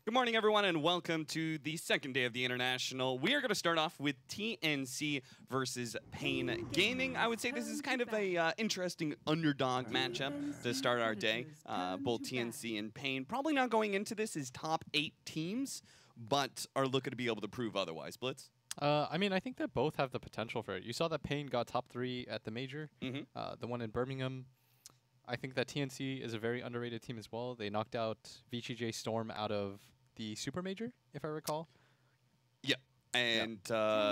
Good morning, everyone, and welcome to the second day of the International. We are going to start off with TNC versus Pain Gaming. I would say this is kind of a interesting underdog matchup to start our day. Both TNC and Pain probably not going into this as top 8 teams, but are looking to be able to prove otherwise. Blitz? I mean, I think that both have the potential for it. You saw that Pain got top 3 at the major, the one in Birmingham. I think that TNC is a very underrated team as well. They knocked out VGJ Storm out of the Super Major, if I recall. Yeah, and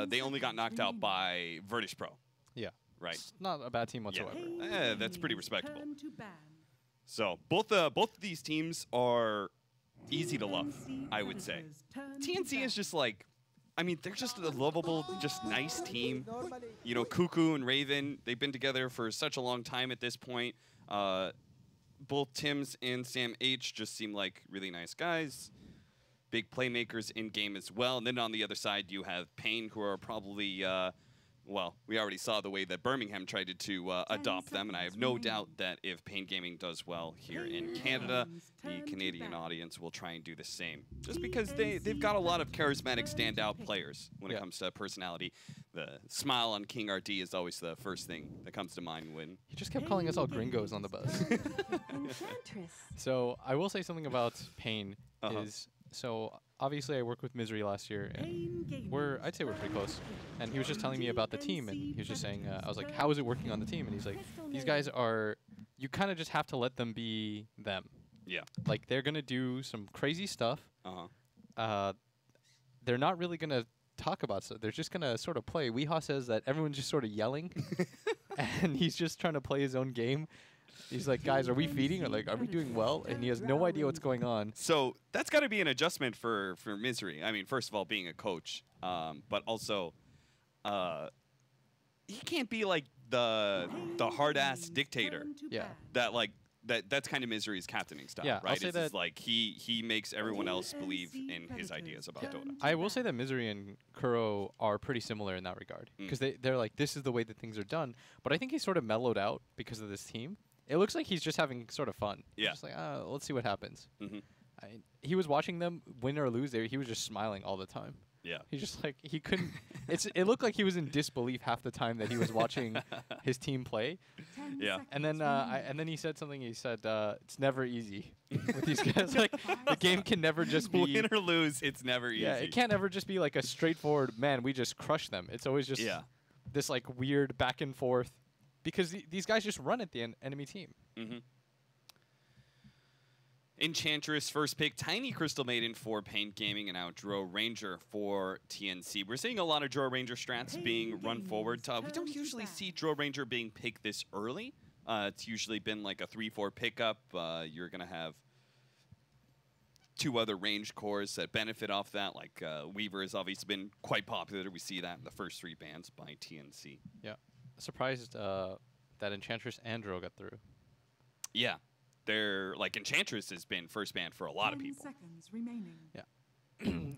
they only got knocked out by Virtus Pro. Yeah. Right. It's not a bad team whatsoever. Yeah. That's pretty respectable. So both of these teams are easy to love, I would say. TNC is just like, I mean, they're just a lovable, just nice team. You know, Cuckoo and Raven, they've been together for such a long time at this point. Both Tims and Sam H just seem like really nice guys. Big playmakers in-game as well. And then on the other side, you have Pain, who are probably, well, we already saw the way that Birmingham tried to adopt them, and I have no doubt that if Pain Gaming does well here in Canada, the Canadian audience will try and do the same. Just because they've got a lot of charismatic standout players when it comes to personality. The smile on King RD is always the first thing that comes to mind when... He just kept calling us all gringos on the bus. So I will say something about Pain is... So obviously I worked with Misery last year, and I'd say we're pretty close. And he was just telling me about the team, and he was just saying, I was like, how is it working on the team? And he's like, these guys are, you kind of just have to let them be them. Yeah. Like, they're going to do some crazy stuff. They're not really going to talk about stuff. They're just going to sort of play. Weehaw says that everyone's just sort of yelling, and he's just trying to play his own game. He's like, guys, are we feeding? Or like, are we doing well? And he has no idea what's going on. So that's got to be an adjustment for Misery. I mean, first of all, being a coach, but also he can't be like the hard-ass dictator. Yeah. That's kind of Misery's captaining style, yeah, right? I'll say it's that like he makes everyone else believe in his ideas about Dota. I will say that Misery and Kuro are pretty similar in that regard. Because they're like, this is the way that things are done. But I think he's sort of mellowed out because of this team. It looks like he's just having sort of fun. Yeah. Just like, let's see what happens. He was watching them win or lose. He was just smiling all the time. Yeah. He's just like, he couldn't. It looked like he was in disbelief half the time that he was watching his team play. Yeah. And then he said something. He said, it's never easy with these guys. Like, the game can never just be. Win or lose, it's never easy. Yeah, it can't ever just be like a straightforward, man, we just crush them. It's always just this like weird back and forth. Because these guys just run at the enemy team. Enchantress first pick, Tiny Crystal Maiden for Pain Gaming, and now Dro Ranger for TNC. We're seeing a lot of Dro Ranger strats being run forward. We don't usually see Dro Ranger being picked this early. It's usually been like a 3-4 pickup. You're going to have 2 other range cores that benefit off that. Like Weaver has obviously been quite popular. We see that in the first 3 bans by TNC. Yeah. Surprised that Enchantress and Dro got through. Yeah. They're like Enchantress has been first ban for a lot of people. Yeah.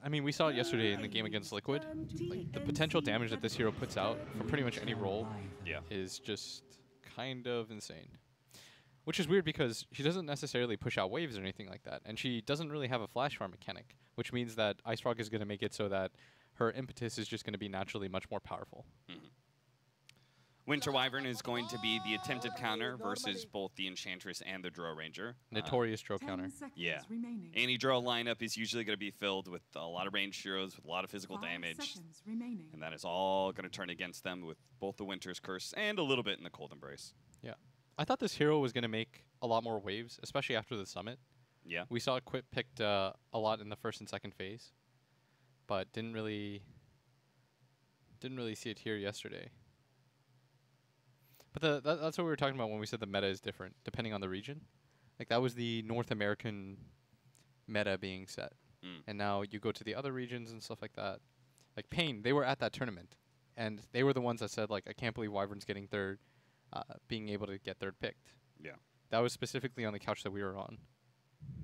I mean, we saw it yesterday in the game against Liquid. Like, the potential damage that this hero puts out from pretty much any role is just kind of insane. Which is weird because she doesn't necessarily push out waves or anything like that. And she doesn't really have a flash farm mechanic, which means that Ice Frog is going to make it so that her impetus is just going to be naturally much more powerful. Winter Wyvern is going to be the attempted counter versus both the Enchantress and the Dro Ranger. Notorious Dro counter. Yeah. Any Dro lineup is usually going to be filled with a lot of ranged heroes, with a lot of physical damage. And that is all going to turn against them with both the Winter's Curse and a little bit in the Cold Embrace. Yeah. I thought this hero was going to make a lot more waves, especially after the summit. Yeah. We saw it picked a lot in the first and second phase, but didn't really see it here yesterday. But that's what we were talking about when we said the meta is different, depending on the region. Like, that was the North American meta being set. And now you go to the other regions and stuff like that. Like, Pain, they were at that tournament. And they were the ones that said, like, I can't believe Wyvern's getting third, being able to get third picked. Yeah. That was specifically on the couch that we were on.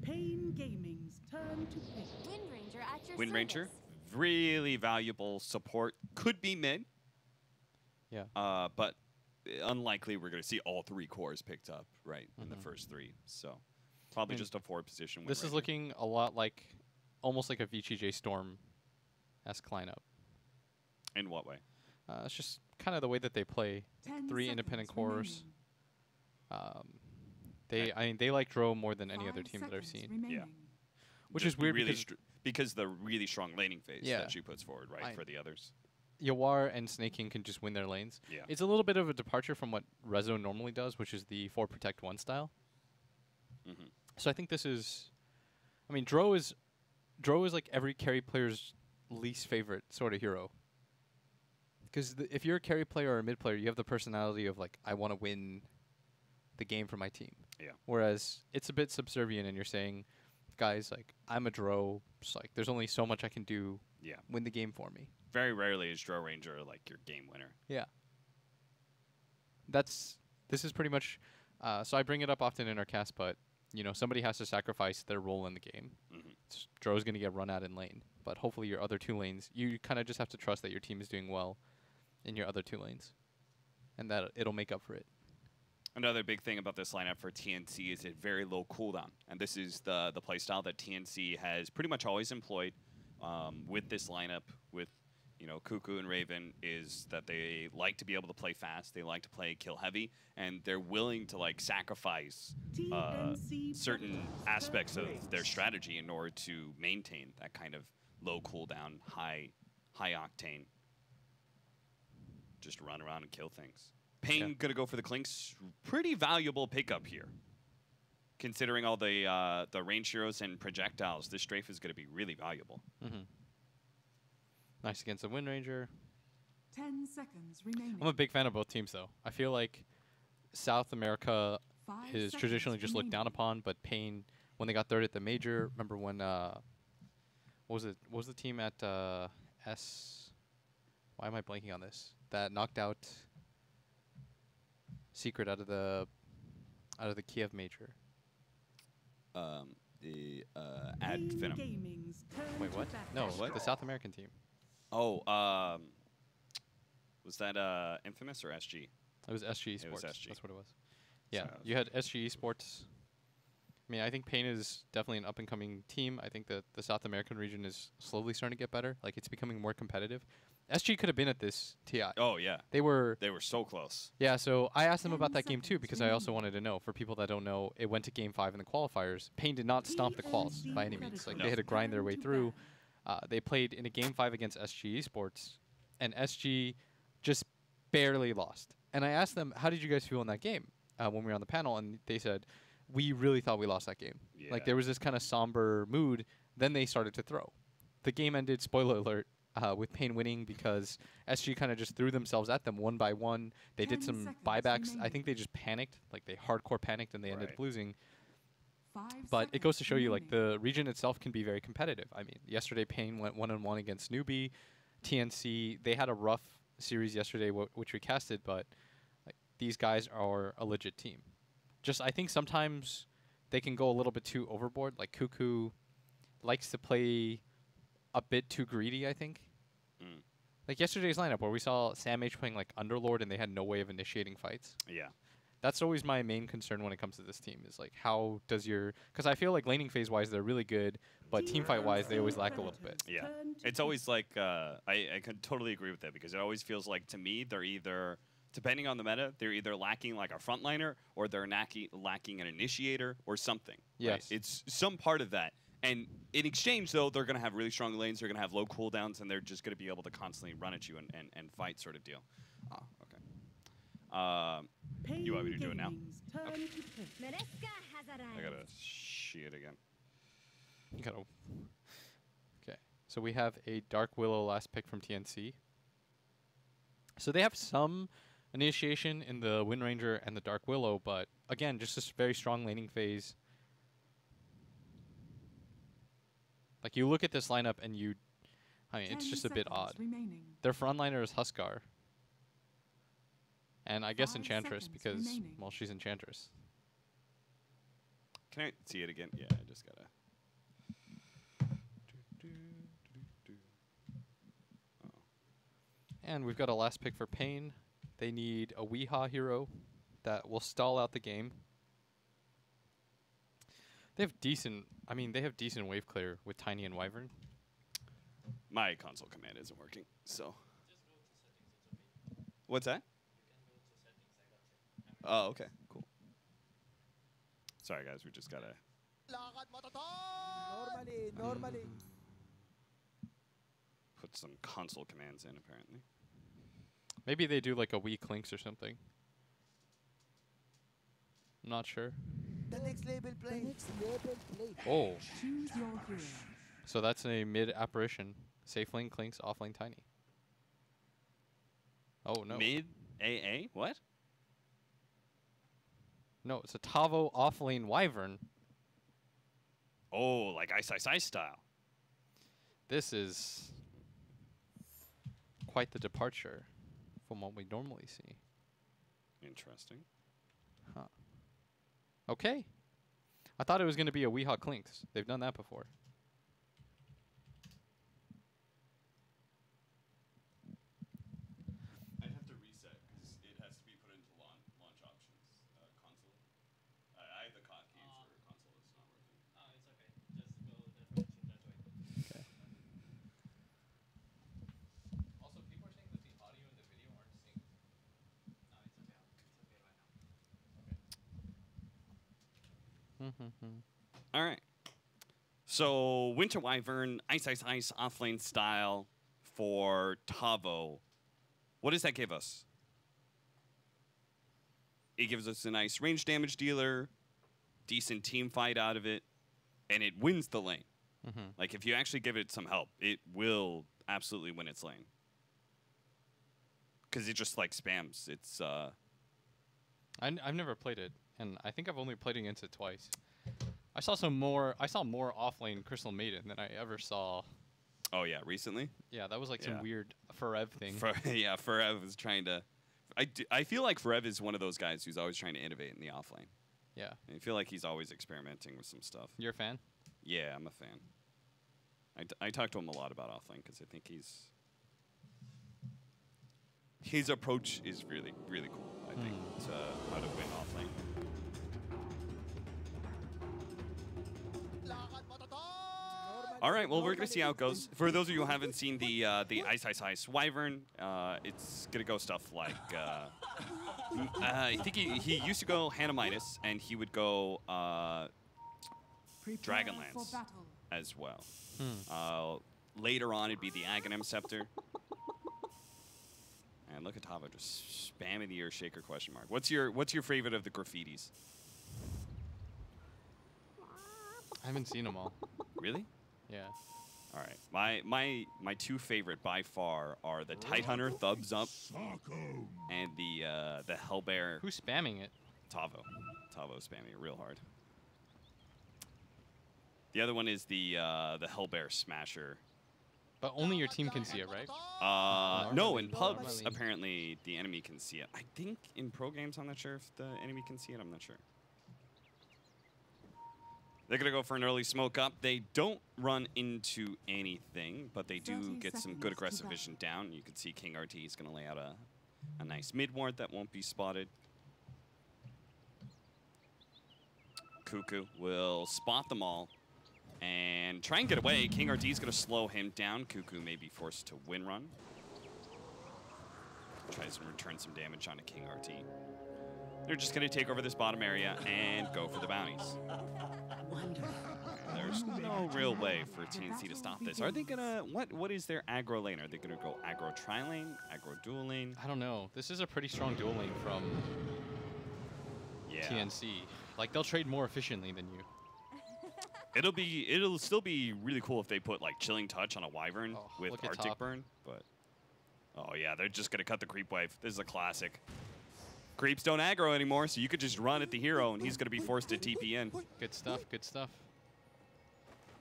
Pain Gaming's turn to pick. Wind Ranger at your Wind Ranger, service. really valuable support. Could be mid. Yeah. But unlikely we're going to see all 3 cores picked up, right, in the first 3. So probably just a 4 position. This is looking a lot like almost like a VGJ Storm-esque lineup. In what way? It's just kind of the way that they play. 3 independent cores. I mean, they like Dro more than any other team that I've seen. Yeah. Which Just is weird really because the really strong laning phase Yeah. that she puts forward, right, for the others. Yawar and Snake King can just win their lanes. Yeah. It's a little bit of a departure from what Rezo normally does, which is the 4 protect 1 style. So I think this is, I mean, Dro is like every carry player's least favorite sort of hero. Because if you're a carry player or a mid player, you have the personality of like, I want to win the game for my team. Yeah. Whereas it's a bit subservient, and you're saying, guys, like, I'm a Dro. It's like there's only so much I can do. Yeah. Win the game for me. Very rarely is Dro Ranger like your game winner. Yeah. This is pretty much. So I bring it up often in our cast, but you know, somebody has to sacrifice their role in the game. Dro's going to get run out in lane, but hopefully your other 2 lanes, you kind of just have to trust that your team is doing well in your other 2 lanes, and that it'll make up for it. Another big thing about this lineup for TNC is a very low cooldown, and this is the playstyle that TNC has pretty much always employed with this lineup. With Cuckoo and Raven, is that they like to be able to play fast, they like to play kill heavy, and they're willing to like sacrifice certain aspects of their strategy in order to maintain that kind of low cooldown, high octane. Just run around and kill things. Pain gonna go for the Clinks. Pretty valuable pickup here, considering all the range heroes and projectiles. This strafe is gonna be really valuable. Nice against the Wind Ranger. 10 seconds remaining. I'm a big fan of both teams, though. I feel like South America is traditionally just looked down upon, but Pain, when they got 3rd at the major, remember when what was the team at S? Why am I blanking on this? That knocked out Secret out of the Kiev major. The Ad Venom. Wait, what? No, what? The South American team. Oh, was that Infamous or SG? It was SG Esports. It was SG. That's what it was. Yeah, you had SG Esports. I mean, I think Pain is definitely an up-and-coming team. I think that the South American region is slowly starting to get better. Like, it's becoming more competitive. SG could have been at this TI. Oh, yeah. They were so close. Yeah, so I asked them about that game, too, because I also wanted to know. For people that don't know, it went to Game 5 in the qualifiers. Pain did not stomp the quals by any means. Like, they had to grind their way through. They played in a Game 5 against SG Esports, and SG just barely lost. And I asked them, how did you guys feel in that game when we were on the panel? And they said, we really thought we lost that game. Yeah. Like, there was this kind of somber mood. Then they started to throw. The game ended, spoiler alert, with Pain winning because SG kind of just threw themselves at them one by one. They did some buybacks. I think they just panicked. Like, they hardcore panicked, and they ended up losing. But it goes to show you, like, the region itself can be very competitive. I mean, yesterday Pain went 1-on-1 against Newbie. TNC, they had a rough series yesterday, which we casted, but like, these guys are a legit team. Just, I think sometimes they can go a little bit too overboard. Like, Cuckoo likes to play a bit too greedy, I think. Like yesterday's lineup where we saw Sam H playing like Underlord and they had no way of initiating fights. Yeah. That's always my main concern when it comes to this team is like, how does your... Because I feel like laning phase-wise, they're really good, but team fight-wise, they always lack a little bit. Yeah. It's always like... I can totally agree with that because it always feels like, to me, they're either... Depending on the meta, they're either lacking like a frontliner or they're lacking an initiator or something. Yes. Right? It's some part of that. And in exchange, though, they're going to have really strong lanes, they're going to have low cooldowns, and they're just going to be able to constantly run at you and fight sort of deal. Oh, okay. You want me to do it now? Okay. I got to see it again. You gotta... Okay. So we have a Dark Willow last pick from TNC. So they have some initiation in the Wind Ranger and the Dark Willow, but again, just this very strong laning phase. Like, you look at this lineup and you... I mean, it's just a bit odd. Their frontliner is Huskar. And I guess Enchantress because, well, she's Enchantress. Can I see it again? Yeah, I just gotta... And we've got a last pick for Pain. They need a Weehaw hero that will stall out the game. They have decent. I mean, they have decent wave clear with Tiny and Wyvern. My console command isn't working, so. What's that? Oh, okay, cool. Sorry, guys, we just gotta. Normally. Put some console commands in, apparently. Maybe they do like a Wii Clinks or something. I'm not sure. The next label play. Oh, Choose your hero. so that's a mid apparition. Safe lane Clinks, off lane Tiny. Oh no. Mid AA? What? No, it's a Tavo off lane Wyvern. Oh, like Ice Ice Ice style. This is quite the departure from what we normally see. Interesting. Huh. Okay. I thought it was going to be a Weehawk Clinks. They've done that before. I'd have to reset because it has to be put into launch options console. I have the hotkey for console. It's not working. Oh, it's okay. Just go there for that way. Okay. Also, people are saying that the audio and the video aren't synced. No, it's okay. It's okay right now. All right. So Winter Wyvern, Ice Ice Ice offlane style for Tavo. What does that give us? It gives us a nice range damage dealer, decent team fight out of it, and it wins the lane. Like if you actually give it some help, it will absolutely win its lane. Because it just like spams. It's I've never played it, and I think I've only played against it twice. I saw more offlane Crystal Maiden than I ever saw. oh yeah, recently. Yeah, that was like some Yeah. weird Forev thing. Yeah, Forev is trying to. I feel like Forev is one of those guys who's always trying to innovate in the offlane. Yeah. I feel like he's always experimenting with some stuff. You're a fan? Yeah, I'm a fan. I talk to him a lot about offlane because I think his approach is really, really cool, I think, to how to win offlane. All right, well, we're going to see how it goes. For those of you who haven't seen the Ice Ice Ice Wyvern, it's going to go stuff like... I think he used to go Hanamitis, and he would go Prepare for Dragonlance battle. as well. Later on, it'd be the Aghanim Scepter. And look at Tavo just spamming the Earth Shaker question mark. What's your favorite of the graffitis? I haven't seen them all. Really? Yeah. All right. My two favorite by far are the Tidehunter Thumbs Up and the Hellbear Who's spamming it? Tavo. Tavo's spamming it real hard. The other one is the Hellbear Smasher. But only your team can see it, right? No, in pubs, Normally. apparently the enemy can see it. I think in pro games, I'm not sure if the enemy can see it. I'm not sure. They're going to go for an early smoke up. They don't run into anything, but they do 30 get some seconds good to aggressive go. vision down. You can see King RT is going to lay out a nice mid ward that won't be spotted. Cuckoo will spot them all and try and get away. King RT is going to slow him down. Cuckoo may be forced to win run. Tries to return some damage onto King RT. They're just going to take over this bottom area and go for the bounties. There's no real way for TNC to stop this. Are they going to... What is their aggro lane? Are they going to go aggro tri-lane, aggro dual lane? I don't know. This is a pretty strong dual lane from Yeah. TNC. Like, they'll trade more efficiently than you. It'll still be really cool if they put like Chilling Touch on a Wyvern Oh, with look at Arctic top. Burn, but oh yeah, they're just gonna cut the creep wave. This is a classic. Creeps don't aggro anymore, so you could just run at the hero and he's gonna be forced to TP in. Good stuff, good stuff.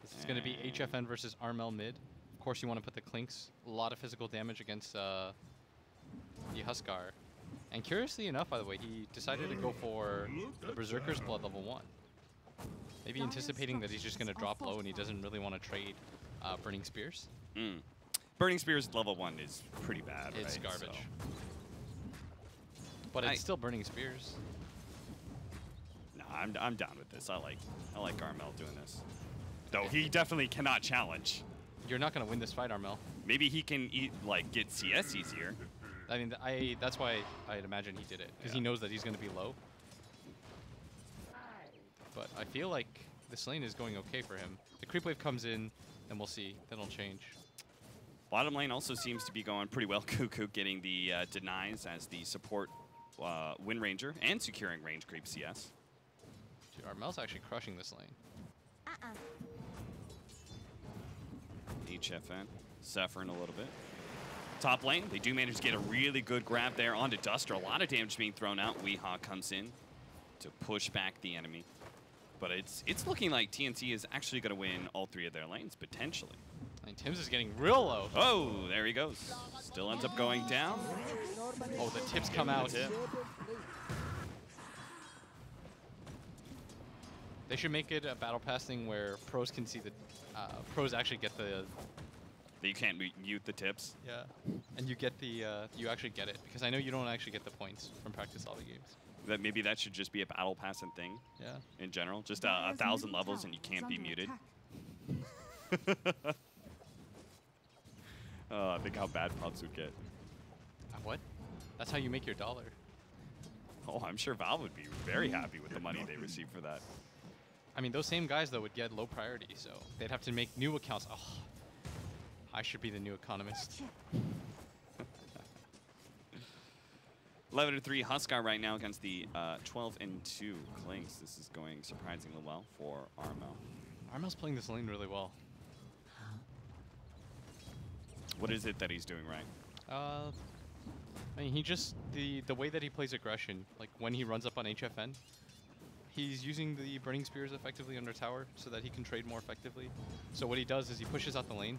This is going to be HFN versus Armel mid. Of course, you want to put the Clinks. A lot of physical damage against the Huskar. And curiously enough, by the way, he decided to go for the Berserker's Blood level 1. Maybe anticipating that he's just going to drop low and he doesn't really want to trade Burning Spears. Burning Spears level 1 is pretty bad, It's right? garbage. So, But it's still Burning Spears. nah, I'm down with this. I like Armel doing this. Though he definitely cannot challenge. You're not gonna win this fight, Armel. Maybe he can get CS easier. I mean, that's why I'd imagine he did it, because he knows that he's gonna be low. But I feel like this lane is going okay for him. The creep wave comes in, and we'll see. Then it'll change. Bottom lane also seems to be going pretty well. Cuckoo getting the denies as the support Wind Ranger and securing range creep CS. Dude, Armel's actually crushing this lane. HFN suffering a little bit. Top lane, they do manage to get a really good grab there onto Duster. A lot of damage being thrown out. Weehaw comes in to push back the enemy. But it's looking like TNC is actually going to win all 3 of their lanes, potentially. And Tim's is getting real low. Oh, there he goes. Still ends up going down. Oh, the tips come out. They should make it a battle pass thing where pros can see the pros actually get the. You can't mute the tips. Yeah, and you get the you actually get it, because I know you don't actually get the points from practice lobby games. Maybe that should just be a battle passing thing. Yeah. In general, just 1,000 levels and you can't be muted. Oh, think how bad pubs would get. What? That's how you make your dollar. Oh, I'm sure Valve would be very happy with the money they receive for that. I mean, those same guys, though, would get low priority, so they'd have to make new accounts. Oh, I should be the new economist. 11-3 Huskar right now against the 12-2 Clinks. This is going surprisingly well for Armel. Armel's playing this lane really well. What is it that he's doing right? I mean, he just, the way that he plays aggression, like when he runs up on HFN, he's using the Burning Spears effectively under tower so that he can trade more effectively. So what he does is he pushes out the lane.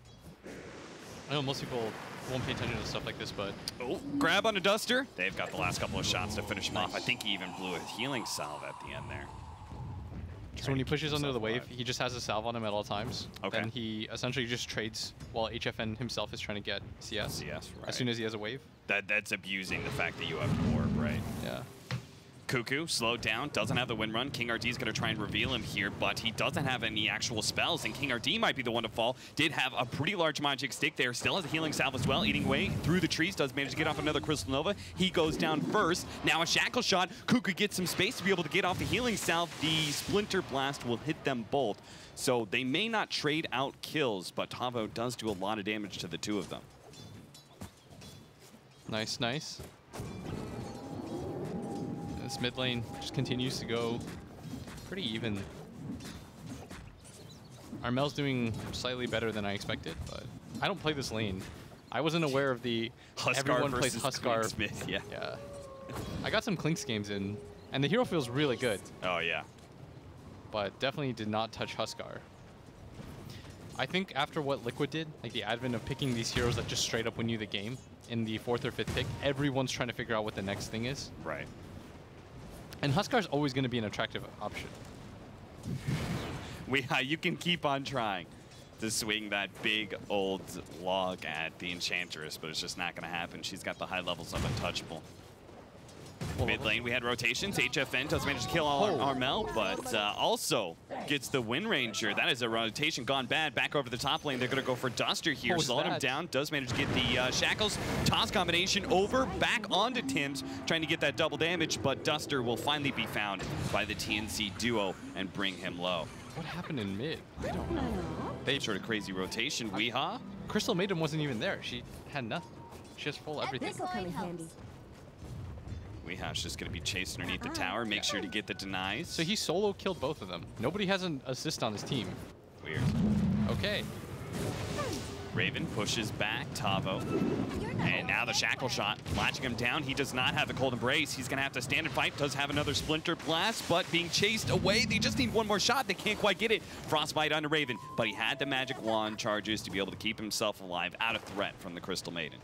I know most people won't pay attention to stuff like this, but... Oh, grab on a Duster. They've got the last couple of shots to finish him off. I think he even blew a healing salve at the end there. So when he pushes under the wave, he just has a salve on him at all times. Okay. And he essentially just trades while HFN himself is trying to get CS. CS, right. As soon as he has a wave. That's abusing the fact that you have orb, right? Yeah. Cuckoo slowed down, doesn't have the win run. King RD is going to try and reveal him here, but he doesn't have any actual spells, and King RD might be the one to fall. Did have a pretty large magic stick there, still has a healing salve as well, eating away through the trees, does manage to get off another Crystal Nova. He goes down first. Now a shackle shot. Cuckoo gets some space to be able to get off the healing salve. The Splinter Blast will hit them both. So they may not trade out kills, but Tavo does do a lot of damage to the 2 of them. Nice, nice. This mid lane just continues to go pretty even. Armel's doing slightly better than I expected, but I don't play this lane. I wasn't aware of the Huskar everyone plays versus Huskar. Smith, yeah. Yeah. I got some Clinks games in, and the hero feels really good, Oh, yeah. but definitely did not touch Huskar. I think after what Liquid did, like the advent of picking these heroes that just straight up win you the game in the 4th or 5th pick, everyone's trying to figure out what the next thing is. Right. And Huskar's always going to be an attractive option. You can keep on trying to swing that big old log at the Enchantress, but it's just not going to happen. She's got the high levels of Untouchable. Mid lane, we had rotations. HFN does manage to kill Armel, but also gets the Wind Ranger. That is a rotation gone bad. Back over the top lane, they're going to go for Duster here. Slowing him down, does manage to get the Shackles. Toss combination over, back onto Tim's, trying to get that double damage, but Duster will finally be found by the TNC duo and bring him low. What happened in mid? I don't know. They sort of crazy rotation. Weehaw. Crystal Maiden wasn't even there. She had nothing. She has full everything. This'll come in handy. Weehaw's just going to be chased underneath the tower, make sure to get the denies. So he solo killed both of them. Nobody has an assist on his team. Weird. Okay. Raven pushes back Tavo. And now the shackle shot, latching him down. He does not have the cold embrace. He's going to have to stand and fight. Does have another splinter blast, but being chased away. They just need one more shot. They can't quite get it. Frostbite onto Raven, but he had the magic wand charges to be able to keep himself alive, out of threat from the Crystal Maiden.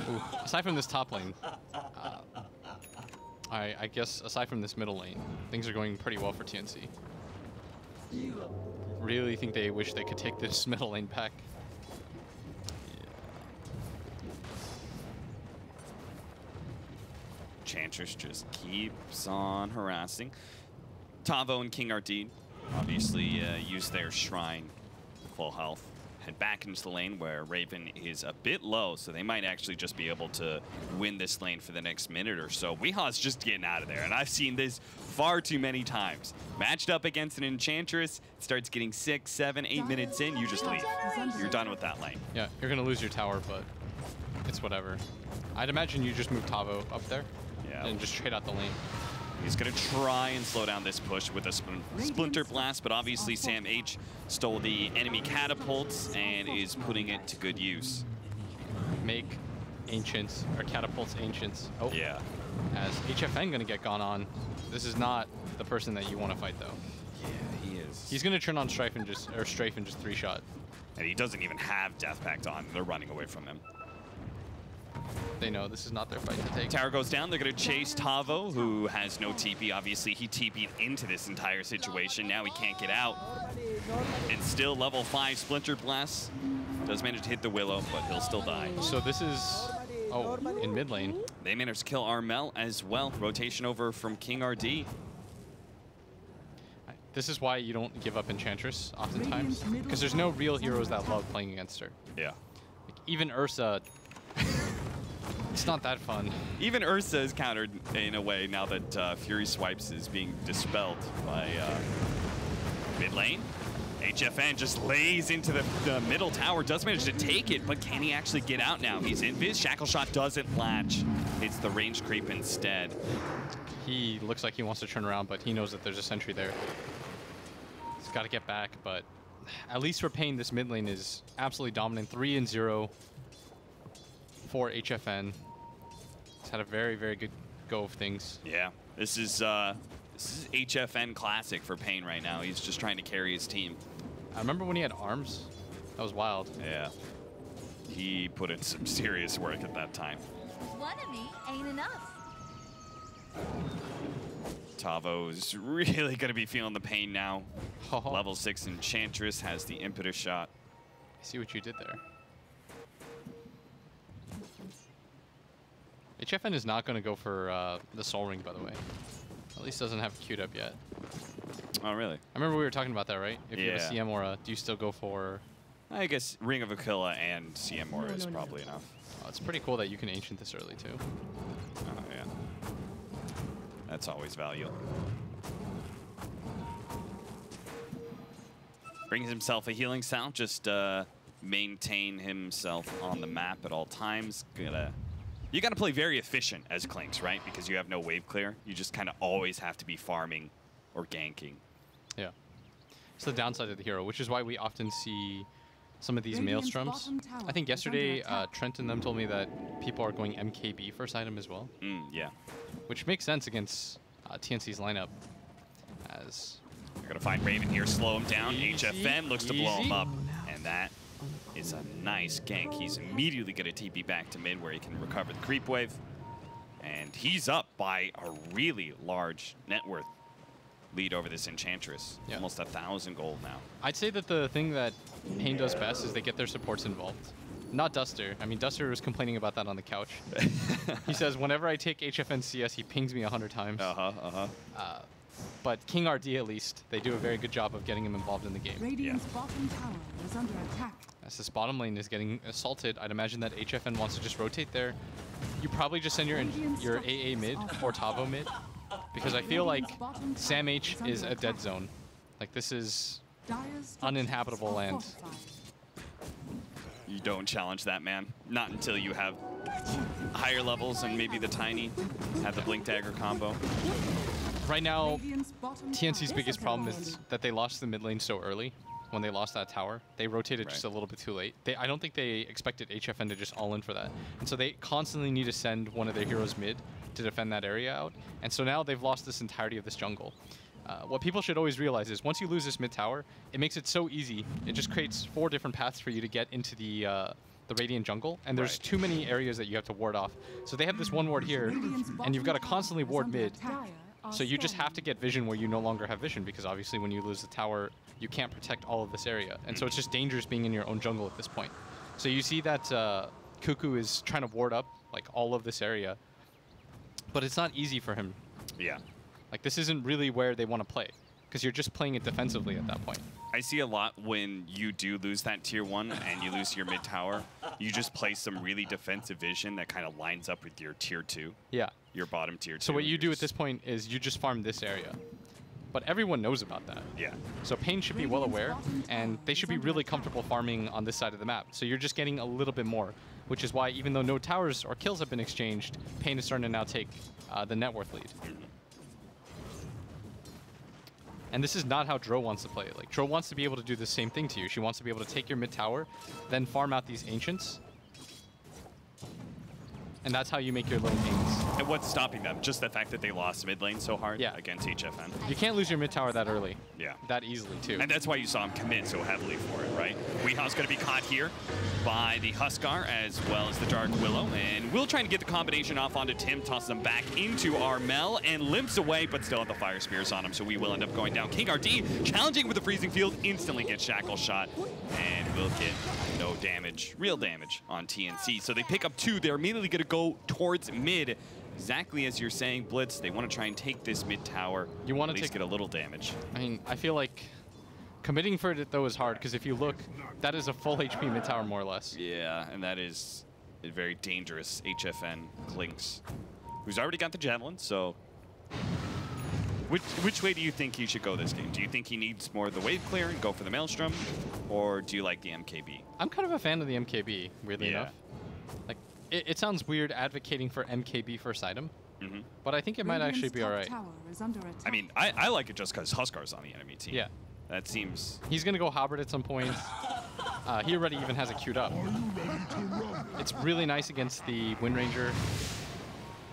Ooh. Aside from this top lane, I guess aside from this middle lane, things are going pretty well for TNC. Really think they wish they could take this middle lane back. Enchantress just keeps on harassing. Tavo and King Ardeen obviously use their shrine full health. Head back into the lane where Raven is a bit low, so they might actually just be able to win this lane for the next minute or so. Weeha's just getting out of there, and I've seen this far too many times. Matched up against an Enchantress, it starts getting 6, 7, 8 minutes in, you just leave. You're done with that lane. Yeah, you're going to lose your tower, but it's whatever. I'd imagine you just move Tavo up there and just trade out the lane. He's going to try and slow down this push with a Splinter Blast, but obviously Sam H stole the enemy catapults and is putting it to good use. Make Ancients, or Catapults Ancients. Oh, yeah. As HFN going to get gone on. This is not the person that you want to fight, though. Yeah, he is. He's going to turn on Strafe and just 3-shot. And he doesn't even have Death Pact on. They're running away from him. They know this is not their fight to take. Tower goes down. They're going to chase Tavo, who has no TP. Obviously, he TP'd into this entire situation. Now he can't get out. And still level 5 Splinter Blast. Does manage to hit the Willow, but he'll still die. So this is... Oh, in mid lane. They managed to kill Armel as well. Rotation over from King RD. This is why you don't give up Enchantress oftentimes. Because there's no real heroes that love playing against her. Yeah. Like, even Ursa... It's not that fun. Even Ursa is countered in a way now that Fury Swipes is being dispelled by mid lane. HFN just lays into the middle tower, does manage to take it, but can he actually get out now? He's invis. Shackle Shot doesn't latch. It's the range creep instead. He looks like he wants to turn around, but he knows that there's a sentry there. He's got to get back, but at least for Pain, this mid lane is absolutely dominant. 3-0 for HFN. He's had a very, very good go of things. Yeah, this is HFN classic for Pain right now. He's just trying to carry his team. I remember when he had arms. That was wild. Yeah. He put in some serious work at that time. One of me ain't enough. Tavo's really going to be feeling the pain now. Oh. Level 6 Enchantress has the Impetus shot. I see what you did there. HFN is not going to go for the Soul Ring, by the way. At least doesn't have it queued up yet. Oh, really? I remember we were talking about that, right? If you have a Yeah. CM Aura, do you still go for... I guess Ring of Aquila and CM Aura is probably enough. Oh, it's pretty cool that you can Ancient this early, too. Oh, yeah. That's always value. Brings himself a healing sound, just maintain himself on the map at all times. You gotta play very efficient as Clinks, right? Because you have no wave clear. You just kind of always have to be farming or ganking. Yeah. It's the downside of the hero, which is why we often see some of these Maelstroms. I think yesterday, Trent and them told me that people are going MKB first item as well. Yeah. Which makes sense against TNC's lineup. As You're gonna find Raven here, slow him down. Easy, HFN looks to blow him easy. up. And that is a nice gank. He's immediately gonna TP back to mid where he can recover the creep wave. And he's up by a really large net worth lead over this Enchantress. Yeah. Almost 1,000 gold now. I'd say that the thing that Pain does best is they get their supports involved. Not Duster. I mean, Duster was complaining about that on the couch. He says, whenever I take HFN CS, he pings me 100 times. But King RD, at least, they do a very good job of getting him involved in the game. Radiant's bottom tower is under attack. As this bottom lane is getting assaulted, I'd imagine that HFN wants to just rotate there. You probably just send your AA mid or Tavo mid, because I feel like Sam H is a dead zone. Like, this is uninhabitable land. You don't challenge that, man. Not until you have higher levels and maybe the Tiny have the Blink Dagger combo. Right now, TNC's biggest problem is that they lost the mid lane so early. When they lost that tower, they rotated just a little bit too late. I don't think they expected HFN to just all in for that. And so they constantly need to send one of their heroes mid to defend that area out. And so now they've lost this entirety of this jungle. What people should always realize is once you lose this mid tower, it makes it so easy. It just creates 4 different paths for you to get into the Radiant jungle. And there's too many areas that you have to ward off. So they have this one ward here, and you've got to constantly ward mid. So you just have to get vision where you no longer have vision, because obviously when you lose the tower, you can't protect all of this area. And so it's just dangerous being in your own jungle at this point. So you see that Cuckoo is trying to ward up like all of this area, but it's not easy for him. Yeah. Like, this isn't really where they want to play, because you're just playing it defensively at that point. I see a lot when you do lose that tier 1 and you lose your mid tower. You just play some really defensive vision that kind of lines up with your tier 2. Yeah. Your bottom tier 2. So what you do at this point is you just farm this area. But everyone knows about that. Yeah. So Pain should be well aware, and they should be really comfortable farming on this side of the map. So you're just getting a little bit more, which is why even though no towers or kills have been exchanged, Pain is starting to now take the net worth lead. And this is not how Dro wants to play. Like, Dro wants to be able to do the same thing to you. She wants to be able to take your mid tower, then farm out these Ancients. And that's how you make your little gains. And what's stopping them? Just the fact that they lost mid lane so hard against HFN. You can't lose your mid tower that early. Yeah. That easily, too. And that's why you saw him commit so heavily for it, right? Weeha's going to be caught here by the Huskar as well as the Dark Willow. And Will trying to get the combination off onto Tim, tosses him back into Armel and limps away, but still have the Fire Spears on him, so we will end up going down. King RD challenging with the Freezing Field, instantly gets Shackle shot, and will get no damage, real damage on TNC. So they pick up 2. They're immediately going to go towards mid. Exactly as you're saying, Blitz, they want to try and take this mid tower. You want to get a little damage. I mean, I feel like committing for it, though, is hard, because if you look, that is a full HP mid tower, more or less. Yeah, and that is a very dangerous HFN Clinks, who's already got the Javelin, so... Which way do you think he should go this game? Do you think he needs more of the wave clear and go for the Maelstrom, or do you like the MKB? I'm kind of a fan of the MKB, weirdly enough. Like, it sounds weird advocating for MKB first item, but I think it might actually be all right. I mean, I like it just because Huskar's on the enemy team. Yeah. That seems... He's going to go Halberd at some point. He already even has it queued up. It's really nice against the Wind Ranger.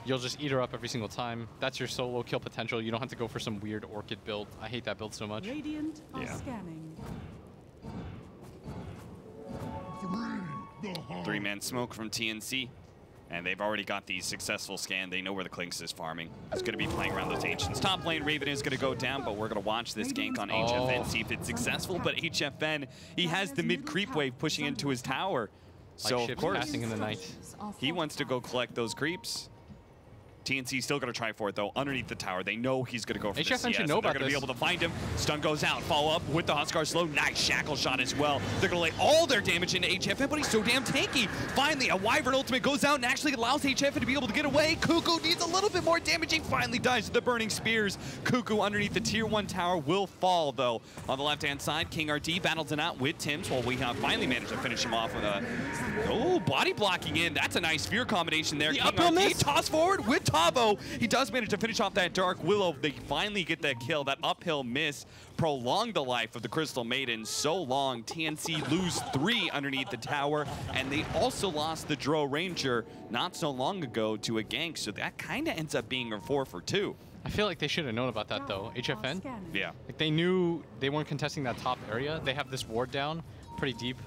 You'll just eat her up every single time. That's your solo kill potential. You don't have to go for some weird Orchid build. I hate that build so much. Radiant are scanning. 3-man smoke from TNC. And they've already got the successful scan. They know where the Clinks is farming. He's going to be playing around those Ancients. Top lane, Raven is going to go down, but we're going to watch this gank on HFN, see if it's successful. But HFN, he has the mid creep wave pushing into his tower. So, of course, passing in the night. He wants to go collect those creeps. TNC still going to try for it, though, underneath the tower. They know he's going to go for the CS. Should know about They're going to be able to find him. Stun goes out. Follow up with the Huskar slow. Nice Shackle shot as well. They're going to lay all their damage into HFN, but he's so damn tanky. Finally, a Wyvern ultimate goes out and actually allows HFN to be able to get away. Cuckoo needs a little bit more damage. He finally dies with the Burning Spears. Cuckoo underneath the tier 1 tower will fall, though. On the left-hand side, King RD battles it out with Tims, while we have finally managed to finish him off with a body blocking in. That's a nice spear combination there. King RD toss forward with Tavo. He does manage to finish off that Dark Willow. They finally get that kill. That uphill miss prolonged the life of the Crystal Maiden so long. TNC lose 3 underneath the tower, and they also lost the Dro Ranger not so long ago to a gank, so that kind of ends up being a 4 for 2. I feel like they should have known about that, though. HFN? Yeah. Like, they knew they weren't contesting that top area. They have this ward down pretty deep.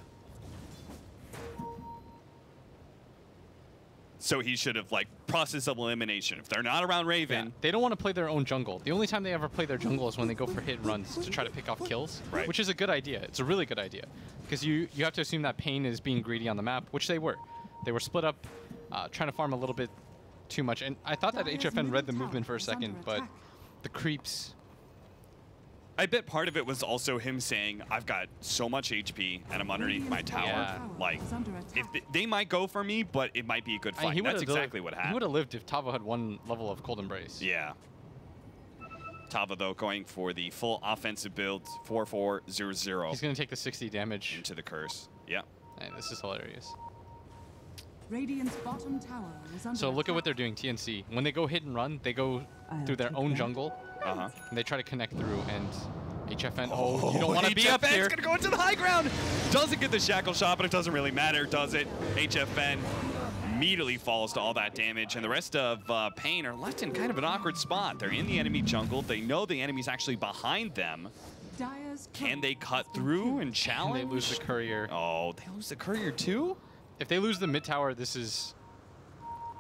So he should have, like, process of elimination. If they're not around Raven... They don't want to play their own jungle. The only time they ever play their jungle is when they go for hit and runs to try to pick off kills, which is a good idea. It's a really good idea. Because you have to assume that Pain is being greedy on the map, which they were. They were split up, trying to farm a little bit too much. And I thought that HFN read the movement for a second, but the creeps... I bet part of it was also him saying, I've got so much HP and I'm underneath my tower. Yeah. Like, if they might go for me, but it might be a good fight. That's exactly what happened. He would have lived if Tavo had one level of Cold Embrace. Yeah. Tavo, though, going for the full offensive build, 4-4-0-0. He's going to take the 60 damage. Into the curse. Yeah. And this is hilarious. Radiant's bottom tower is under So look at what they're doing, TNC. When they go hit and run, they go through their own jungle. And they try to connect through, and HFN, you don't want to be up here. HFN's going to go into the high ground. Doesn't get the shackle shot, but it doesn't really matter, does it? HFN immediately falls to all that damage, and the rest of Pain are left in kind of an awkward spot. They're in the enemy jungle. They know the enemy's actually behind them. Can they cut through and challenge? And they lose the courier. Oh, they lose the courier too? If they lose the mid tower, this is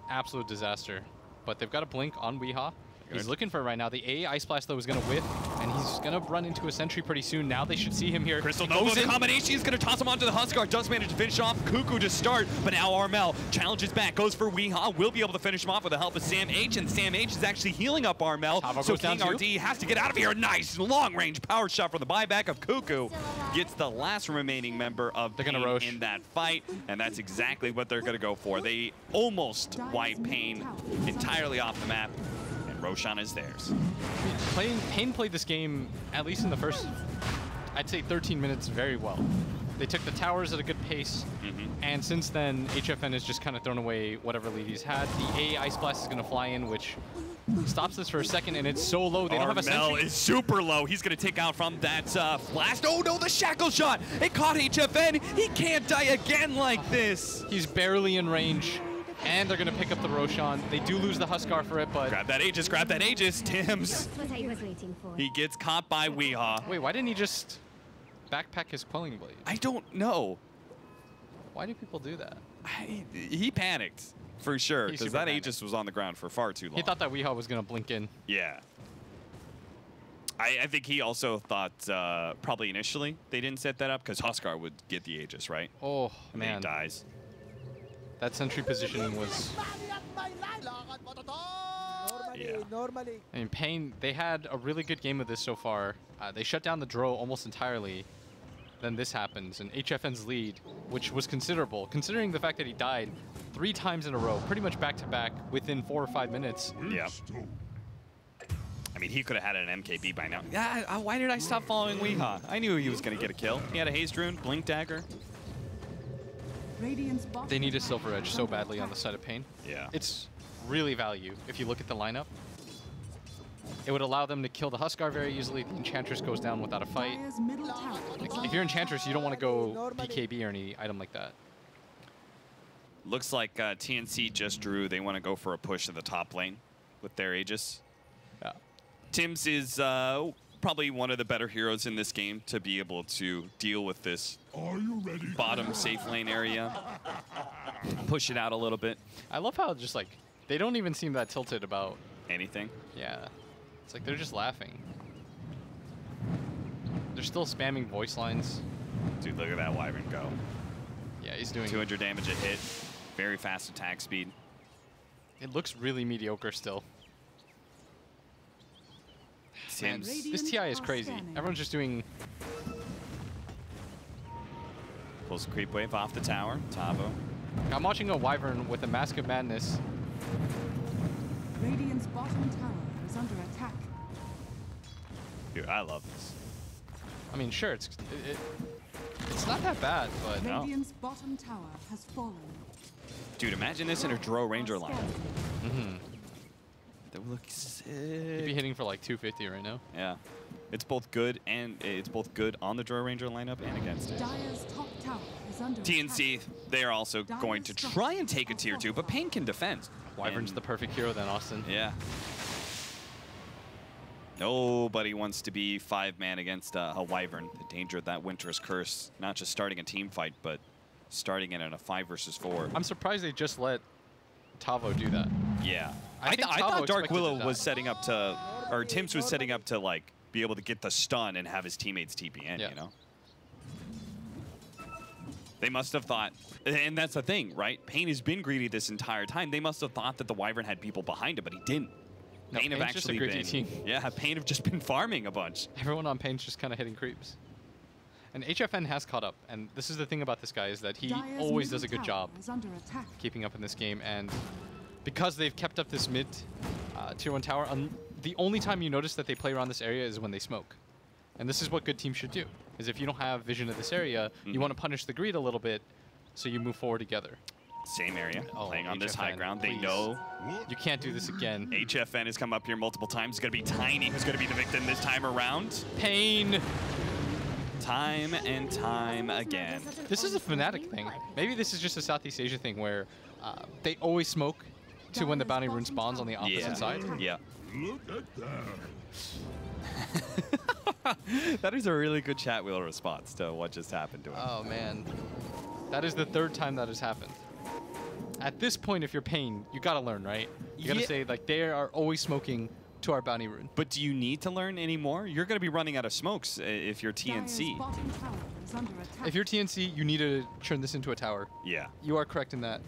absolute disaster. But they've got a blink on Weehaw. He's looking for it right now. The A Ice Blast, though, is going to whiff, and he's going to run into a sentry pretty soon. Now they should see him here. Crystal Nova combination is going to toss him onto the Huskar. Does manage to finish off Cuckoo to start, but now Armel challenges back, goes for Weehaw, will be able to finish him off with the help of Sam H, and Sam H is actually healing up Armel, so King RD has to get out of here. Nice long-range power shot from the buyback of Cuckoo. Gets the last remaining member of Pain in that fight, and that's exactly what they're going to go for. They almost wipe Pain entirely off the map, and Roshan is theirs. Pain played this game, at least in the first, I'd say 13 minutes, very well. They took the towers at a good pace, and since then, HFN has just kind of thrown away whatever lead he's had. The A Ice Blast is going to fly in, which stops this for a second, and it's so low. They don't have a sentry. Armel is super low. He's going to take out from that blast. Oh no, the shackle shot! It caught HFN. He can't die again like this. He's barely in range, and they're going to pick up the Roshan. They do lose the Huskar for it, but... Grab that Aegis, grab that Aegis. Tims. What I was waiting for. He gets caught by Weehaw. Wait, why didn't he just backpack his Quelling Blade? I don't know. Why do people do that? He panicked, for sure, because that Aegis was on the ground for far too long. He thought that Weehaw was going to blink in. Yeah. I think he also thought, probably initially, they didn't set that up, because Huskar would get the Aegis, right? Oh, and man. then he dies. That sentry positioning was... Yeah. I mean, Pain, they had a really good game of this so far. They shut down the Dro almost entirely. Then this happens, and HFN's lead, which was considerable, considering the fact that he died 3 times in a row, pretty much back-to-back within 4 or 5 minutes. Yeah. I mean, he could have had an MKB by now. Yeah, why did I stop following Weehaw? I knew he was going to get a kill. He had a Haste Rune, Blink Dagger. They need a Silver Edge so badly on the side of Pain. Yeah. It's really value if you look at the lineup. It would allow them to kill the Huskar very easily. The Enchantress goes down without a fight. Like, if you're Enchantress, you don't want to go BKB or any item like that. Looks like TNC just drew. They want to go for a push in the top lane with their Aegis. Yeah. Tims is probably one of the better heroes in this game to be able to deal with this bottom safe lane area. Push it out a little bit. I love how just like, they don't even seem that tilted about anything. Yeah. It's like they're just laughing. They're still spamming voice lines. Dude, look at that Wyvern go. Yeah, he's doing 200 damage a hit. Very fast attack speed. It looks really mediocre still. Man, this TI is crazy. Everyone's just doing... Pulls a creep wave off the tower. Tavo. I'm watching a Wyvern with a Mask of Madness. Radiant's bottom tower is under attack. Dude, I love this. I mean, sure, it's not that bad, but Radiant's bottom tower has fallen. Dude, imagine this in a Dro Ranger line. That would look sick. You'd be hitting for like 250 right now. Yeah. It's both good on the Dro Ranger lineup and against it. Dire's top tower is under TNC, attack. they are also going to try and take a tier 2, but Pain can defend. Wyvern's the perfect hero then, Austin. Yeah. Nobody wants to be 5-man against a Wyvern. The danger of that Winter's Curse, not just starting a team fight, but starting it in a 5 versus 4. I'm surprised they just let Tavo do that. Yeah. I thought Dark Willow was setting up to, or Tims was setting up to like be able to get the stun and have his teammates TP in, you know? They must have thought, and that's the thing, right? Pain has been greedy this entire time. They must have thought that the Wyvern had people behind him, but he didn't. No, Pain have Pain's just a actually gritty been, team. Yeah, Pain have just been farming a bunch. Everyone on Pain's just kind of hitting creeps. And HFN has caught up, and this is the thing about this guy, is that he always does a good job keeping up in this game, and because they've kept up this mid tier 1 tower, the only time you notice that they play around this area is when they smoke. And this is what good teams should do, is if you don't have vision of this area, you want to punish the greed a little bit, so you move forward together. Same area, playing on this high ground. Please. They know. You can't do this again. HFN has come up here multiple times. It's going to be Tiny who's going to be the victim this time around. Pain. Time and time again. This is a Fnatic thing. Maybe this is just a Southeast Asia thing where they always smoke to when the bounty rune spawns on the opposite side. Yeah. Look at that. That is a really good chat wheel response to what just happened to him. Oh, man. That is the 3rd time that has happened. At this point, if you're Pain, you gotta learn, right? You gotta say, like, they are always smoking to our bounty rune. But do you need to learn any more? You're going to be running out of smokes if you're TNC. Dire's bottom tower is under attack. If you're TNC, you need to turn this into a tower. Yeah. You are correct in that.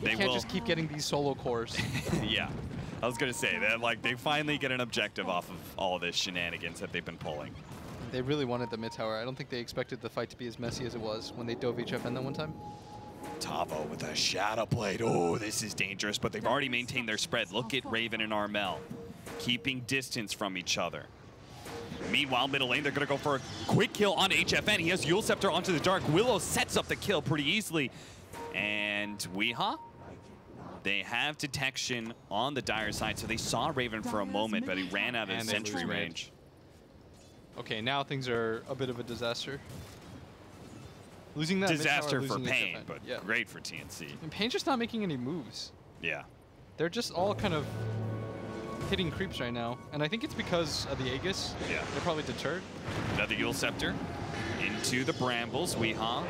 They You can't will. just keep getting these solo cores. Yeah. I was going to say that, like, they finally get an objective off of all this shenanigans that they've been pulling. They really wanted the mid tower. I don't think they expected the fight to be as messy as it was when they dove HFN that one time. Tavo with a Shadow Blade. Oh, this is dangerous, but they've already maintained their spread. Look at Raven and Armel keeping distance from each other. Meanwhile, middle lane, they're going to go for a quick kill on HFN. He has Yule Scepter onto the Dark. Willow sets up the kill pretty easily. And Weehaw, they have detection on the Dire side, so they saw Raven for a moment, but he ran out of And they sentry lose range. Okay, now things are a bit of a disaster. Losing that mid tower, Disaster for losing Pain, HFN. but yeah. great for TNC. And Pain's just not making any moves. Yeah. They're just all kind of hitting creeps right now. And I think it's because of the Aegis. Yeah. They're probably deterred. Another Yule Scepter into the Brambles. Weehaw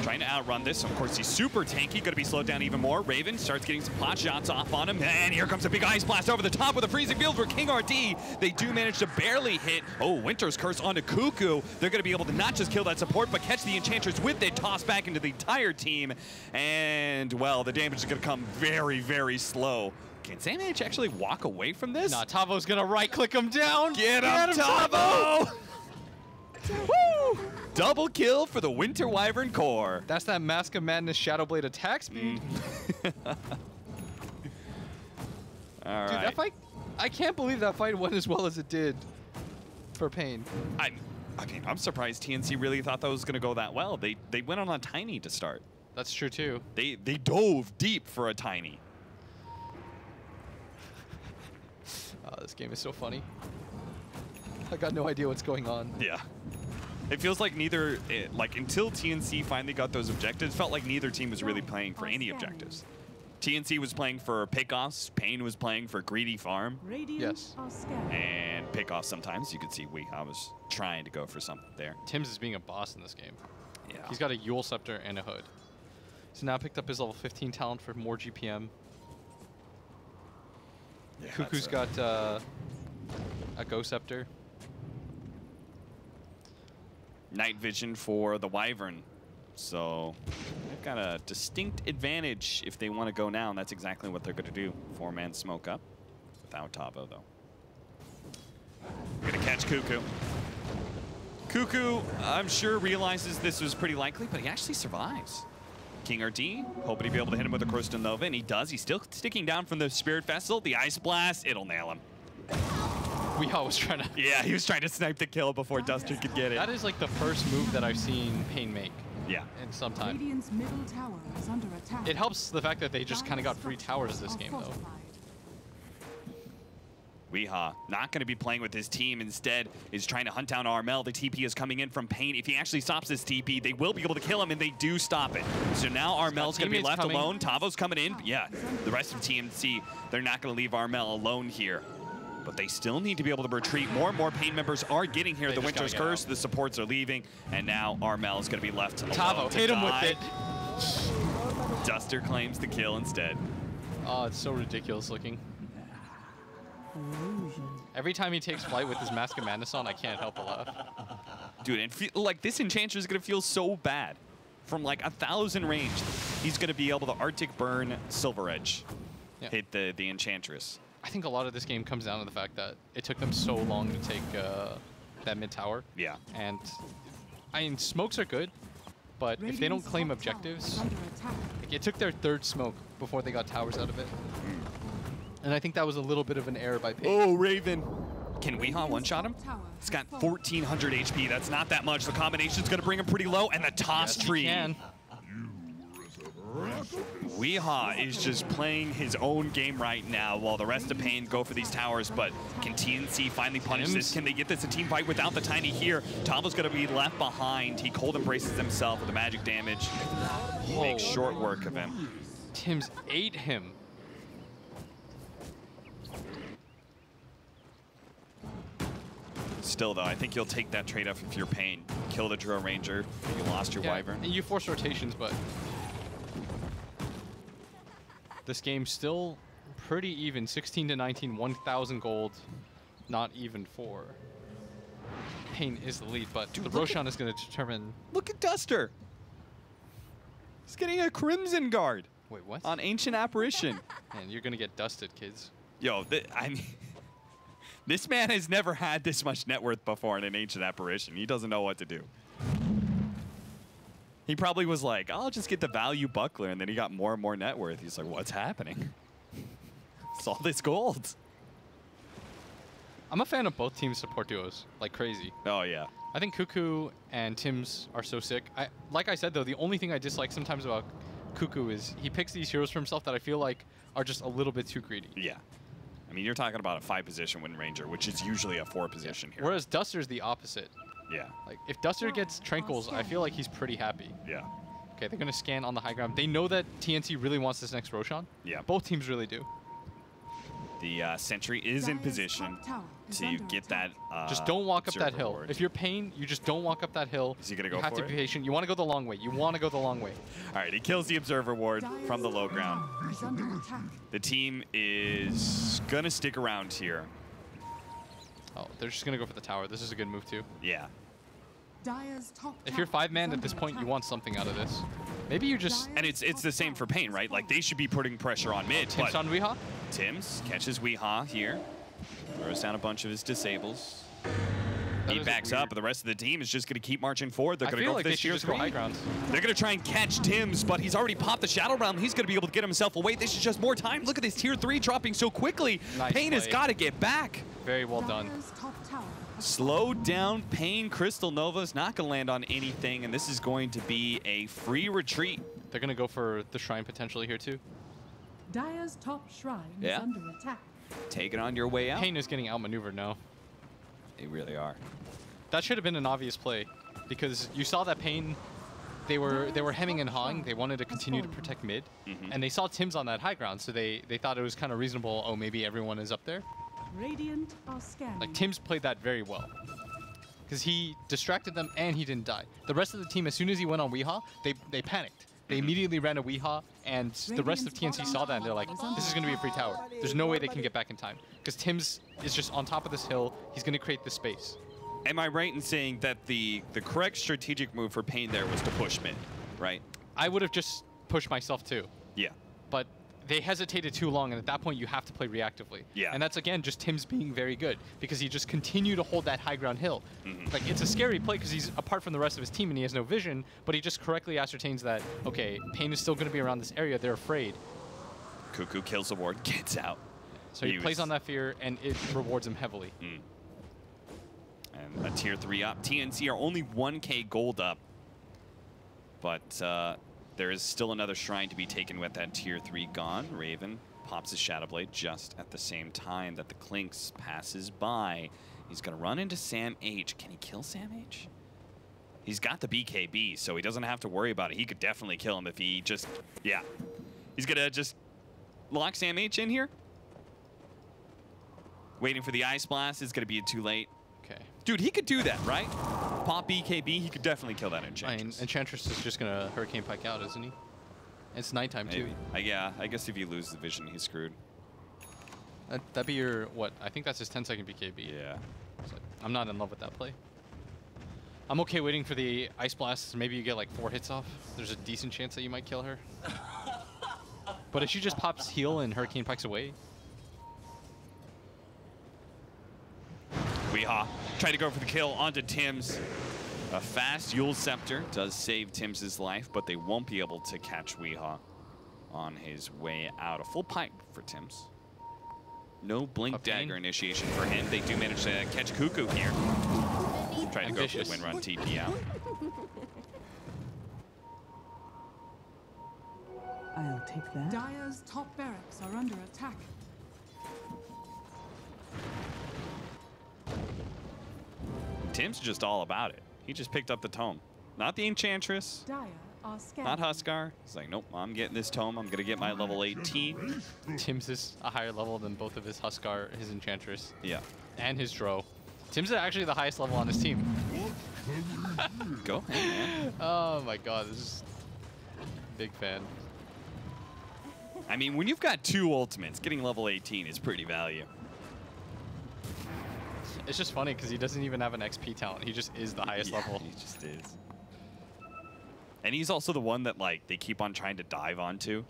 trying to outrun this. Of course, he's super tanky. Going to be slowed down even more. Raven starts getting some pot shots off on him. And here comes a big Ice Blast over the top with a freezing field for King RD. They do manage to barely hit. Oh, Winter's Curse onto Cuckoo. They're going to be able to not just kill that support, but catch the Enchantress with it, toss back into the entire team. And, well, the damage is going to come very, very slow. Can Samh actually walk away from this? Nah, Tavo's gonna right-click him down. Get him, Tavo! Woo! Double kill for the Winter Wyvern core. That's that Mask of Madness Shadowblade attack speed. All Dude, right. that fight, I can't believe that fight went as well as it did for Pain. I mean, I'm surprised TNC really thought that was going to go that well. They went on a tiny to start. That's true too. They dove deep for a tiny. This game is so funny. I got no idea what's going on. Yeah. It feels like neither, until TNC finally got those objectives, felt like neither team was really playing for any objectives. TNC was playing for pickoffs, Pain was playing for greedy farm, Yes. and pickoffs sometimes. You could see Weehaw was trying to go for something there. Tim's is being a boss in this game. Yeah. He's got a Yule Scepter and a Hood. He's now picked up his level 15 talent for more GPM. Yeah, Cuckoo's got a Go Scepter. Night vision for the Wyvern. So they've got a distinct advantage if they want to go now, and that's exactly what they're going to do. 4-man smoke up without Tavo, though. Going to catch Cuckoo. Cuckoo, I'm sure, realizes this was pretty likely, but he actually survives. King RD, hoping to be able to hit him with a Crystal Nova, and he does. He's still sticking down from the Spirit Vessel. The Ice Blast, it'll nail him. Weehaw was trying to... Yeah, he was trying to snipe the kill before Duster could get it. That is like the first move that I've seen Pain make Yeah. in some time. Radiant's middle tower is under attack. It helps the fact that they just kind of got free towers this game, though. Weehaw not going to be playing with his team. Instead, is trying to hunt down Armel. The TP is coming in from Pain. If he actually stops this TP, they will be able to kill him, and they do stop it. So now Armel's going to be teammates left coming. alone. Tavo's coming in. Yeah, the rest of TNC, they're not going to leave Armel alone here. But they still need to be able to retreat. More and more Pain members are getting here. They The just gotta Winter's get Curse, out. the supports are leaving, and now Armel is going to be left alone. Tavo, to hit him with die. it. Duster claims the kill instead. Oh, it's so ridiculous looking. Every time he takes flight with his Mask of Madness on, I can't help but laugh. Dude, and like this Enchantress is gonna feel so bad. From like 1,000 range, he's gonna be able to Arctic Burn Silver Edge, Yeah. hit the Enchantress. I think a lot of this game comes down to the fact that it took them so long to take that mid tower. Yeah. And I mean, smokes are good, but if they don't claim objectives, like, it took their third smoke before they got towers out of it. And I think that was a little bit of an error by Paige. Oh, Raven. Can Weehaw one-shot him? He's got 1,400 HP. That's not that much. The combination's gonna bring him pretty low, and the toss Yes, tree. he can. Weehaw is just playing his own game right now while the rest of Pain go for these towers, but can TNC finally punish this? Can they get this a team fight without the Tiny here? Tavo's gonna be left behind. He cold embraces himself with the magic damage. Makes short work of him. Tim's ate him. Still though, I think you'll take that trade-off if you're Pain. Kill the Drow Ranger, you lost your Wyvern. And you force rotations, but this game's still pretty even. 16 to 19, 1,000 gold. Not even 4. Pain is the lead, but Dude, the Roshan is going to determine. Look at Duster. He's getting a Crimson Guard Wait, what? on Ancient Apparition. Man, you're going to get dusted, kids. Yo, I mean, this man has never had this much net worth before in an Ancient Apparition. He doesn't know what to do. He probably was like, I'll just get the value buckler, and then he got more and more net worth. He's like, what's happening? It's all this gold. I'm a fan of both teams' support duos, like crazy. Oh, yeah. I think Cuckoo and Tim's are so sick. Like I said, though, the only thing I dislike sometimes about Cuckoo is he picks these heroes for himself that I feel like are just a little bit too greedy. Yeah. I mean, you're talking about a 5-position Wind Ranger, which is usually a 4-position hero. Whereas Duster's the opposite. Yeah. Like, if Duster gets Tranquils, I feel like he's pretty happy. Yeah. Okay, they're going to scan on the high ground. They know that TNC really wants this next Roshan. Yeah. Both teams really do. The Sentry is in position to get that. Just don't walk up that hill. reward. If you're Pain, you just don't walk up that hill. Is he gonna go You have for to be it? patient. You want to go the long way. You want to go the long way. All right, he kills the Observer Ward from the low ground. The team is going to stick around here. Oh, they're just going to go for the tower. This is a good move, too. Yeah. If you're 5-man at this point, you want something out of this. Maybe you just... And it's the same for Pain, right? Like, they should be putting pressure on mid. Tim's on Weehaw? Tims catches Weehaw here. Throws down a bunch of his disables. That He is backs weird. up, but the rest of the team is just going to keep marching forward. They're I going to feel go like for they this should tier just go 3. high ground. They're going to try and catch Tims, but he's already popped the Shadow Realm. He's going to be able to get himself away. This is just more time. Look at this tier 3 dropping so quickly. Nice Pain has play. got to get back. Very well done. Slow down Pain. Crystal Nova's not going to land on anything, and this is going to be a free retreat. They're going to go for the Shrine potentially here, too. Dire's top shrine Yeah. is under attack. Take it on your way out. Pain is getting outmaneuvered now. They really are. That should have been an obvious play, because you saw that Pain, they were hemming and hawing. They wanted to continue to protect mid, and they saw Tim's on that high ground, so they thought it was kind of reasonable. Oh, maybe everyone is up there. Radiant are scanning. Like Tim's played that very well, because he distracted them and he didn't die. The rest of the team, as soon as he went on Weehaw, they panicked. They immediately ran a Weehaw, and the rest of TNC saw that, and they're like, this is going to be a free tower. There's no way they can get back in time, because Tim's is just on top of this hill. He's going to create the space. Am I right in saying that the correct strategic move for Pain there was to push mid, right? I would have just pushed myself too, Yeah. but they hesitated too long, and at that point you have to play reactively. Yeah. And that's, again, just Tim's being very good, because he just continued to hold that high ground hill. Like, it's a scary play because he's apart from the rest of his team and he has no vision, but he just correctly ascertains that, okay, Pain is still going to be around this area. They're afraid. Cuckoo kills the ward, gets out. So he plays on that fear, and it rewards him heavily. And a tier 3 up. TNC are only 1k gold up. But there is still another shrine to be taken with that tier 3 gone. Raven pops his Shadow Blade just at the same time that the Clinks passes by. He's going to run into Sam H. Can he kill Sam H? He's got the BKB, so he doesn't have to worry about it. He could definitely kill him if he just, yeah. He's going to just lock Sam H in here. Waiting for the Ice Blast is going to be too late. Okay. Dude, he could do that, right? Pop BKB, he could definitely kill that I mean, Enchantress. Enchantress is just going to Hurricane Pike out, isn't he? It's nighttime, too. Maybe. Yeah, I guess if you lose the vision, he's screwed. That'd be your, what? I think that's his 10-second BKB. Yeah. So I'm not in love with that play. I'm okay waiting for the Ice Blast. Maybe you get like 4 hits off. There's a decent chance that you might kill her. But if she just pops heal and Hurricane Pikes away. Weehaw tried to go for the kill onto Tims. A fast Yule Scepter does save Tims' life, but they won't be able to catch Weehaw on his way out. A full pipe for Tims. No Blink Dagger initiation for him. They do manage to catch Cuckoo here. Trying to go for the win run TP out. I'll take that. Dire's top barracks are under attack. Tim's just all about it. He just picked up the tome. Not the Enchantress, Dire are scanning. not Huskar. He's like, nope, I'm getting this tome. I'm going to get my level 18. Tim's is a higher level than both of his Huskar, his Enchantress, Yeah. and his Dro. Tim's is actually the highest level on his team. Go ahead, man. Oh my god, this is big fan. I mean, when you've got 2 ultimates, getting level 18 is pretty value. It's just funny because he doesn't even have an XP talent. He just is the highest level. He just is. And he's also the one that like they keep on trying to dive onto,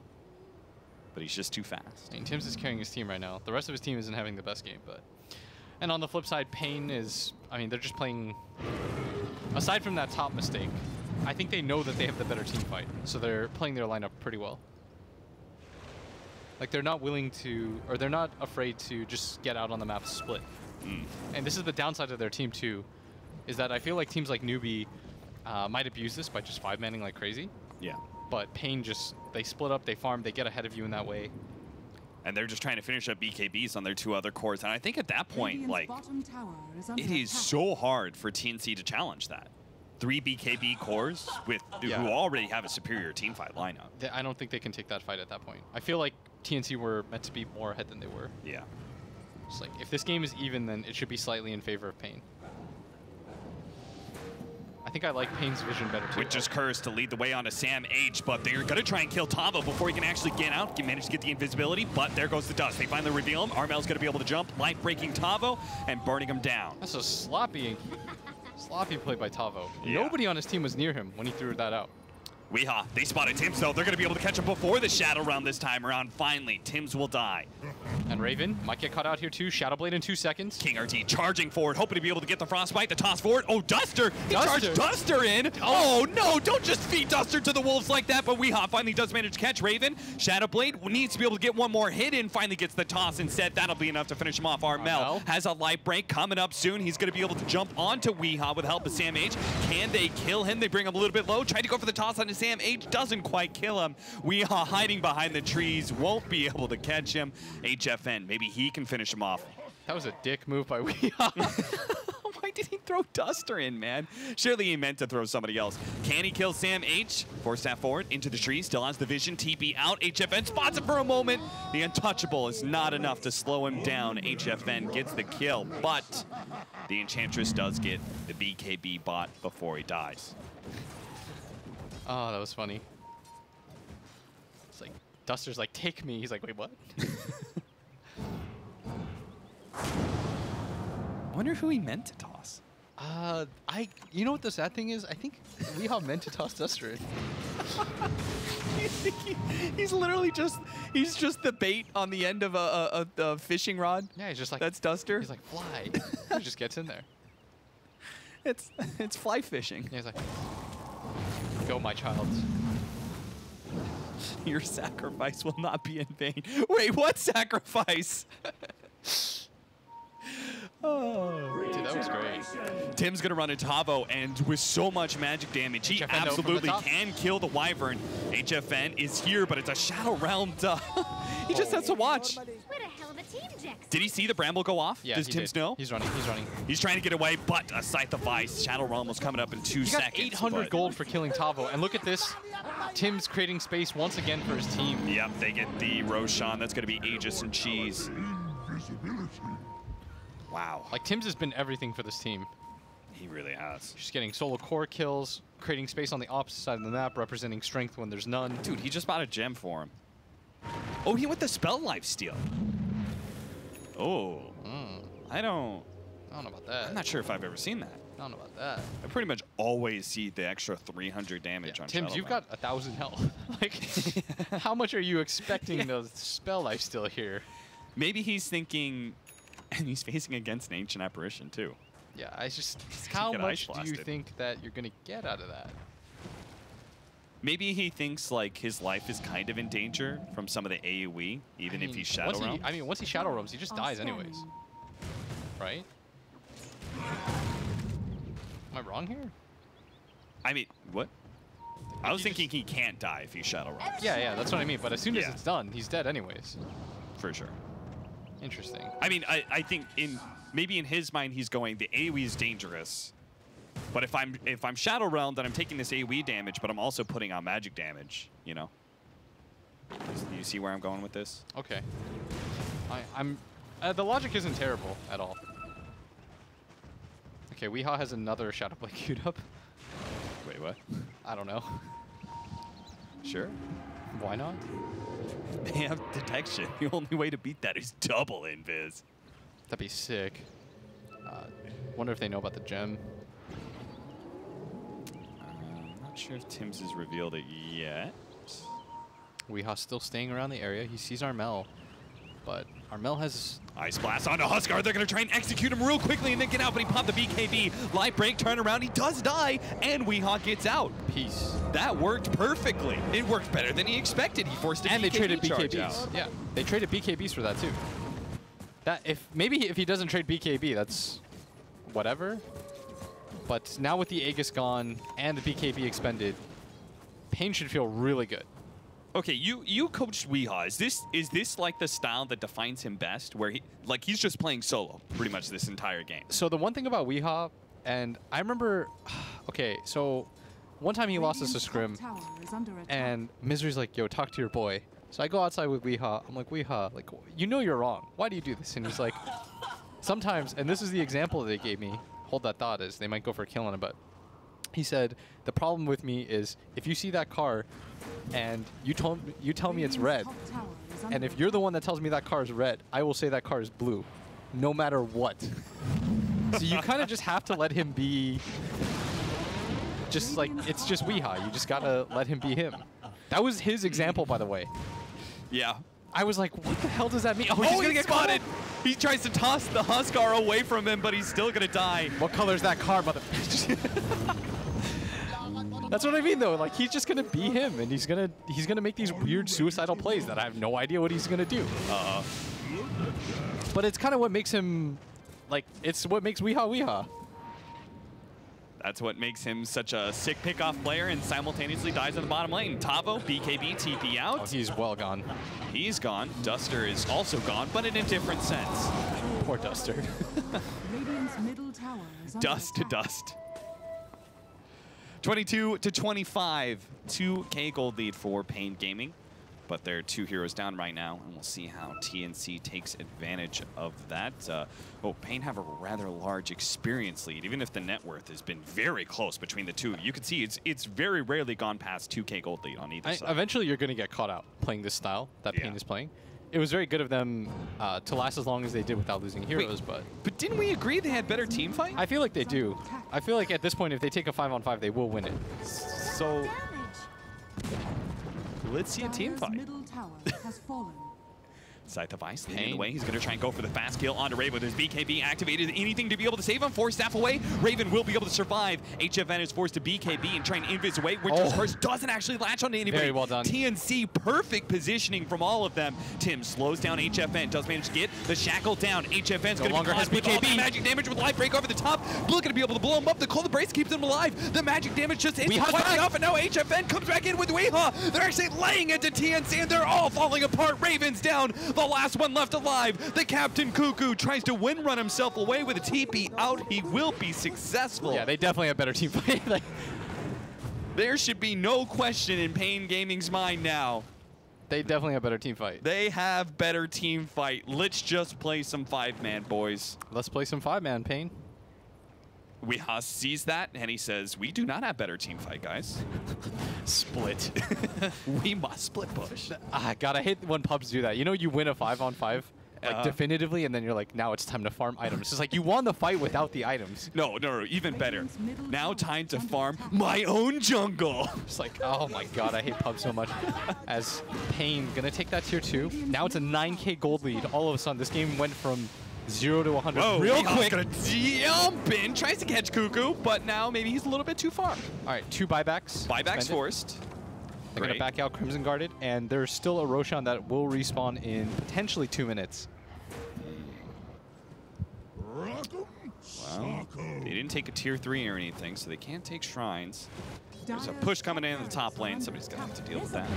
but he's just too fast. I mean, Tim's is carrying his team right now. The rest of his team isn't having the best game, but. And on the flip side, Pain is. I mean, they're just playing. Aside from that top mistake, I think they know that they have the better team fight, so they're playing their lineup pretty well. Like they're not willing to, or they're not afraid to just get out on the map split. And this is the downside of their team too, is that I feel like teams like Newbie might abuse this by just 5-manning like crazy. Yeah. But Pain just, they split up, they farm, they get ahead of you in that way. And they're just trying to finish up BKBs on their 2 other cores. And I think at that point, like, it is so hard for TNC to challenge that. 3 BKB cores with who already have a superior team fight lineup. I don't think they can take that fight at that point. I feel like TNC were meant to be more ahead than they were. Yeah. It's like, if this game is even, then it should be slightly in favor of Pain. I think I like Pain's vision better too. With just Curse to lead the way onto Sam H, but they're going to try and kill Tavo before he can actually get out. He managed to get the invisibility, but there goes the dust. They finally reveal him. Armel's going to be able to jump, life-breaking Tavo, and burning him down. That's a sloppy play by Tavo. Yeah. Nobody on his team was near him when he threw that out. Weehaw, they spotted Tims though. They're going to be able to catch him before the Shadow Round this time around. Finally, Tims will die. And Raven might get caught out here too. Shadow Blade in 2 seconds. King RT charging forward, hoping to be able to get the Frostbite, the toss forward. Oh, Duster! He charged Duster in! Oh no, don't just feed Duster to the wolves like that, but Weehaw finally does manage to catch Raven. Shadow Blade needs to be able to get one more hit in, finally gets the toss instead. That'll be enough to finish him off. Armel has a life break coming up soon. He's going to be able to jump onto Weehaw with help of Sam H. Can they kill him? They bring him a little bit low. Tried to go for the toss onto Sam H. Doesn't quite kill him. Weehaw hiding behind the trees. Won't be able to catch him. HFN, maybe he can finish him off. That was a dick move by Weehaw. Why did he throw Duster in, man? Surely he meant to throw somebody else. Can he kill Sam H? Force that forward into the tree. Still has the vision. TP out. HFN spots it for a moment. The untouchable is not enough to slow him down. HFN gets the kill, but the Enchantress does get the BKB bot before he dies. Oh, that was funny. It's like, Duster's like, take me. He's like, wait, what? I wonder who he meant to toss. You know what the sad thing is? I think Weehaw meant to toss Duster in. He's literally he's just the bait on the end of a fishing rod. Yeah, he's just like, that's Duster. He's like, fly. He just gets in there. It's fly fishing. Yeah, he's like, go, my child. Your sacrifice will not be in vain. Wait, what sacrifice? Oh, dude, that was great. Tim's gonna run into Tavo, and with so much magic damage, he HFN absolutely can kill the Wyvern. HFN is here, but it's a Shadow Realm. He just has to watch. What a hell of a team, Jackson. Did he see the bramble go off? Yeah, Does Tim's know? He's running. He's running. He's trying to get away, but a Scythe of Ice. Shadow Realm was coming up in 2 He got seconds. 800 gold for killing Tavo, and look at this. Tim's creating space once again for his team. Yep, they get the Roshan. That's going to be Aegis and Cheese. Wow. Like, Tim's has been everything for this team. He really has. Just getting solo core kills, creating space on the opposite side of the map, representing strength when there's none. Dude, he just bought a gem for him. Oh, he went the spell lifesteal. Oh. I don't know about that. I'm not sure if I've ever seen that. I don't know about that. I pretty much always see the extra 300 damage on Tim's, Shadow you've Realm. got 1,000 health. Like, how much are you expecting to spell lifesteal here? Maybe he's thinking, and he's facing against an Ancient Apparition too. Yeah, how get much ice do you blasted. think that you're going to get out of that? Maybe he thinks like his life is kind of in danger from some of the AoE, even if he's Shadow Realm. Once he Shadow Realms, he just dies anyways. Right? Am I wrong here? I mean, what? I was thinking he can't die if he's Shadow Realm. Yeah, that's what I mean. But as soon as it's done, he's dead anyways. For sure. Interesting. I mean, I think maybe in his mind he's going, the AoE is dangerous. But if I'm Shadow Realm, then I'm taking this AoE damage, but I'm also putting on magic damage, you know? You see where I'm going with this? Okay. The logic isn't terrible at all. Okay, Weehaw has another Shadow Blade queued up. Wait, what? I don't know. Sure. Why not? They have detection. The only way to beat that is double invis. That'd be sick. Wonder if they know about the gem. I'm not sure if Tim's has revealed it yet. Weeha's still staying around the area. He sees Armel, but Armel has... Ice Blast onto Huskar. They're going to try and execute him real quickly and then get out, but he popped the BKB. Light break, turn around. He does die, and Weeha gets out. Peace. That worked perfectly. It worked better than he expected. He forced a And they traded charge BKBs. out. Yeah, they traded BKBs for that too. That if he doesn't trade BKB, that's whatever. But now with the Aegis gone and the BKB expended, Pain should feel really good. Okay, you coached Weeha. Is this like the style that defines him best, where he's just playing solo pretty much this entire game? So the one thing about Weeha, and I remember, okay, so one time he lost us a scrim, and Misery's like, yo, talk to your boy. So I go outside with Weeha. I'm like, Weeha, like, you know you're wrong. Why do you do this? And he's like, sometimes, and this is the example that they gave me, hold that thought, is they might go for a kill on it, but he said, the problem with me is if you see that car and you tell me it's red, and if you're the one that tells me that car is red, I will say that car is blue, no matter what. So you kind of just have to let him be, just like, it's just Weeha. You just got to let him be him. That was his example, by the way. Yeah. I was like, what the hell does that mean? Oh, he's going to get spotted. He tries to toss the Huskar away from him, but he's still going to die. What color is that car, mother? That's what I mean, though. Like, he's just gonna be him, and he's gonna make these weird suicidal plays that I have no idea what he's gonna do. But it's kind of what makes him, like, it's what makes Weeha Weeha. That's what makes him such a sick pickoff player and simultaneously dies in the bottom lane. Tavo, BKB, TP out. Oh, he's well gone. He's gone. Duster is also gone, but in a different sense. Poor Duster. Dust to dust. 22 to 25, 2K gold lead for Pain Gaming, but they're 2 heroes down right now, and we'll see how TNC takes advantage of that. Pain have a rather large experience lead, even if the net worth has been very close between the two. You can see it's very rarely gone past 2K gold lead on either side. Eventually, you're going to get caught out playing this style that Pain is playing. It was very good of them to last as long as they did without losing heroes, but didn't we agree they had better team fight? I feel like they do. I feel like at this point, if they take a 5-on-5, they will win it. So let's see a team fight. Scythe of Ice leading the way. He's going to try and go for the fast kill onto Raven with his BKB activated. Anything to be able to save him. 4 staff away. Raven will be able to survive. HFN is forced to BKB and try and invis away. Winter's Curse doesn't actually latch onto anybody. Very well done. TNC, perfect positioning from all of them. Tim slows down HFN. Does manage to get the shackle down. HFN's going to be caught with all the magic damage with life break over the top. Looking to be able to blow him up. The cold brace keeps him alive. The magic damage just isn't quite enough. And now HFN comes back in with Weeha. They're actually laying into TNC and they're all falling apart. Raven's down. The last one left alive. The Captain Cuckoo tries to win run himself away with a TP out. He will be successful. Yeah, they definitely have better team fight. There should be no question in Pain Gaming's mind now. They definitely have better team fight. They have better team fight. Let's just play some 5-man, boys. Let's play some 5-man, Pain. Weeha sees that and he says, we do not have better team fight, guys. Split. We must split push. God, I hate when pubs do that. You know, you win a 5-on-5 like definitively, and then you're like, now it's time to farm items. It's like you won the fight without the items. No, even better. Now time to farm my own jungle. It's like, oh my God, I hate pubs so much. As Pain gonna take that tier 2. Now it's a 9K gold lead. All of a sudden, this game went from 0 to 100 real quick. Gonna jump in, tries to catch Cuckoo, but now maybe he's a little bit too far. All right, 2 buybacks. Buybacks forced. They're going to back out Crimson Guarded, and there's still a Roshan that will respawn in potentially 2 minutes. Well, they didn't take a tier 3 or anything, so they can't take shrines. There's a push coming in the top lane. Somebody's going to have to deal with that.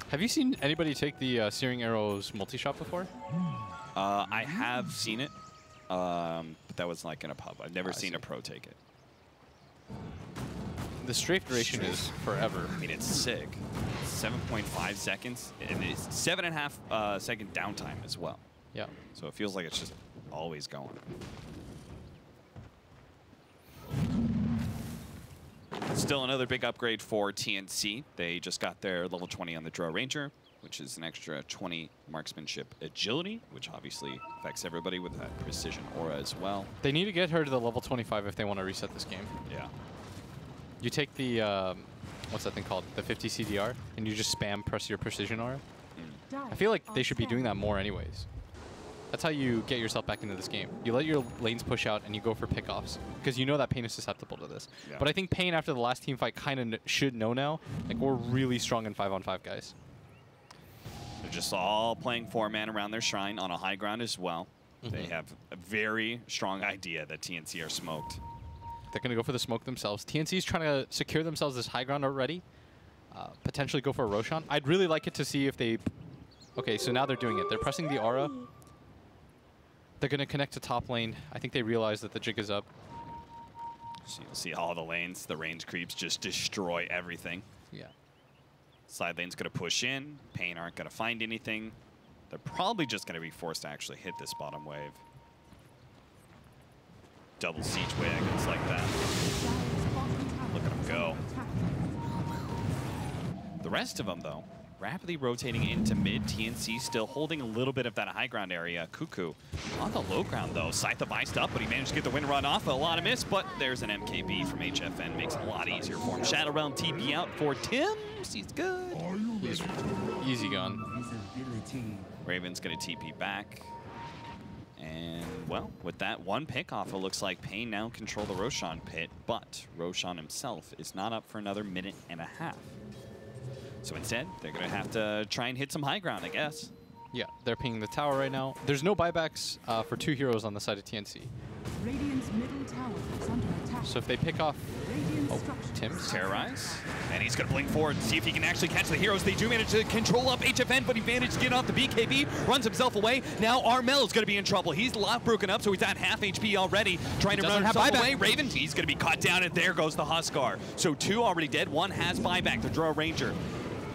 Have you seen anybody take the Searing Arrows multi-shot before? I have seen it, but that was like in a pub. I've never seen a pro take it. The strafe duration is forever. I mean, it's sick. 7.5 seconds, and it's 7.5 second downtime as well. Yeah. So it feels like it's just always going. Still another big upgrade for TNC. They just got their level 20 on the Draw Ranger, which is an extra 20 marksmanship agility, which obviously affects everybody with that precision aura as well. They need to get her to the level 25 if they want to reset this game. Yeah. You take the, what's that thing called? The 50 CDR, and you just spam press your precision aura. I feel like they should be doing that more anyways. That's how you get yourself back into this game. You let your lanes push out and you go for pickoffs because you know that Pain is susceptible to this. Yeah. But I think Pain after the last team fight kind of should know now. Like, we're really strong in 5-on-5, guys. They're just all playing 4-man around their shrine on a high ground as well. They have a very strong idea that TNC are smoked. They're going to go for the smoke themselves. TNC is trying to secure themselves this high ground already. Potentially go for a Roshan. I'd really like it to see if they... Okay, so now they're doing it. They're pressing the aura. They're going to connect to top lane. I think they realize that the jig is up. So you'll see all the lanes, the range creeps just destroy everything. Yeah. Side lane's going to push in. Pain aren't going to find anything. They're probably just going to be forced to actually hit this bottom wave. Double siege wagons like that. Look at them go. The rest of them, though, rapidly rotating into mid. TNC still holding a little bit of that high ground area. Cuckoo on the low ground, though. Scythe of Iced up, but he managed to get the wind run off. A lot of miss, but there's an MKB from HFN. Makes it a lot easier for him. Shadow Realm TP out for Tims. He's good. He's easy gone. Raven's going to TP back. And, well, with that one pick-off, it looks like Pain now control the Roshan pit, but Roshan himself is not up for another minute and a half. So instead, they're going to have to try and hit some high ground, I guess. Yeah, they're pinging the tower right now. There's no buybacks for 2 heroes on the side of TNC. Radiant's middle tower is under attack. So if they pick off Tims. Terrorize. And he's going to blink forward and see if he can actually catch the heroes. They do manage to control up HFN, but he managed to get off the BKB, runs himself away. Now Armel is going to be in trouble. He's lot broken up, so he's at half HP already. Trying to run himself away. Raven, he's going to be caught down, and there goes the Huskar. So 2 already dead. 1 has buyback, the Draw Ranger.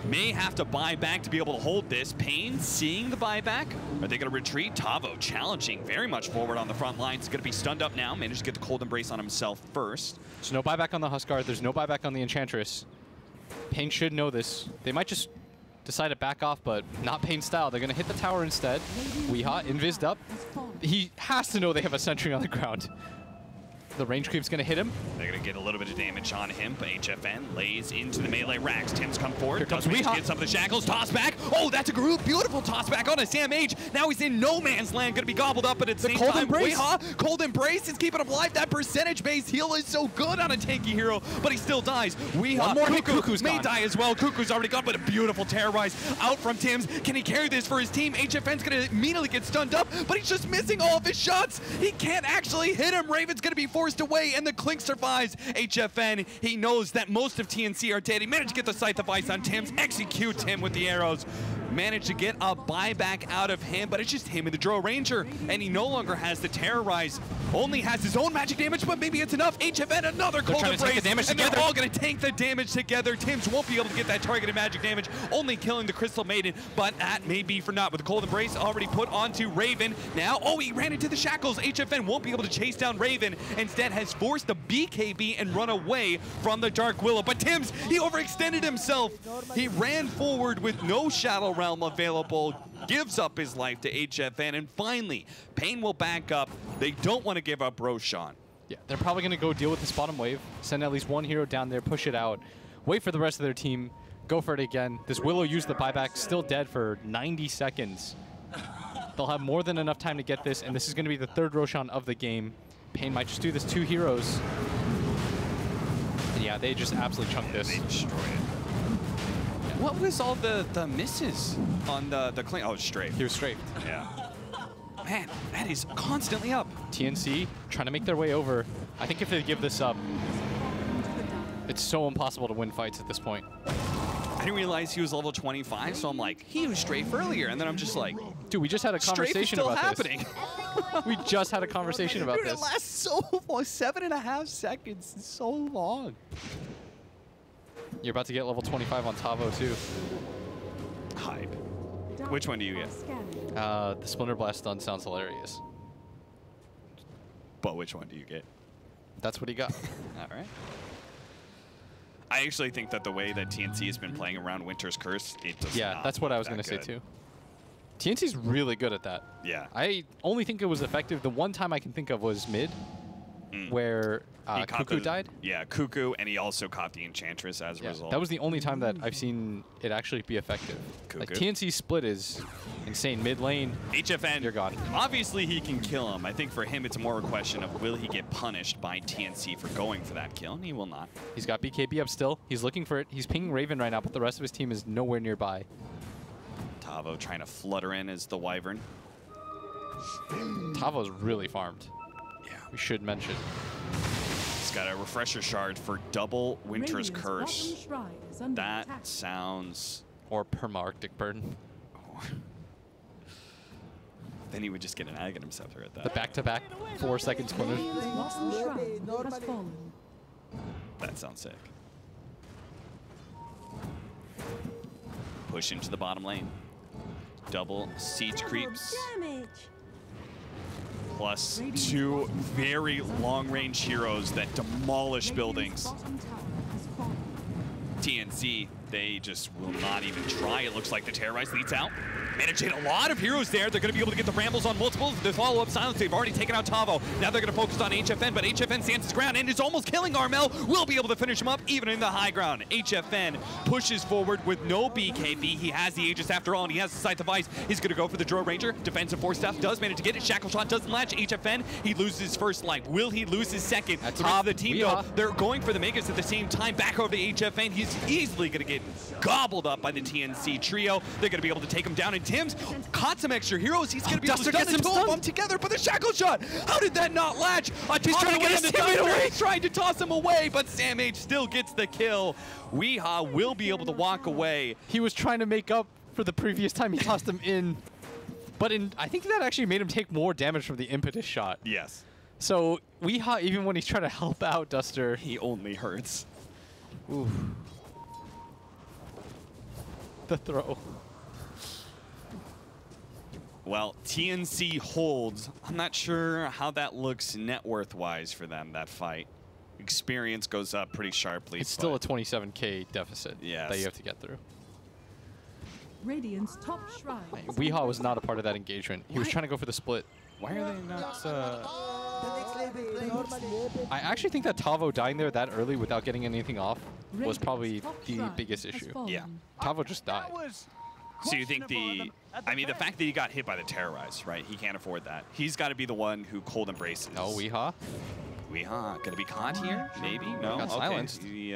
May have to buy back to be able to hold this. Pain seeing the buyback. Are they going to retreat? Tavo challenging very much forward on the front lines. Going to be stunned up now. Managed to get the cold embrace on himself first. There's no buyback on the Huskar. There's no buyback on the Enchantress. Pain should know this. They might just decide to back off, but not Pain style. They're going to hit the tower instead. Weeha, invised up. He has to know they have a sentry on the ground. The range creep's going to hit him. They're going to get a little bit of damage on him, but HFN lays into the melee racks. Tims come forward. Here comes Weeha. Weeha. Get some of the shackles. Toss back. Oh, that's a beautiful toss back on a Sam H. Now he's in no man's land. Going to be gobbled up, but at the same cold time, embrace. Weeha, cold embrace is keeping him alive. That percentage-based heal is so good on a tanky hero, but he still dies. Weeha, One more hit, Cuckoo's may gone. die as well. Cuckoo's already gone, but a beautiful terrorize out from Tims. Can he carry this for his team? HFN's going to immediately get stunned up, but he's just missing all of his shots. He can't actually hit him. Raven's going to be forced away, and the Clink survives. HFN, he knows that most of TNC are dead. He managed to get the Scythe of Ice on Tims, executes him with the arrows. Managed to get a buyback out of him, but it's just him and the Draw Ranger, and he no longer has the Terrorize. Only has his own magic damage, but maybe it's enough. HFN, another cold embrace, and they're all going to tank the damage together. Tims won't be able to get that targeted magic damage, only killing the Crystal Maiden, but that may be for naught. With the cold embrace already put onto Raven. Now, oh, he ran into the shackles. HFN won't be able to chase down Raven. Instead, has forced the BKB and run away from the Dark Willow. But Tims, he overextended himself. He ran forward with no Shadow Realm available, gives up his life to HFN, and finally, Pain will back up. They don't want to give up Roshan. Yeah, they're probably going to go deal with this bottom wave, send at least 1 hero down there, push it out, wait for the rest of their team, go for it again. This Willow used the buyback, still dead for 90 seconds. They'll have more than enough time to get this, and this is going to be the 3rd Roshan of the game. Pain might just do this 2 heroes. And yeah, they just absolutely chunked this. They destroy it. What was all the misses on the Clink? Oh, strafe. He was strafed. Yeah. Man, that is constantly up. TNC trying to make their way over. I think if they give this up, it's so impossible to win fights at this point. I didn't realize he was level 25, so I'm like, he was strafe earlier, and then I'm just like, dude, we just had a conversation about happening. this. We just had a conversation about Dude, this. It lasts so long, 7.5 seconds. It's so long. You're about to get level 25 on Tavo too. Hype. Which one do you get? The Splinter Blast stun sounds hilarious. But which one do you get? That's what he got. All right. I actually think that the way that TNC has been playing around Winter's Curse, it does Yeah, not that's what I was look going to that say good. too. TNC's really good at that. Yeah. I only think it was effective. The one time I can think of was mid, where He caught Cuckoo the- died. Yeah, Cuckoo, and he also caught the Enchantress as a result. That was the only time that I've seen it actually be effective. Like Cuckoo. TNC split is insane. Mid lane, HFN, you're gone. obviously he can kill him. I think for him it's more a question of will he get punished by TNC for going for that kill, and he will not. He's got BKB up still. He's looking for it. He's pinging Raven right now, but the rest of his team is nowhere nearby. Tavo trying to flutter in as the Wyvern. Tavo's really farmed. Yeah. We should mention. He's got a refresher shard for double Winter's Radiant's Curse. bottom shrine is under That attack. sounds... Or Perma-Arctic Burn. Then he would just get an ag at himself at that. The back-to-back 4-second splinter. Radiant's bottom shrine has Normally. fallen. That sounds sick. Push into the bottom lane. Double siege creeps. Plus two very long-range heroes that demolish buildings. Radiant's bottom tower has fallen. TNC, they just will not even try. It looks like the Terrorize leads out. Managing a lot of heroes there. They're going to be able to get the Rambles on multiples. The follow-up silence, they've already taken out Tavo. Now they're going to focus on HFN, but HFN stands his ground and is almost killing Armel. Will be able to finish him up even in the high ground. HFN pushes forward with no BKB. He has the Aegis after all, and he has the Scythe of Ice. He's going to go for the Drow Ranger. Defensive force stuff does manage to get it. Shackle Shot doesn't latch. HFN, he loses his first life. Will he lose his second? At The top, rest of the team, we though, are. they're going for the Megas at the same time. Back over to HFN. He's easily going to get gobbled up by the TNC trio. They're going to be able to take him down. And Tim's caught some extra heroes. He's going to be able to Duster stun gets the him two of stunned. them together, but the Shackle Shot, how did that not latch? He's trying to get his teammate away. He's trying to toss him away, but Sam H still gets the kill. Weehaw will be able to walk away. He was trying to make up for the previous time he tossed him in. But I think that actually made him take more damage from the impetus shot. Yes. So Weehaw, even when he's trying to help out Duster, He only hurts. oof. The throw. Well, TNC holds. I'm not sure how that looks net worth-wise for them, that fight. Experience goes up pretty sharply. It's still a but 27k deficit Yes. that you have to get through. Radiant's top shrine. is Weehaw under was not a attack. part of that engagement. He was trying to go for the split. Why are they not... The next level play normally. I actually think that Tavo dying there that early without getting anything off was Radiant's probably top the shrine biggest has issue. fallen. Yeah. Tavo just died. So you think the... I mean, the fact that he got hit by the Terrorize, right? He can't afford that. He's got to be the one who cold embraces. No, Weehaw. Weehaw, gonna be caught here? Maybe? No? Got Okay. silenced. He,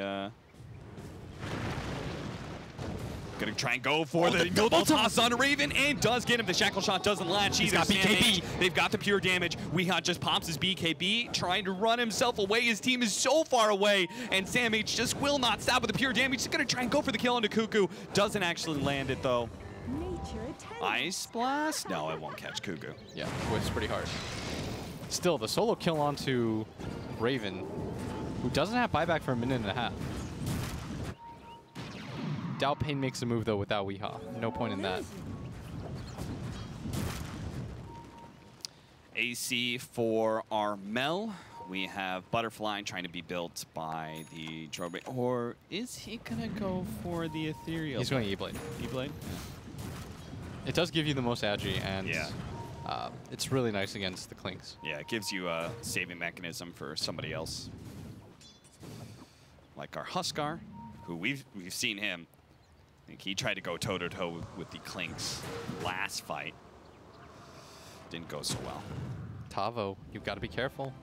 gonna try and go for the double double toss on Raven, and does get him. The Shackle Shot doesn't latch either. got Sam BKB. H, they've got the pure damage. Weehaw just pops his BKB, trying to run himself away. His team is so far away, and Sam H just will not stop with the pure damage. He's gonna try and go for the kill onto Cuckoo. Doesn't actually land it, though. Ice Blast? No, it won't catch Cuckoo. Yeah, it's pretty hard. Still, the solo kill onto Raven, who doesn't have buyback for a minute and a half. Doubt Pain makes a move, though, without Weehaw. No point in that. AC for Armel. We have Butterfly trying to be built by the Drobe. Or is he going to go for the Ethereal? He's going E-Blade. E-Blade? It does give you the most agi, and Yeah. It's really nice against the Clinks. Yeah, it gives you a saving mechanism for somebody else. Like our Huskar, who we've seen him. I think he tried to go toe-to-toe with the Clinks last fight. Didn't go so well. Tavo, you've got to be careful.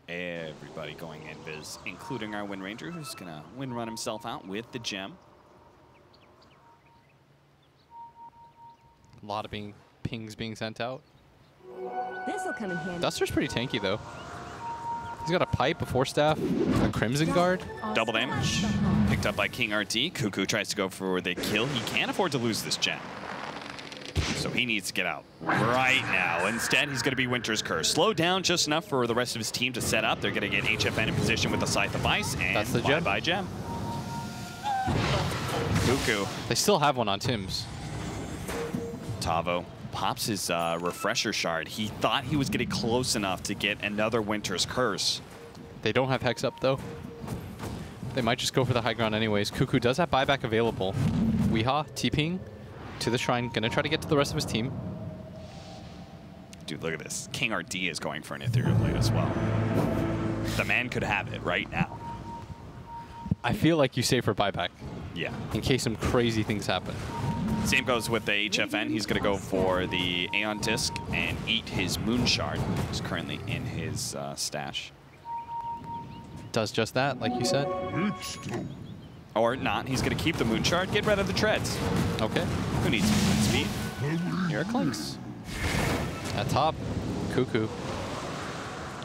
Everybody going invis, including our Wind Ranger, who's going to Wind Run himself out with the gem. A lot of pings being sent out. This'll come in handy. Duster's pretty tanky, though. He's got a pipe, a force staff, a Crimson Guard. Double damage. Picked up by King RT. Cuckoo tries to go for the kill. He can't afford to lose this gem. So he needs to get out right now. Instead, he's going to be Winter's Curse. Slow down just enough for the rest of his team to set up. They're going to get HFN in position with the Scythe of Ice. And That's the gem. bye-bye gem. Cuckoo. They still have one on Tim's. Tavo pops his refresher shard. He thought he was getting close enough to get another Winter's Curse. They don't have Hex up, though. They might just go for the high ground anyways. Cuckoo does have buyback available. Weehaw, TPing to the shrine. Gonna try to get to the rest of his team. Dude, look at this. King RD is going for an ethereal blade as well. The man could have it right now. I feel like you save for buyback. Yeah. In case some crazy things happen. Same goes with the HFN. He's going to go for the Aeon Disc and eat his Moon Shard. He's currently in his stash. Does just that, like you said. Or not. He's going to keep the Moon Shard, get rid of the treads. Okay. Who needs movement speed? Here it clinks. At top, Cuckoo.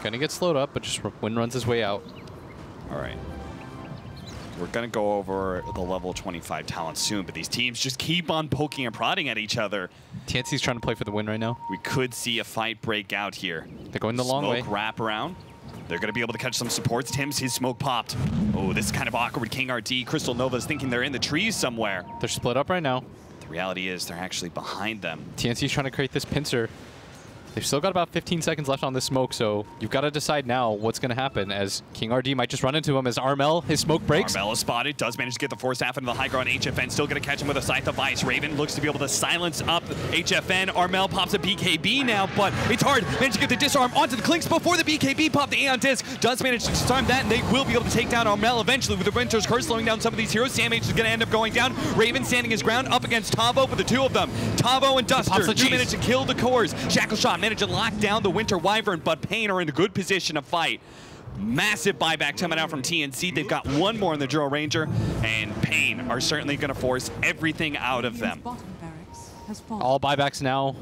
Gonna get slowed up, but just wind runs his way out. All right. We're going to go over the level 25 talent soon, but these teams just keep on poking and prodding at each other. TNC's trying to play for the win right now. We could see a fight break out here. They're going the long way. Smoke wrap around. They're going to be able to catch some supports. Tim's, his smoke popped. Oh, this is kind of awkward. King RD, Crystal Nova's thinking they're in the trees somewhere. They're split up right now. The reality is they're actually behind them. TNC's trying to create this pincer. They've still got about 15 seconds left on this smoke, so you've got to decide now what's going to happen, as King RD might just run into him as Armel, his smoke breaks. Armel is spotted, does manage to get the force half into the high ground. HFN still going to catch him with a Scythe of Ice. Raven looks to be able to silence up HFN. Armel pops a BKB now, but it's hard. Managed to get the disarm onto the Clinks before the BKB popped the Aeon Disc. Does manage to disarm that, and they will be able to take down Armel eventually with the Winter's Curse slowing down some of these heroes. Sam H is going to end up going down. Raven standing his ground up against Tavo with the two of them. Tavo and Duster do manage to kill the cores. Shackle Shot managed to lock down the Winter Wyvern, but Pain are in a good position to fight. Massive buyback coming out from TNC. They've got one more in the Drill Ranger, and Pain are certainly going to force everything out of them. All buybacks now.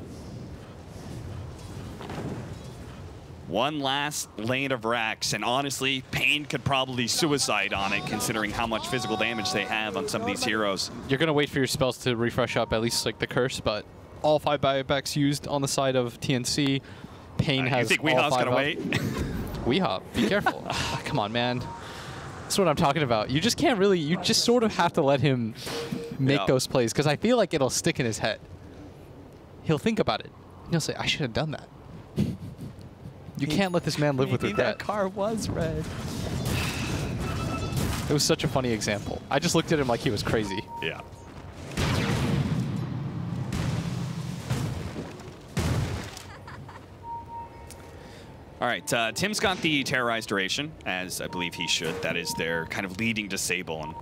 One last lane of racks, and honestly, Pain could probably suicide on it, considering how much physical damage they have on some of these heroes. You're going to wait for your spells to refresh up, at least like the Curse, but all 5 buybacks used on the side of TNC. Pain has. You think Weehaw's going to wait? Weehaw, be careful. Come on, man. That's what I'm talking about. You just can't really, you just sort of have to let him make those plays, because I feel like it'll stick in his head. He'll think about it. He'll say, I should have done that. You can't let this man live with regret. That car was red. It was such a funny example. I just looked at him like he was crazy. Yeah. All right, Tim's got the Terrorized Duration, as I believe he should. That is their kind of leading disable and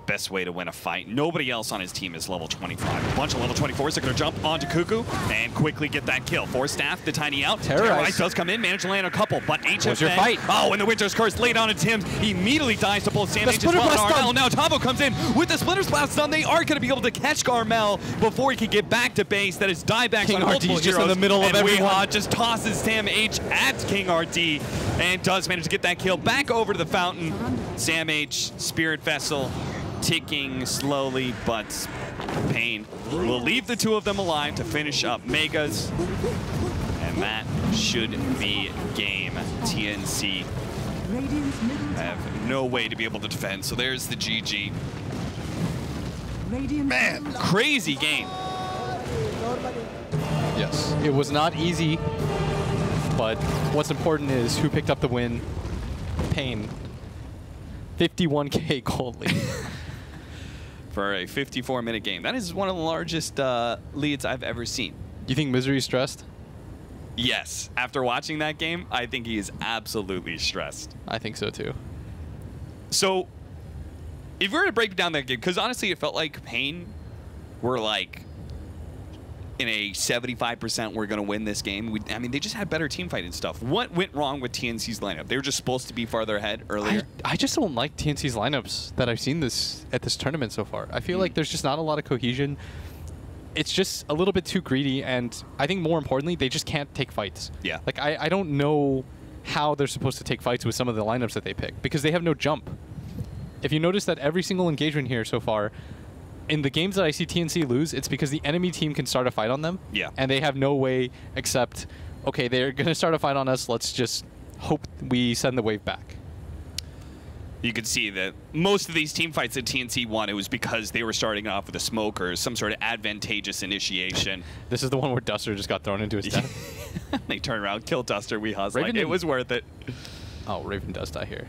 best way to win a fight. Nobody else on his team is level 25. A bunch of level 24s are going to jump onto Cuckoo and quickly get that kill. Force Staff, the tiny out. Terrorize does come in, manage to land a couple, but HFN. Your fight? Oh, and the Winter's Curse laid on to Tim. He immediately dies to both Sam H as well as Armel. Now Tavo comes in with the Splitter Splash stun. They are going to be able to catch Armel before he can get back to base. That is diebacks on multiple heroes. Just in the middle of everyone. Weehaw just tosses Sam H at King RD and does manage to get that kill back over to the fountain. Sam H, Spirit Vessel, ticking slowly, but Pain will leave the two of them alive to finish up Megas. And that should be game. TNC have no way to be able to defend, so there's the GG. Man, crazy game. Yes, it was not easy, but what's important is who picked up the win. Pain. 51K gold lead. For a 54-minute game. That is one of the largest leads I've ever seen. You think Misery's stressed? Yes. After watching that game, I think he is absolutely stressed. I think so too. So, if we were to break down that game, because honestly it felt like Pain were like in a 75% we're going to win this game. I mean, they just had better team fight and stuff. What went wrong with TNC's lineup? They were just supposed to be farther ahead earlier. I just don't like TNC's lineups that I've seen at this tournament so far. I feel like there's just not a lot of cohesion. It's just a little bit too greedy, and I think more importantly, they just can't take fights. Yeah. Like, I don't know how they're supposed to take fights with some of the lineups that they pick, because they have no jump. If you notice that every single engagement here so far, in the games that I see TNC lose, it's because the enemy team can start a fight on them. Yeah. And they have no way except, okay, they're going to start a fight on us. Let's just hope we send the wave back. You could see that most of these team fights that TNC won, it was because they were starting off with a smoke or some sort of advantageous initiation. This is the one where Duster just got thrown into his death. They turn around, kill Duster. Weehaw's like, it was worth it. Oh, Raven does die here.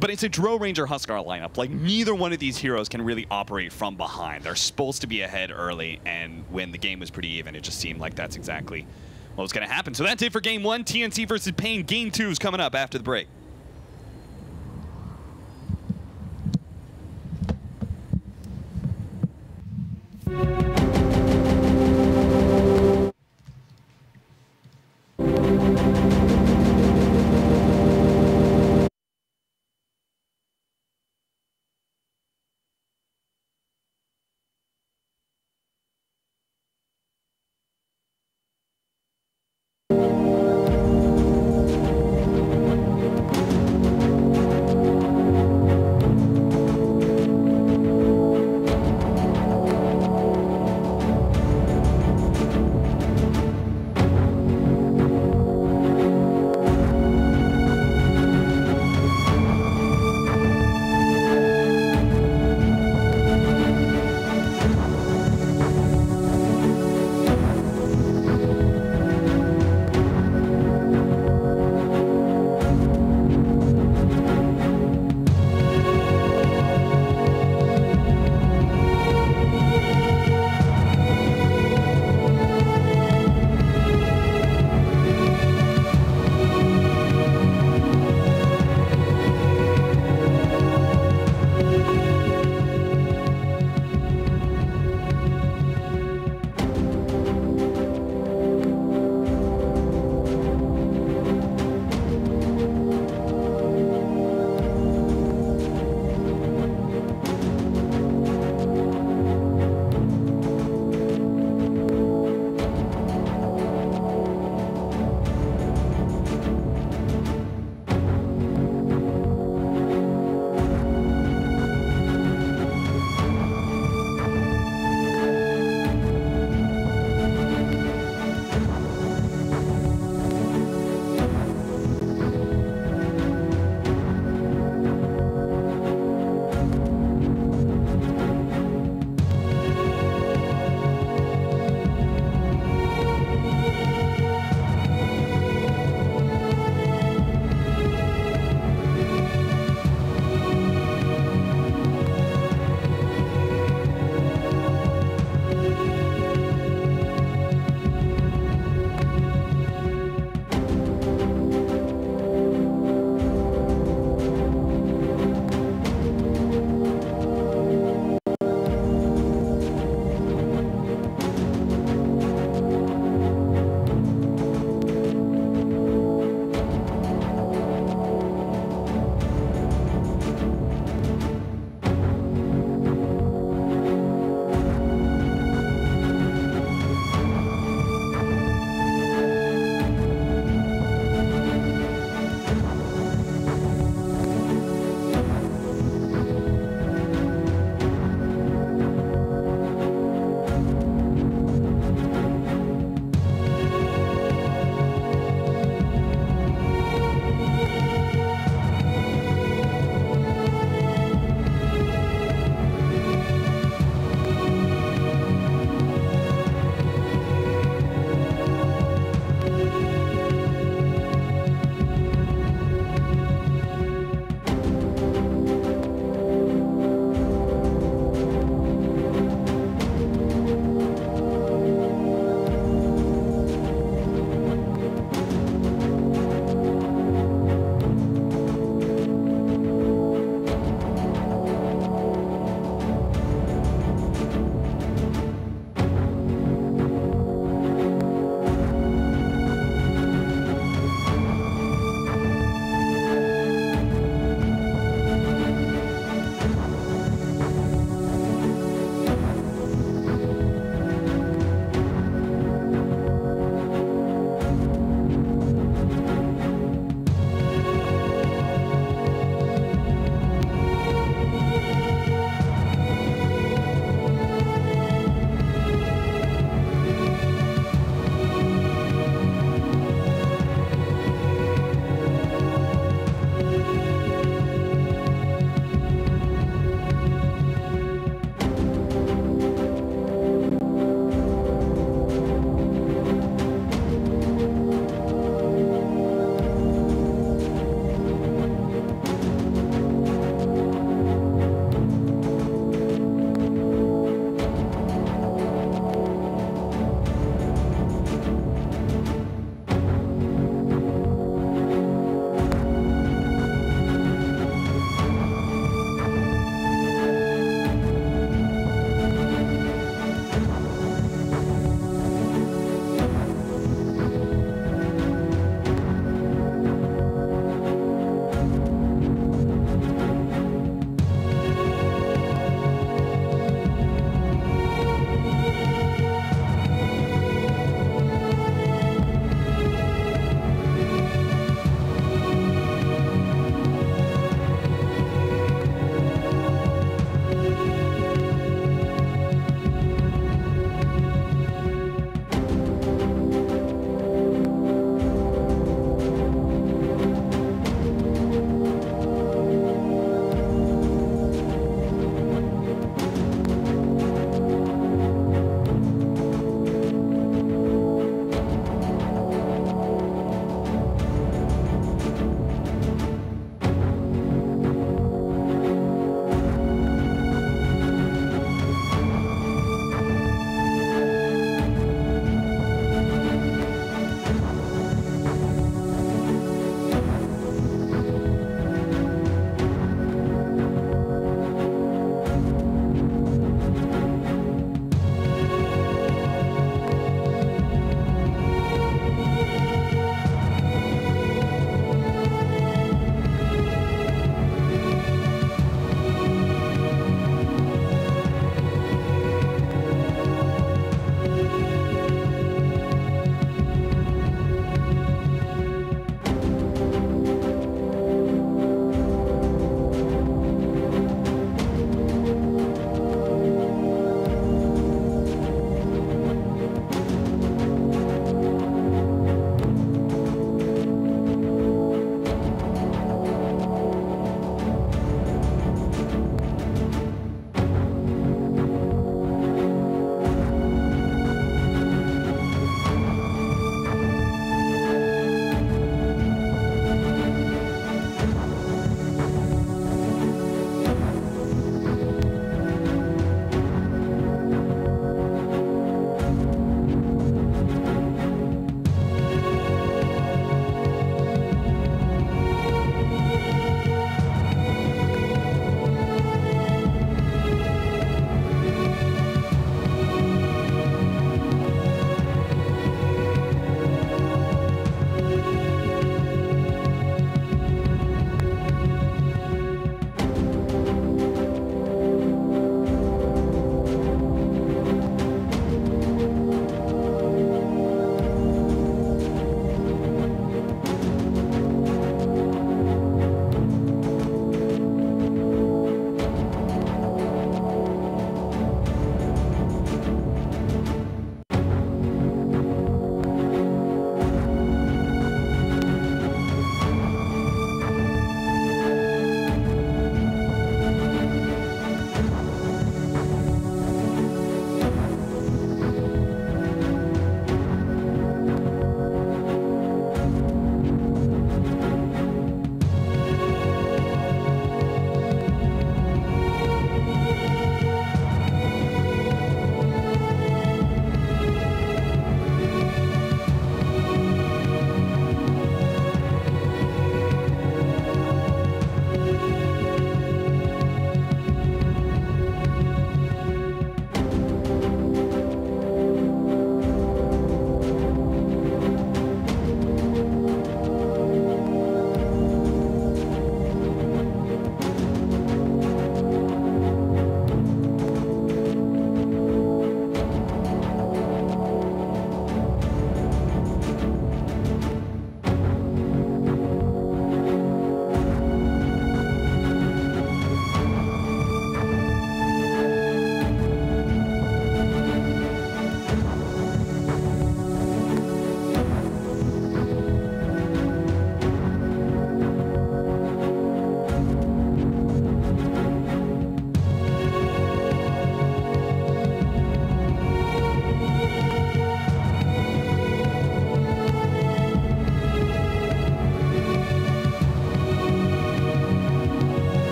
But it's a Drow Ranger Huskar lineup. Like, neither one of these heroes can really operate from behind. They're supposed to be ahead early, and when the game was pretty even, it just seemed like that's exactly what was going to happen. So that's it for Game 1. TNC versus Pain. Game 2 is coming up after the break.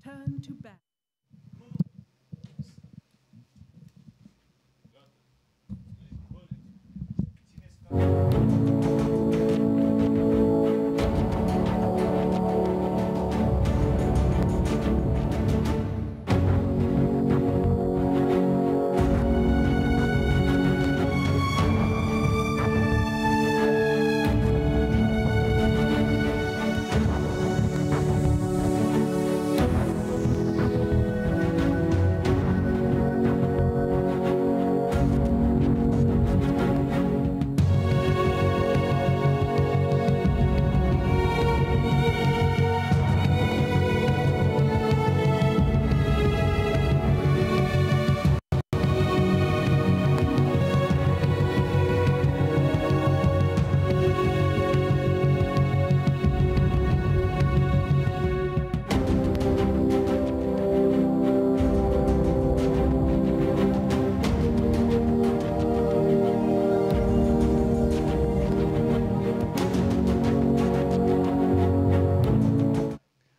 turn to ban.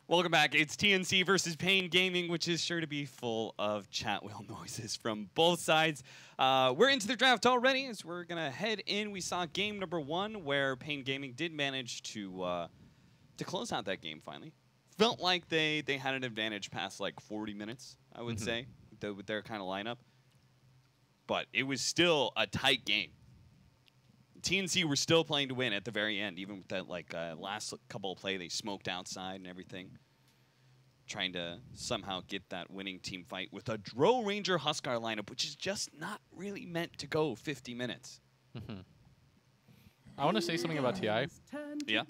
Welcome back. It's TNC versus Pain Gaming, which is sure to be full of chat wheel noises from both sides. We're into the draft already, as we're going to head in. We saw game number 1, where Pain Gaming did manage to close out that game finally. Felt like they had an advantage past like 40 minutes, I would say, with their kind of lineup. But it was still a tight game. TNC were still playing to win at the very end, even with that like last couple of play they smoked outside and everything, trying to somehow get that winning team fight with a Dro Ranger Huskar lineup, which is just not really meant to go 50 minutes. I want to say something about TI. Yeah.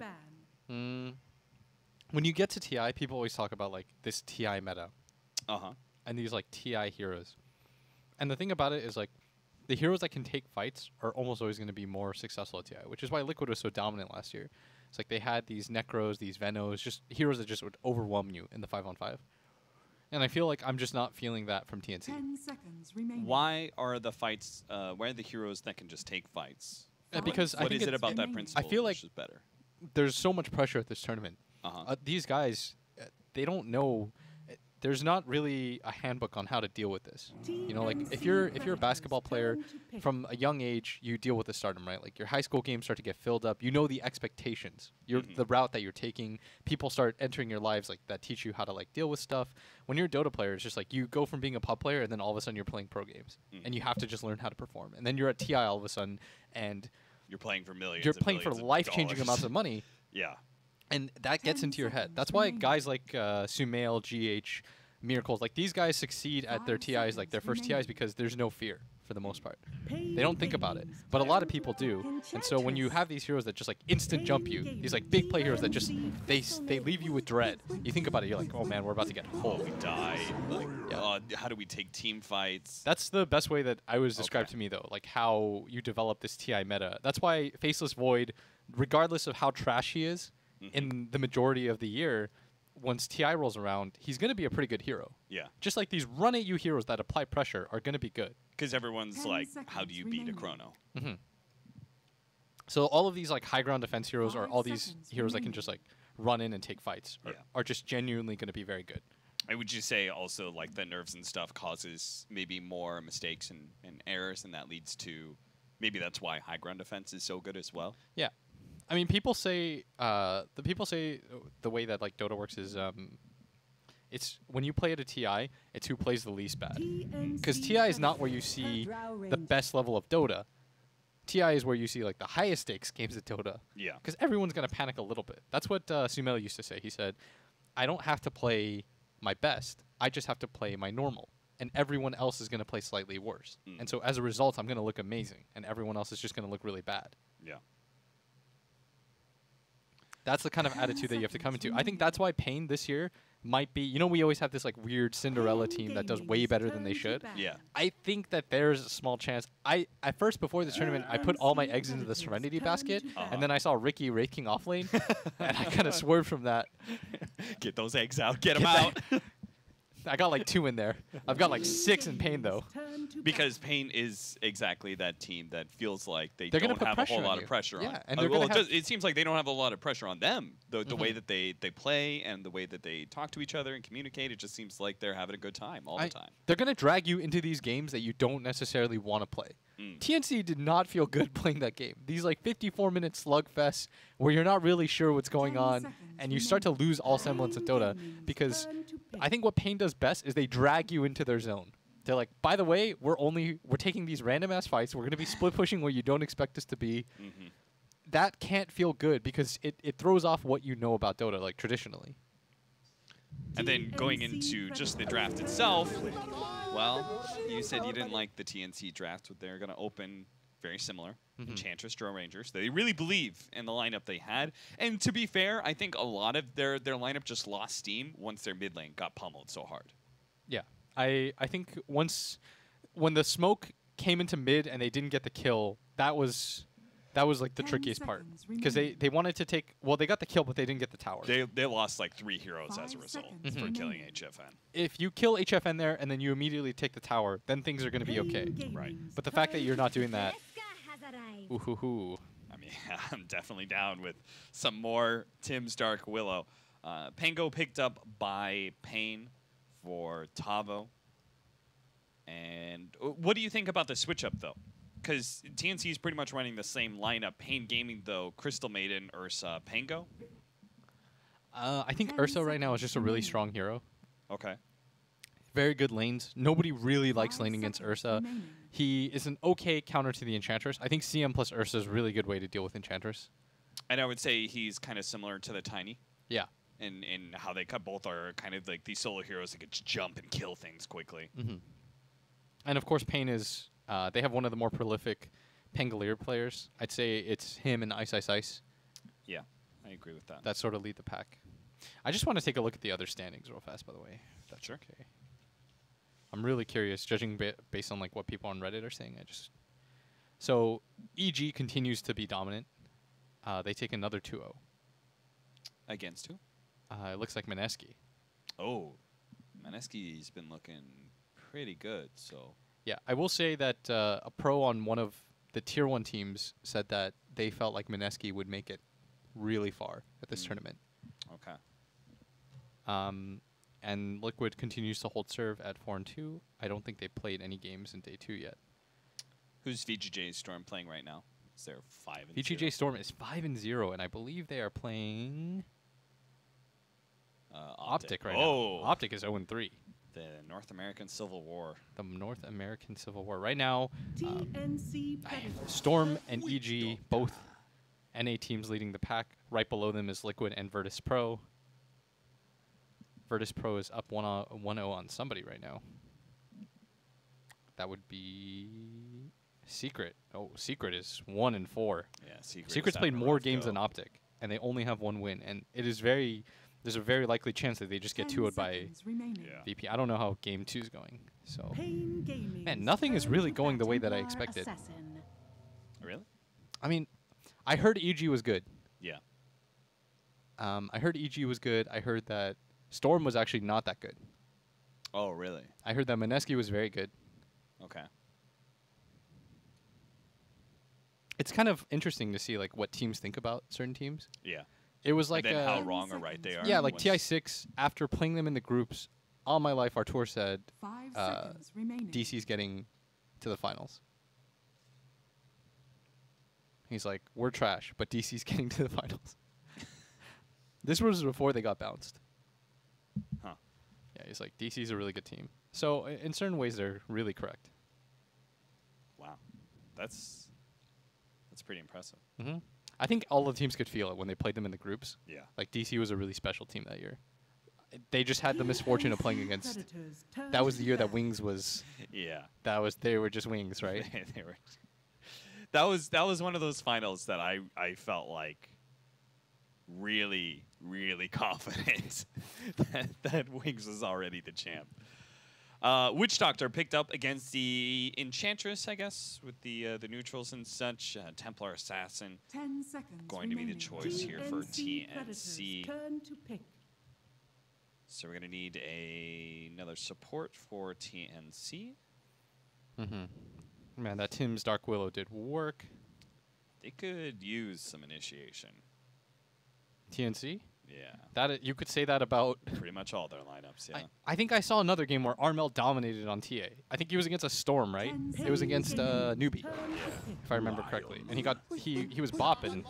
When you get to TI, people always talk about like this TI meta, and these like TI heroes. And the thing about it is like, the heroes that can take fights are almost always going to be more successful at TI, which is why Liquid was so dominant last year. It's like they had these Necros, these Venos, just heroes that just would overwhelm you in the 5-on-5. And I feel like I'm just not feeling that from TNC. 10 seconds remaining. Why are the fights? Why are the heroes that can just take fights? Because what I think is it about that principle? I feel like which is better. There's so much pressure at this tournament. These guys, they don't know. There's not really a handbook on how to deal with this. You know, like if you're a basketball player from a young age, you deal with the stardom, right? Like your high school games start to get filled up. You know the expectations. You're the route that you're taking. People start entering your lives like that teach you how to like deal with stuff. When you're a Dota player, it's just like you go from being a pub player and then all of a sudden you're playing pro games and you have to just learn how to perform. And then you're at TI all of a sudden and you're playing for millions. You're playing for life-changing amounts of money. Yeah. And that gets into your head. That's why guys like Sumail, GH, Miracles, like these guys succeed at their TIs, like their first TIs, because there's no fear for the most part. They don't think about it. But a lot of people do. And so when you have these heroes that just like instant jump you, these like big play heroes that just, they leave you with dread. You think about it, you're like, oh man, we're about to get whole. We die. Like, how do we take team fights? That's the best way that I was described to me though, like how you develop this TI meta. That's why Faceless Void, regardless of how trash he is, in the majority of the year, once TI rolls around, he's going to be a pretty good hero. Yeah. Just like these run-at-you heroes that apply pressure are going to be good. Because everyone's like, how do you beat a Chrono? So all of these like high ground defense heroes or all these heroes that can just like run in and take fights are just genuinely going to be very good. I would just say also like the nerves and stuff causes maybe more mistakes and errors, and that leads to maybe that's why high ground defense is so good as well. Yeah. I mean, people say the way that like Dota works is it's when you play at a TI, it's who plays the least bad. Because TI is not where you see the best level of Dota. TI is where you see like the highest stakes games of Dota. Yeah. Because everyone's gonna panic a little bit. That's what Sumail used to say. He said, "I don't have to play my best. I just have to play my normal, and everyone else is gonna play slightly worse. And so as a result, I'm gonna look amazing, and everyone else is just gonna look really bad." Yeah. That's the kind of attitude that you have to come into. I think that's why Pain this year might be, you know, we always have this like weird Cinderella team that does way better than they should. Yeah. I think that there's a small chance. At first, before this tournament, I put all my eggs into the Serenity basket, and then I saw Ricky raking off lane, and I kind of swerved from that. Get those eggs out. Get them out. I got like 2 in there. I've got like 6 in Pain though. Because Pain is exactly that team that feels like They're don't gonna put have a whole pressure on lot you. of pressure Yeah, on. and they're well, gonna have- it seems like they don't have a lot of pressure on them. The way that they play and the way that they talk to each other and communicate, it just seems like they're having a good time all the time. They're gonna drag you into these games that you don't necessarily want to play. TNC did not feel good playing that game. These like 54-minute slugfests where you're not really sure what's going on, and you start to lose all semblance of Dota because I think what Pain does best is they drag you into their zone. They're like, by the way, we're taking these random ass fights. We're gonna be split pushing where you don't expect us to be. That can't feel good because it throws off what you know about Dota, like traditionally. And then going into just the draft itself, well, you said you didn't like the TNC draft, but they're going to open very similar. Enchantress, Drone Rangers. They really believe in the lineup they had. And to be fair, I think a lot of their lineup just lost steam once their mid lane got pummeled so hard. Yeah. I think when the smoke came into mid and they didn't get the kill, that was like the trickiest part because they wanted to take they got the kill but they didn't get the tower. They lost like 3 heroes as a result for killing HFN. If you kill HFN there and then you immediately take the tower, then things are going to be okay. Right. But the fact that you're not doing that, ooh. I mean, I'm definitely down with some more Tim's Dark Willow. Pango picked up by Pain for Tavo. And what do you think about the switch up though? Because TNC is pretty much running the same lineup. Pain Gaming, though, Crystal Maiden, Ursa, Pango. I think Ursa right now is just a really strong hero. Okay. Very good lanes. Nobody really likes laning against Ursa. He is an okay counter to the Enchantress. I think CM plus Ursa is a really good way to deal with Enchantress. And I would say he's kind of similar to the Tiny. Yeah. In how they both are kind of like these solo heroes that can just jump and kill things quickly. And of course, Pain is... they have one of the more prolific Pangolier players. I'd say it's him and Ice Ice Ice. Yeah, I agree with that. That sort of lead the pack. I just want to take a look at the other standings real fast, by the way. If that's sure. Okay. I'm really curious, judging based on like what people on Reddit are saying. So EG continues to be dominant. They take another 2-0. Against who? It looks like Mineski. Oh, Mineski's been looking pretty good. So. Yeah, I will say that a pro on one of the Tier 1 teams said that they felt like Mineski would make it really far at this tournament. Okay. And Liquid continues to hold serve at 4-2. I don't think they played any games in day 2 yet. Who's VGJ Storm playing right now? Is there 5-0? VGJ Storm is 5-0, and I believe they are playing Optic right now. Optic is 0-3. The North American Civil War. The North American Civil War. Right now, TNC Storm and EG, both NA teams leading the pack. Right below them is Liquid and Virtus Pro. Virtus Pro is up 1-0 on somebody right now. That would be Secret. Oh, Secret is 1-4. Yeah, Secret's played more games than Optic, and they only have 1 win. And it is there's a very likely chance that they just get 2-0'd by VP. I don't know how game 2 is going. So, man, nothing is really going the way that I expected. Really? I mean, I heard EG was good. Yeah. I heard EG was good. I heard that Storm was actually not that good. Oh, really? I heard that Mineski was very good. Okay. It's kind of interesting to see like what teams think about certain teams. Yeah. It was like and then how wrong or right they are. Yeah, like TI6 after playing them in the groups. All my life, Artur said DC's getting to the finals. He's like, we're trash, but DC's getting to the finals. This was before they got bounced. Huh. Yeah, he's like, DC's a really good team. So in certain ways, they're really correct. Wow, that's pretty impressive. I think all the teams could feel it when they played them in the groups. Yeah. Like DC was a really special team that year. They just had the misfortune of playing against. That was the year that Wings was. Yeah. They were just Wings, right? They were. That was one of those finals that I felt like really, really confident that Wings was already the champ. Witch Doctor picked up against the Enchantress, I guess, with the neutrals and such. Templar Assassin 10 seconds going to be the choice here for TNC. Turn to pick. So we're going to need another support for TNC. Man, that Tim's Dark Willow did work. They could use some initiation. TNC? Yeah. You could say that about pretty much all their lineups, yeah. I think I saw another game where Armel dominated on TA. I think he was against a Storm, right? It was against Newbie, if I remember correctly. And he was bopping.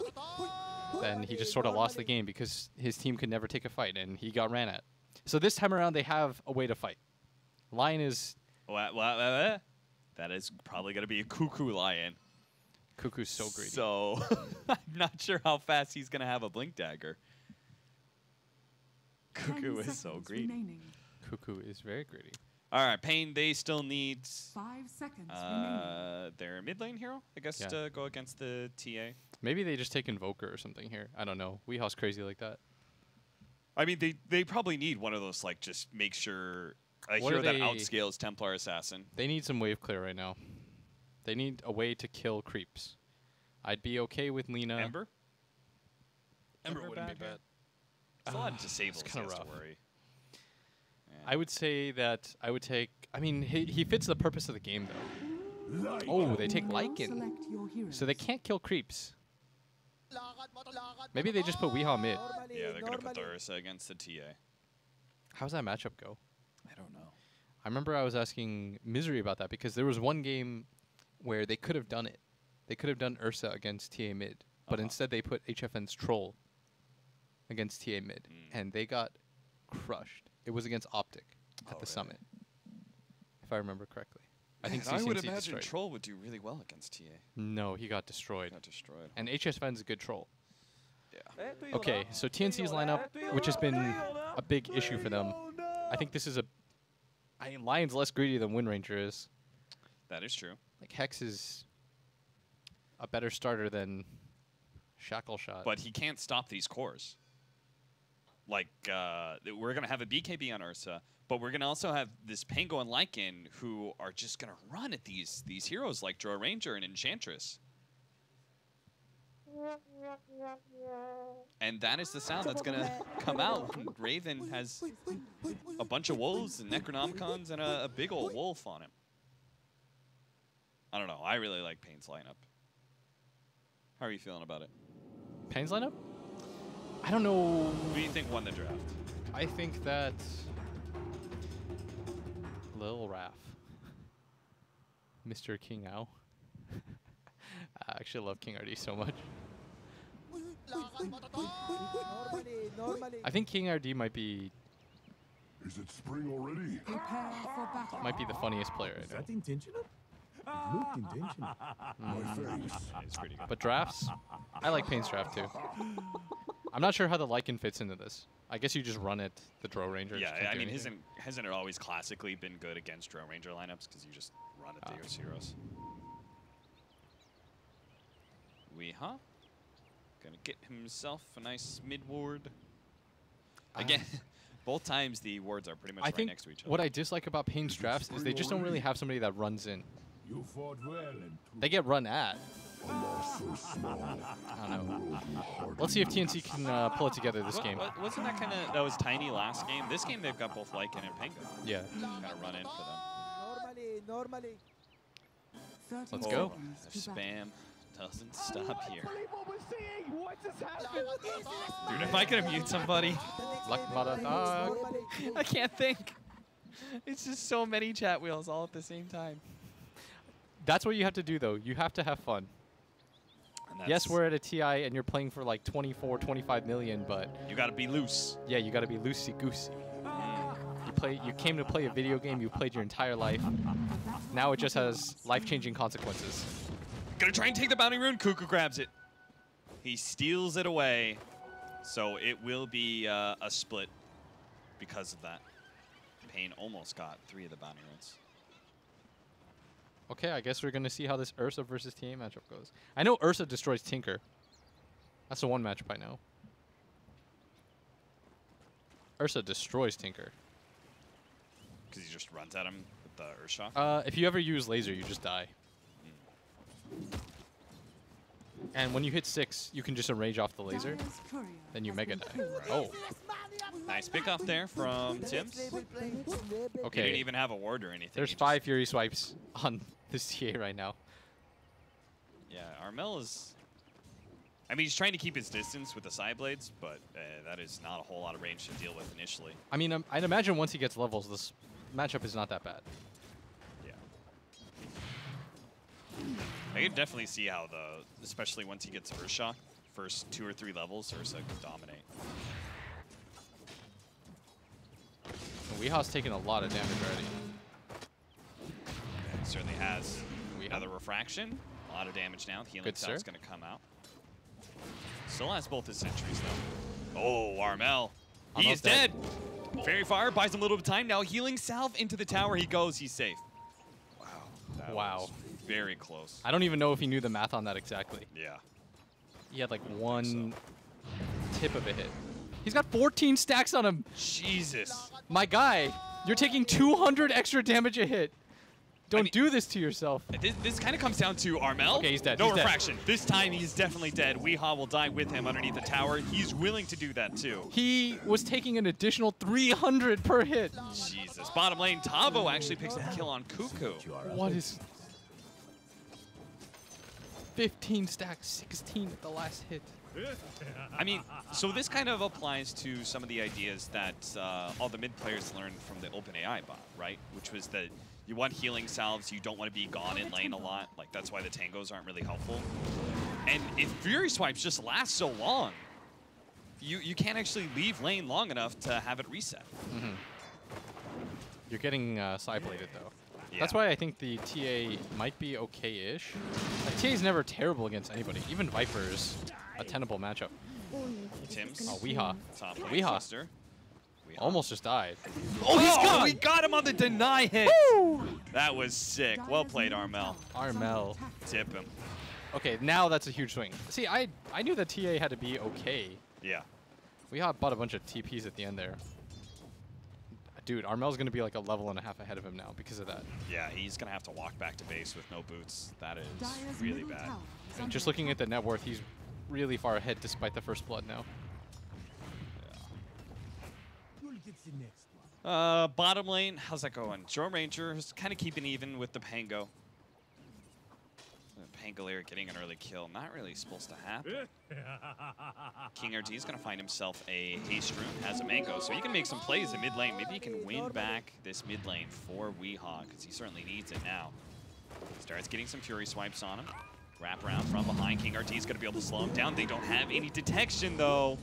Then he just sort of lost the game because his team could never take a fight, and he got ran at. So this time around, they have a way to fight. Lion is... That is probably going to be a Cuckoo Lion. Cuckoo's so greedy. So I'm not sure how fast he's going to have a Blink Dagger. Cuckoo is so greedy. Remaining. Cuckoo is very greedy. All right, Pain, they still need 5 seconds remaining. their mid lane hero, I guess, to go against the TA. Maybe they just take Invoker or something here. I don't know. Weehaw's crazy like that. I mean, they probably need one of those, like, just make sure a hero that outscales Templar Assassin. They need some wave clear right now. They need a way to kill creeps. I'd be okay with Lina. Ember? Ember wouldn't be bad. There's a lot of disables it's kinda he has rough. to worry. Yeah. I would say that I would take... I mean, he fits the purpose of the game, though. Oh, they take Lycan. Select your heroes. So they can't kill creeps. Maybe they just put Weehaw mid. Yeah, they're going to put the Ursa against the TA. How's that matchup go? I don't know. I remember I was asking Misery about that because there was one game where they could have done it. They could have done Ursa against TA mid, but instead they put HFN's Troll against TA mid, and they got crushed. It was against Optic at the Summit, if I remember correctly. I think I would CCNC imagine destroyed. Troll would do really well against TA. No, he got destroyed. Got destroyed. And HFN's a good troll. Yeah. Okay, so TNC's lineup, which has been a big issue for them. I think this is Lion's less greedy than Wind Ranger is. That is true. Like, Hex is a better starter than Shackle Shot. But he can't stop these cores. Like, we're going to have a BKB on Ursa, but we're going to also have this Pango and Lycan who are just going to run at these heroes like Drow Ranger and Enchantress. And that is the sound that's going to come out when Raven has a bunch of wolves and Necronomicons and a big old wolf on him. I don't know. I really like Pain's lineup. How are you feeling about it? Pain's lineup? I don't know. Who do you think won the draft? I think that Lil Raph, Mr. King Ow. I actually love King RD so much. I think King RD might be. Is it spring already? Prepare for battle. Might be the funniest player I know. intentional? It looked intentional. My face. It's pretty good. But drafts, I like Pain's draft too. I'm not sure how the Lycan fits into this. I guess you just run it, the Drow Ranger. Yeah, just can't I do mean, anything. hasn't it always classically been good against Drow Ranger lineups because you just run at those heroes? Weehaw. Gonna get himself a nice mid ward. Again, both times the wards are pretty much right next to each other. What I dislike about Pain's drafts is they just don't really have somebody that runs in. You fought well and They get run at. a loss so small. I don't know. Let's see if TNC can pull it together this game. Wasn't that that was tiny last game? This game they've got both Lycan and Pango. Yeah. Gotta run in for them. Normally. 30 Let's go. The seconds to battle. spam doesn't stop here. what we're seeing! What just happened? Dude, if I could have mute somebody, Luck mother dog. I can't think. It's just so many chat wheels all at the same time. That's what you have to do, though. You have to have fun. Yes, we're at a TI and you're playing for like 24, 25 million, but You gotta be loose. yeah, you got to be loosey-goosey. You came to play a video game you played your entire life. Now it just has life-changing consequences. Gonna try and take the bounty rune. Cuckoo grabs it. He steals it away. So it will be a split because of that. Pain almost got 3 of the bounty runes. Okay, I guess we're going to see how this Ursa versus TA matchup goes. I know Ursa destroys Tinker. That's the one matchup I know. Ursa destroys Tinker. Because he just runs at him with the Earthshock. If you ever use laser, you just die. And when you hit 6, you can just enrage off the laser. Dire's courier Then you has mega been die. killed. Oh. Nice pickoff there from Tims. Okay. He didn't even have a ward or anything. There's He 5 Fury swipes on this TA right now. Yeah, Armel is... I mean, he's trying to keep his distance with the side blades, but that is not a whole lot of range to deal with initially. I mean, I'd imagine once he gets levels, this matchup is not that bad. Yeah. I can definitely see how especially once he gets Earth Shock, first 2 or 3 levels, Ursa can dominate. Weeha's taken a lot of damage already. He certainly has. Another refraction. A lot of damage now. The healing cell's going to come out. Still has both his sentries, though. Oh, Armel. He is dead. Fairy Fire buys him a little bit of time. Now healing salve into the tower he goes. He's safe. Wow. That was very close. I don't even know if he knew the math on that exactly. Yeah. He had like one tip of a hit. He's got 14 stacks on him. Jesus. My guy, you're taking 200 extra damage a hit. Don't do this to yourself. This kind of comes down to Armel. Okay, he's dead. No he's refraction. Dead. This time he's definitely dead. Weehaw will die with him underneath the tower. He's willing to do that too. He was taking an additional 300 per hit. Jesus. Bottom lane, Tavo actually picks up a kill on Cuckoo. What is... 15 stacks, 16 at the last hit. I mean, so this kind of applies to some of the ideas that all the mid players learned from the OpenAI bot, right? Which was that you want healing salves, you don't want to be gone in lane a lot. Like, that's why the tangos aren't really helpful. And if Fury Swipes just last so long, you can't actually leave lane long enough to have it reset. Mm-hmm. You're getting side-bladed, though. Yeah. That's why I think the TA might be okay-ish. Like, TA's never terrible against anybody. Even Viper is a tenable matchup. Tims. Oh, Weehaw. Weehaw. Almost just died. Oh, he's gone! We got him on the deny hit! Woo! That was sick. Well played, Armel. Armel. Tip him. Okay, now that's a huge swing. See, I knew that TA had to be okay. Yeah. Weehaw bought a bunch of TPs at the end there. Dude, Armel's going to be like a level and a half ahead of him now because of that. Yeah, he's going to have to walk back to base with no boots. That is really bad. And just looking at the net worth, he's really far ahead despite the first blood now. Bottom lane, how's that going? Drone Ranger is kind of keeping even with the Pango. Pangolier getting an early kill, not really supposed to happen. King RT is going to find himself a haste rune, has a mango, so he can make some plays in mid lane. Maybe he can win back this mid lane for Weehaw, because he certainly needs it now. Starts getting some Fury Swipes on him. Wrap around from behind. King RT is going to be able to slow him down. They don't have any detection, though.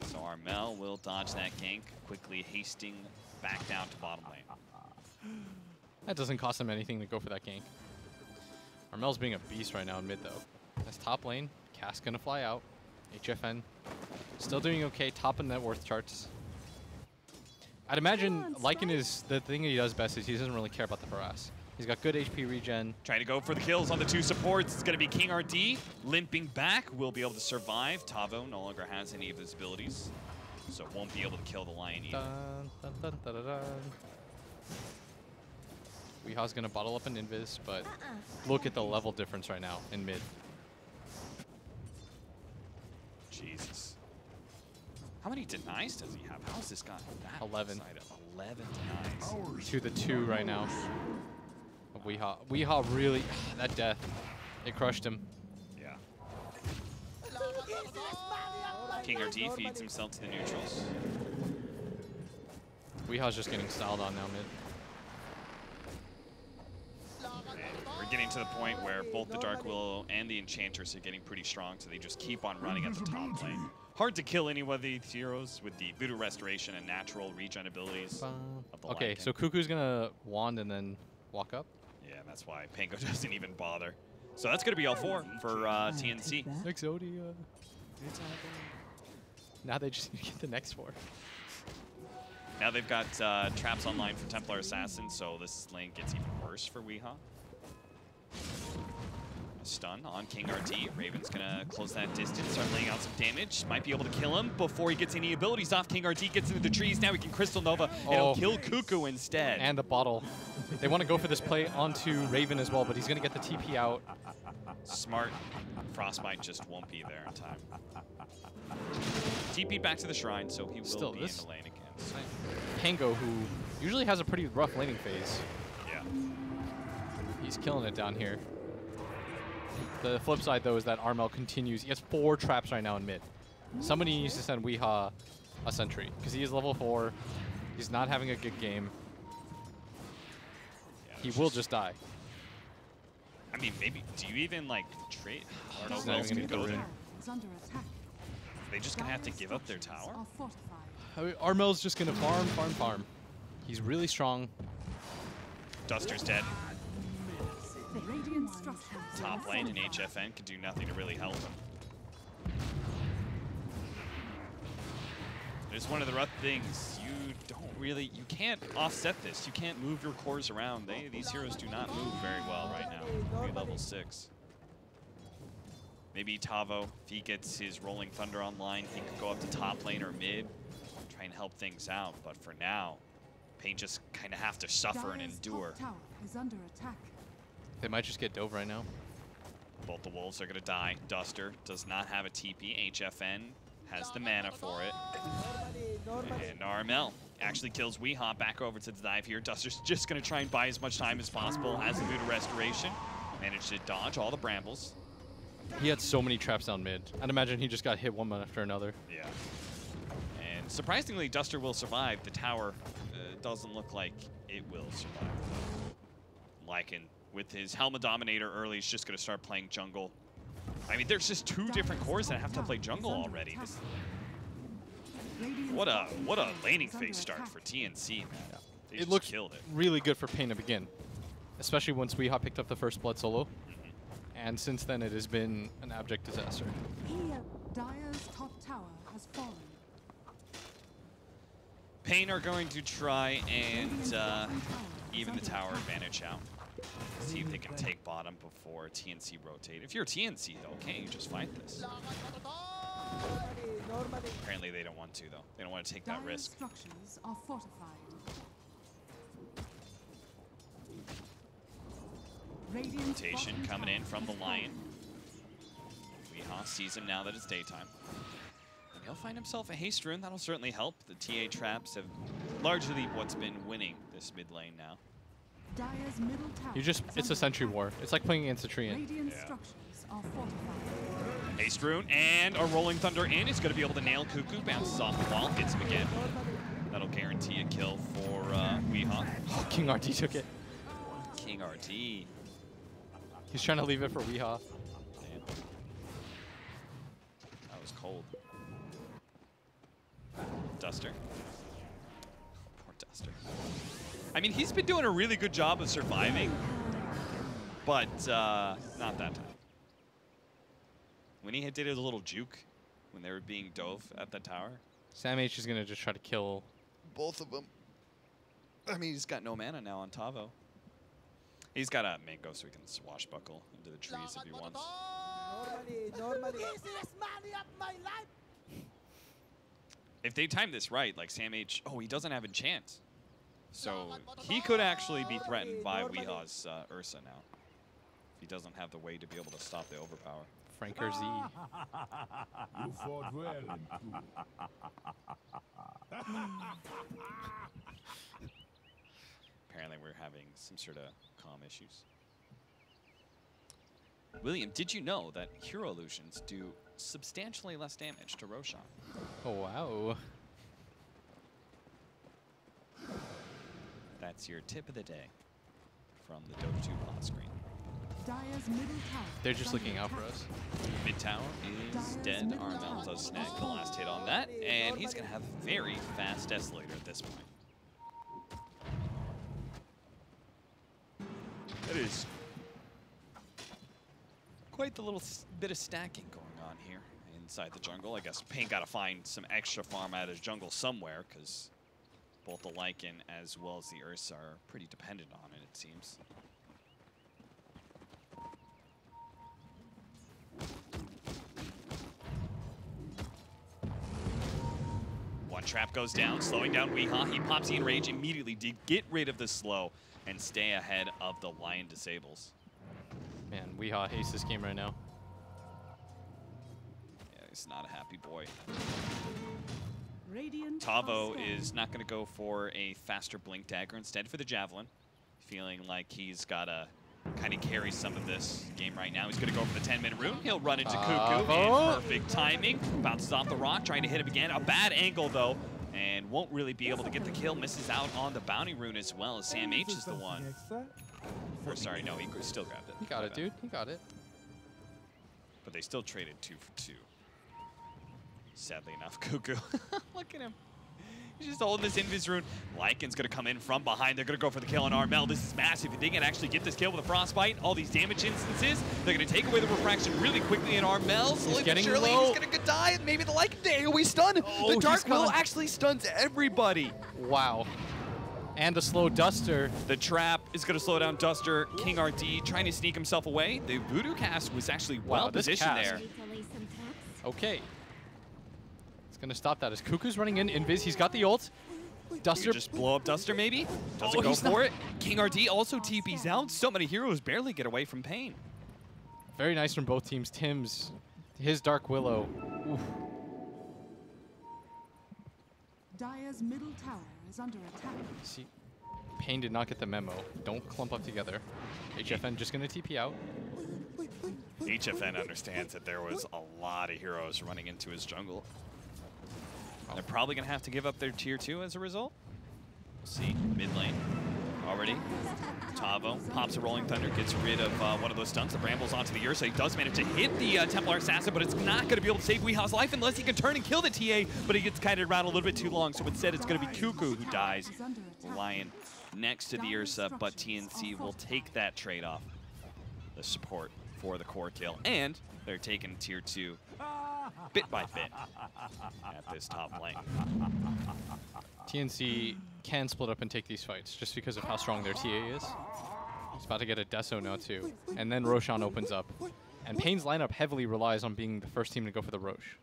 So Armel will dodge that gank, quickly hasting back down to bottom lane. That doesn't cost him anything to go for that gank. Armel's being a beast right now in mid, though. That's top lane. Cass gonna fly out. HFN still doing okay. Top in net worth charts. I'd imagine Lycan is the thing he does best is he doesn't really care about the harass. He's got good HP regen. Trying to go for the kills on the 2 supports. It's going to be King RD limping back. Will be able to survive. Tavo no longer has any of his abilities, so won't be able to kill the Lion either. Dun, dun, dun, dun, dun. Weehaw's going to bottle up an invis, but look at the level difference right now in mid. Jesus. How many denies does he have? How has this gotten that 11. Excited? 11 denies. To the 2 right now. Of Weehaw. Weehaw really, that death, it crushed him. Yeah. King RT feeds himself to the neutrals. Weehaw's just getting styled on now mid. We're getting to the point where both the Dark Willow and the Enchantress are getting pretty strong, so they just keep on running at the top lane. Hard to kill any of these heroes with the Voodoo Restoration and natural regen abilities. Okay, so Cuckoo's gonna wand and then walk up. Yeah, that's why Pango doesn't even bother. So that's gonna be all 4 for TNC. Exodia. Now they just need to get the next 4. Now they've got traps online for Templar Assassin, so this lane gets even worse for Weehaw. stun on King RT. Raven's gonna close that distance, start laying out some damage. Might be able to kill him before he gets any abilities off. King RT gets into the trees. Now he can Crystal Nova, and he'll kill Cuckoo instead. And the bottle. They want to go for this play onto Raven as well, but he's going to get the TP out. Smart. Frostbite just won't be there in time. TP back to the shrine, so he will be in the lane again. Pango, who usually has a pretty rough laning phase. Yeah. He's killing it down here. The flip side, though, is that Armel continues. He has 4 traps right now in mid. Somebody needs to send Weehaw a sentry, because he is level 4. He's not having a good game. He will just die. I mean, maybe, do you even, like, trade? I don't He's know not who's even going to go gonna there. Is under attack. They just going to have to give up their tower? Are fortified. I mean, Armel's just going to farm. He's really strong. Duster's dead. Radiant structures Top are lane and fortified. HFN can do nothing to really help him. There's one of the rough things. You can't offset this. You can't move your cores around. These heroes do not move very well right now. Maybe level 6. Maybe Tavo, if he gets his Rolling Thunder online, he could go up to top lane or mid, try and help things out. But for now, Pain just kind of have to suffer and Dire's endure. top tower is under attack. They might just get dove right now. Both the Wolves are going to die. Duster does not have a TP. HFN has the mana for it. And Armel actually kills Weehaw back over to the dive here. Duster's just going to try and buy as much time as possible. Has the Voodoo Restoration. Managed to dodge all the brambles. He had so many traps down mid. I'd imagine he just got hit one after another. Yeah. And surprisingly, Duster will survive. The tower doesn't look like it will survive. Lycan, with his Helma Dominator early, is just going to start playing jungle. I mean, there's just 2 different cores that have to play jungle already. What a laning phase start for TNC, man. They It looks killed it. really good for Pain to begin, especially once Weehaw picked up the first blood solo. And since then, it has been an abject disaster. Dire's top tower has fallen. Pain are going to try and even the tower advantage out. See if they can take bottom before TNC rotate. If you're TNC, though, can't you just fight this? Apparently they don't want to, though. They don't want to take that Dire's risk. structures are fortified. Rotation coming in from the Lion. Weehaw sees him now that it's daytime. And he'll find himself a haste rune. That'll certainly help. The TA traps have largely what's been winning this mid lane now. Dire's middle tower It's a sentry war. It's like playing against a Treant. Radiant structures are fortified. Haste rune and a Rolling Thunder in. He's going to be able to nail Cuckoo. Bounces off the wall, hits him again. That'll guarantee a kill for Weehaw. Oh, King RT took it. King RT. He's trying to leave it for Weehaw. Damn. That was cold. Duster. Poor Duster. I mean, he's been doing a really good job of surviving, but not that time. When he did his little juke when they were being dove at the tower. Sam H is going to just try to kill Both of them. I mean, he's got no mana now on Tavo. He's got a Mango so he can swashbuckle into the trees if he wants. If they time this right, like Sam H, oh, he doesn't have enchant. So he could actually be threatened by Weehaw's Ursa now. If he doesn't have the way to be able to stop the overpower. Franker Z. You fought well and true. Apparently we're having some sort of comm issues. William, did you know that Hero Illusions do substantially less damage to Roshan? Oh, wow. That's your tip of the day from the Dota 2 bot screen. Dire's middle tower. They're just looking out for us. Mid tower is dead. Armel does snag the last hit on that, and he's going to have a very fast Desolator at this point. That is quite the little bit of stacking going on here inside the jungle. I guess Pain got to find some extra farm out of his jungle somewhere, because both the Lycan as well as the Ursa are pretty dependent on it, it seems. trap goes down, slowing down Weehaw. He pops in range immediately to get rid of the slow and stay ahead of the Lion disables. Man, Weehaw hates this game right now. Yeah, he's not a happy boy. Radiant Tavo is not going to go for a faster Blink Dagger, instead for the Javelin. Feeling like he's got to kind of carry some of this game right now. He's going to go for the 10-minute rune. He'll run into Cuckoo in perfect timing. Bounces off the rock, trying to hit him again. A bad angle, though, and won't really be able to get the kill. Misses out on the bounty rune as well, as Sam H is the one. Or sorry, no, he still grabbed it. He got it, dude. He got it. But they still traded 2 for 2. Sadly enough, Cuckoo. Look at him. He's just holding this invis rune. Lycan's going to come in from behind. They're going to go for the kill on Armel. This is massive. If they can actually get this kill with a Frostbite, all these damage instances, they're going to take away the refraction really quickly in Armel. He's getting surely low. He's going to die. Maybe the Lycan AoE stun. Oh, the Dark Will actually stuns everybody. Wow. And a slow Duster. The trap is going to slow down Duster. King RD trying to sneak himself away. The Voodoo cast was actually well positioned there. Okay. It's going to stop that as Cuckoo's running in. Invis, he's got the ult. Duster. Just blow up Duster, maybe? Doesn't go for it. King RD also TP's out. So many heroes barely get away from pain. Very nice from both teams. Tim's, his Dark Willow. Oof. Dire's middle tower is under attack. See, Pain did not get the memo. Don't clump up together. HFN just going to TP out. HFN understands that there was a lot of heroes running into his jungle. They're probably going to have to give up their tier 2 as a result. We'll see. Mid lane already. Tavo pops a Rolling Thunder, gets rid of one of those stuns. The Brambles onto the Ursa. He does manage to hit the Templar Assassin, but it's not going to be able to save Weehaw's life unless he can turn and kill the TA, but he gets kited around a little bit too long, so instead it's going to be Cuckoo who dies. Lion next to the Ursa, but TNC will take that trade-off. The support for the core kill, and they're taking tier 2 bit by bit at this top lane. TNC can split up and take these fights just because of how strong their TA is. He's about to get a Deso now too. And then Roshan opens up. And Pain's lineup heavily relies on being the first team to go for the Rosh.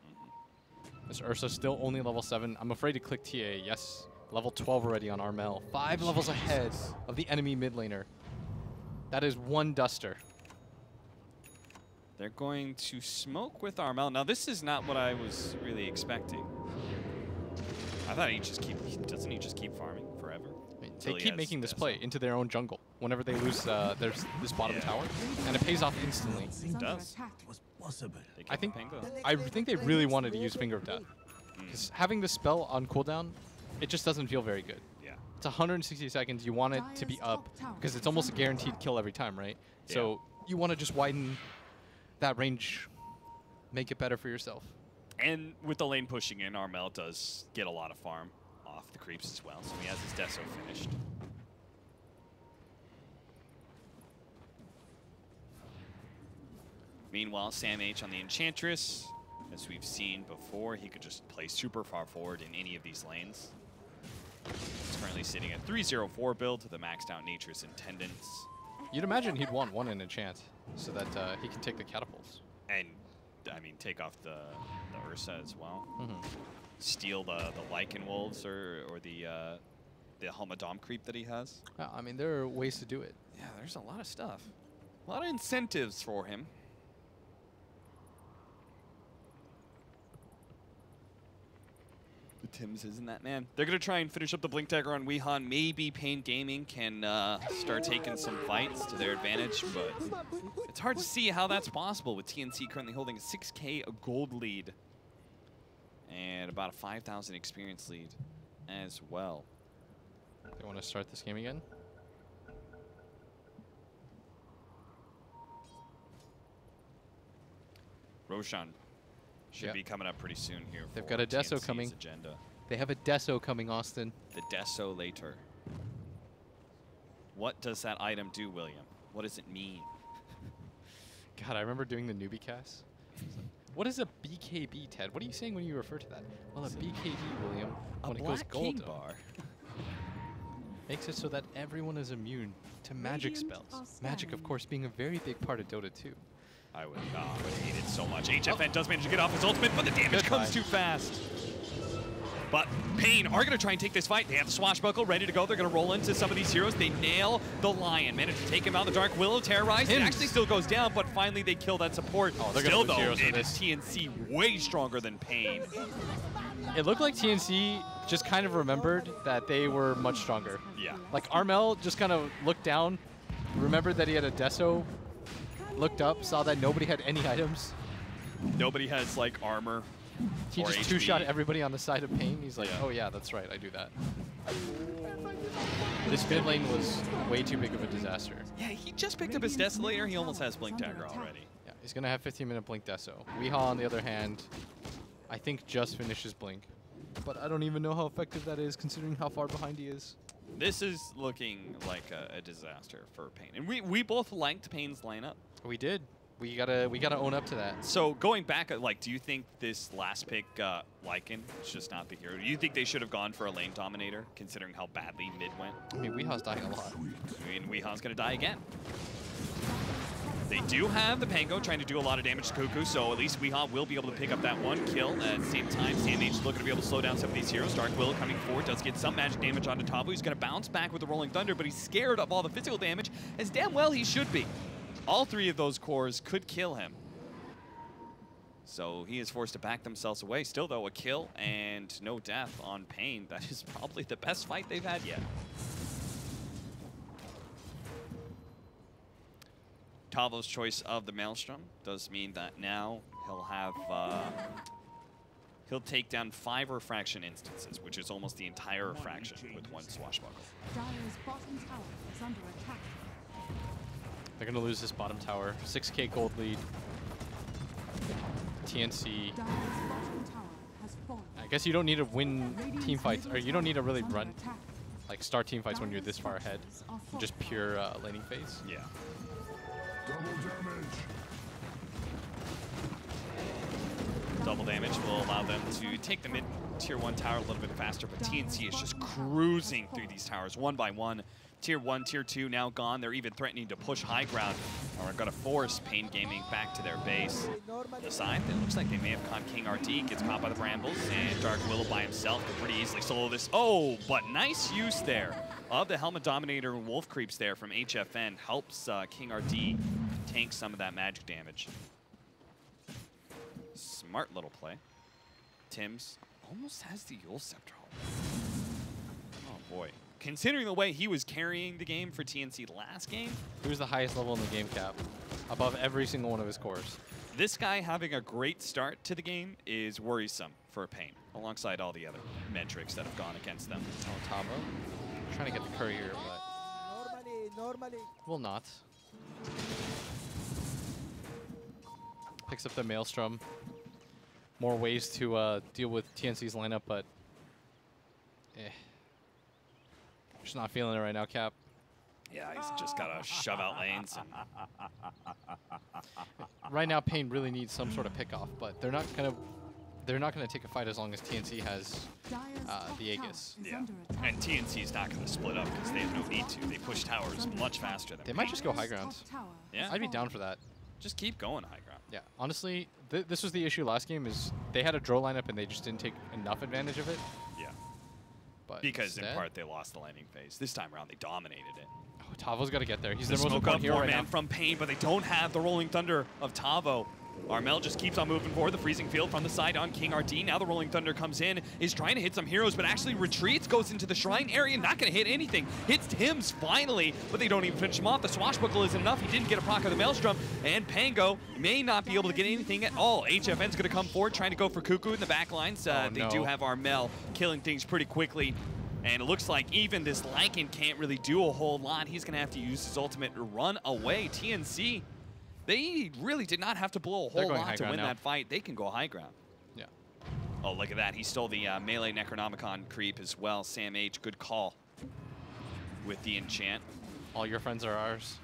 This Ursa still only level 7. I'm afraid to click TA. Yes, level 12 already on Armel. 5 levels ahead of the enemy mid laner. That is 1 Duster. They're going to smoke with Armel. Now, this is not what I was really expecting. I thought doesn't he just keep farming forever? They keep making this play into their own jungle. Whenever they lose there's this bottom tower, and it pays off instantly. It does. I think they really wanted to use Finger of Death. Because having this spell on cooldown, it just doesn't feel very good. Yeah. It's 160 seconds. You want it to be up, because it's almost a guaranteed kill every time, right? Yeah. So you want to just widen that range, make it better for yourself. And with the lane pushing in, Armel does get a lot of farm off the creeps as well, so he has his Deso finished. Meanwhile, Sam H on the Enchantress, as we've seen before, he could just play super far forward in any of these lanes. He's currently sitting at 304 build to the maxed out Nature's Intendants. You'd imagine he'd want 1 enchant so that he can take the catapults. And, I mean, take off the Ursa as well. Steal the Lycan Wolves or the Helmadom creep that he has. Yeah, I mean, there are ways to do it. Yeah, there's a lot of stuff. A lot of incentives for him. The Tims isn't that man. They're going to try and finish up the Blink Dagger on Weehan. Maybe Pain Gaming can start taking some fights to their advantage, but it's hard to see how that's possible with TNC currently holding a 6K gold lead and about a 5,000 experience lead as well. They want to start this game again? Roshan should be coming up pretty soon here. They've got a Deso coming. Agenda. They have a Deso coming, Austin. The Deso later. What does that item do, William? What does it mean? God, I remember doing the newbie cast. What is a BKB, Ted? What are you saying when you refer to that? Well, a BKB, William, when it goes gold bar, makes it so that everyone is immune to magic spells. Magic, of course, being a very big part of Dota 2. I would hate it so much. HFN does manage to get off his ultimate, but the damage comes too fast. But Pain are going to try and take this fight. They have the Swashbuckle ready to go. They're going to roll into some of these heroes. They nail the Lion. Manage to take him out. The Dark Willow terrorized. It actually still goes down, but finally they kill that support. Oh, they're still, gonna lose though, heroes for it is this. TNC way stronger than Pain. It looked like TNC just kind of remembered that they were much stronger. Yeah. Like Armel just kind of looked down, remembered that he had a Deso, looked up, saw that nobody had any items. Nobody has, like, armor. He or just HP. two-shot everybody on the side of Pain. He's like, Yeah. oh yeah, that's right, I do that. This mid lane was way too big of a disaster. Yeah, he just picked up his Desolator. He almost has Blink Dagger already. Yeah, he's going to have 15-minute Blink Deso. Weehaw, on the other hand, I think just finishes Blink. But I don't even know how effective that is considering how far behind he is. This is looking like a disaster for Pain. And we both liked Pain's lineup. We did. We gotta own up to that. So going back, like, do you think this last pick, Lycan, is just not the hero? Do you think they should have gone for a lane dominator, considering how badly mid went? I mean, Weehaw's dying a lot. I mean, Weehaw's going to die again. They do have the Pango trying to do a lot of damage to Cuckoo, so at least Weehaw will be able to pick up that one kill. At the same time, SamH is looking to be able to slow down some of these heroes. Dark Willow coming forward does get some magic damage onto Tavo. He's going to bounce back with the Rolling Thunder, but he's scared of all the physical damage, as damn well he should be. All three of those cores could kill him. So he is forced to back themselves away. Still, though, a kill and no death on Pain. That is probably the best fight they've had yet. Tavo's choice of the Maelstrom does mean that now he'll have he'll take down 5 refraction instances, which is almost the entire refraction with one Swashbuckle. Dire's bottom tower is under attack. They're gonna lose this bottom tower. 6K gold lead. TNC. Dire's bottom tower has fallen. I guess you don't need to win team fights, or you don't need to really Under run, attack. like start team fights when you're this far ahead. Just pure laning phase. Yeah. Double damage. Double damage will allow them to take the mid tier 1 tower a little bit faster, but TNC is just cruising through these towers one by one. Tier 1, Tier 2 now gone. They're even threatening to push high ground, or are going to force Pain Gaming back to their base. On the side, it looks like they may have caught King RT, gets caught by the Brambles, and Dark Willow by himself could pretty easily solo this. Oh, but nice use there of the Helmet Dominator and Wolf Creeps there from HFN. Helps King RT tank some of that magic damage. Smart little play. Tim's almost has the Yule Scepter. Oh boy. Considering the way he was carrying the game for TNC last game, He was the highest level in the game cap, above every single one of his cores. this guy having a great start to the game is worrisome for Pain, alongside all the other metrics that have gone against them. Oh, Tavo. Trying to get the courier, but Normally. will not. Picks up the Maelstrom. More ways to deal with TNC's lineup, but just not feeling it right now, Cap. Yeah, he's just got to shove out lanes. And Right now, Pain really needs some sort of pickoff, but they're not gonna take a fight as long as TNC has the Aegis. yeah, and TNC's not going to split up because they have no need to. They push towers much faster than They might just go high ground. Yeah. I'd be down for that. Just keep going high ground. Yeah, honestly, this was the issue last game, is they had a draw lineup and they just didn't take enough advantage of it. Yeah. But Because in instead- part they lost the landing phase. This time around they dominated it. Oh, Tavo's got to get there. He's The the most smoke up important hero right man now. from Pain, but they don't have the Rolling Thunder of Tavo. Armel just keeps on moving forward. The freezing field from the side on King RT. Now the Rolling Thunder comes in, is trying to hit some heroes, but actually retreats, goes into the shrine area, not going to hit anything. Hits Tim's finally, but they don't even finish him off. The Swashbuckle isn't enough. He didn't get a proc of the Maelstrom, and Pango may not be able to get anything at all. HFN's going to come forward, trying to go for Cuckoo in the back lines. They do have Armel killing things pretty quickly. And it looks like even this Lycan can't really do a whole lot. He's going to have to use his ultimate to run away. TNC, they really did not have to blow a whole lot to win that fight. They can go high ground. Yeah. Oh, look at that. He stole the melee Necronomicon creep as well. SamH, good call with the enchant. All your friends are ours.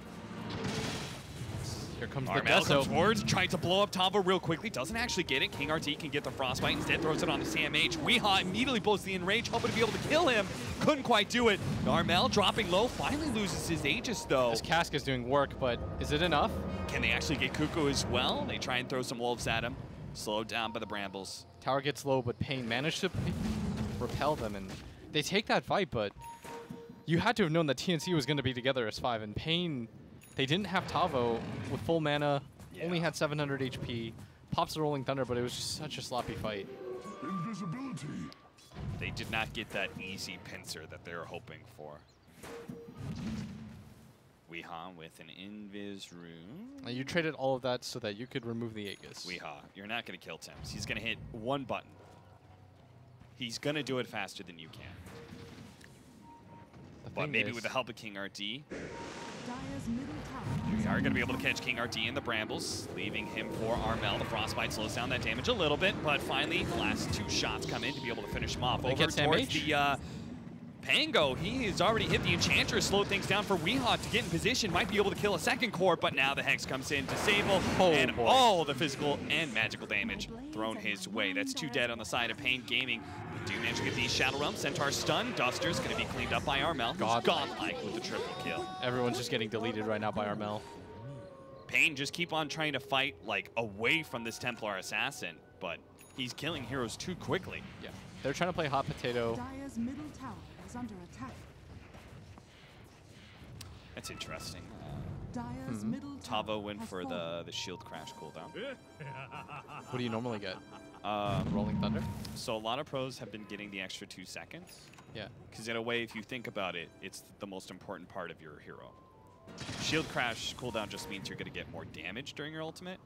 Here comes the Armel comes Deso. forward, trying to blow up Tavo real quickly. Doesn't actually get it. King RT can get the Frostbite. Instead, throws it on to SamH. Weehaw immediately blows the Enrage, hoping to be able to kill him. Couldn't quite do it. Armel dropping low, finally loses his Aegis, though. This cask is doing work, but is it enough? Can they actually get Cuckoo as well? They try and throw some wolves at him. Slowed down by the Brambles. Tower gets low, but Pain managed to repel them, and they take that fight, but you had to have known that TNC was going to be together as 5, and Pain, they didn't have Tavo with full mana, only had 700 HP, pops the Rolling Thunder, but it was just such a sloppy fight. Invisibility. They did not get that easy pincer that they were hoping for. Weehaw with an invis rune. You traded all of that so that you could remove the Aegis. Weehaw, you're not going to kill Tims. He's going to hit one button. He's going to do it faster than you can. But maybe with the help of King RD, we are going to be able to catch King RD in the Brambles, leaving him for Armel. The Frostbite slows down that damage a little bit, but finally, last 2 shots come in to be able to finish him off. Over towards the Pango, he has already hit the Enchantress, slowed things down for Weehaw to get in position, might be able to kill a second core, but now the Hex comes in, disable, and all the physical and magical damage thrown his way. That's 2 dead on the side of Pain Gaming. Do manage to get the Shadow Realm. Centaur stun. Duster's going to be cleaned up by Armel. Godlike with the triple kill. Everyone's just getting deleted right now by Armel. Pain just keep on trying to fight like away from this Templar Assassin, but he's killing heroes too quickly. Yeah, they're trying to play hot potato. Dire's middle tower is under attack. That's interesting. Dire's middle tower Tavo went for the shield crash cooldown. What do you normally get? Rolling Thunder? So a lot of pros have been getting the extra 2 seconds. Yeah. Because in a way, if you think about it, it's the most important part of your hero. Shield crash cooldown just means you're going to get more damage during your ultimate.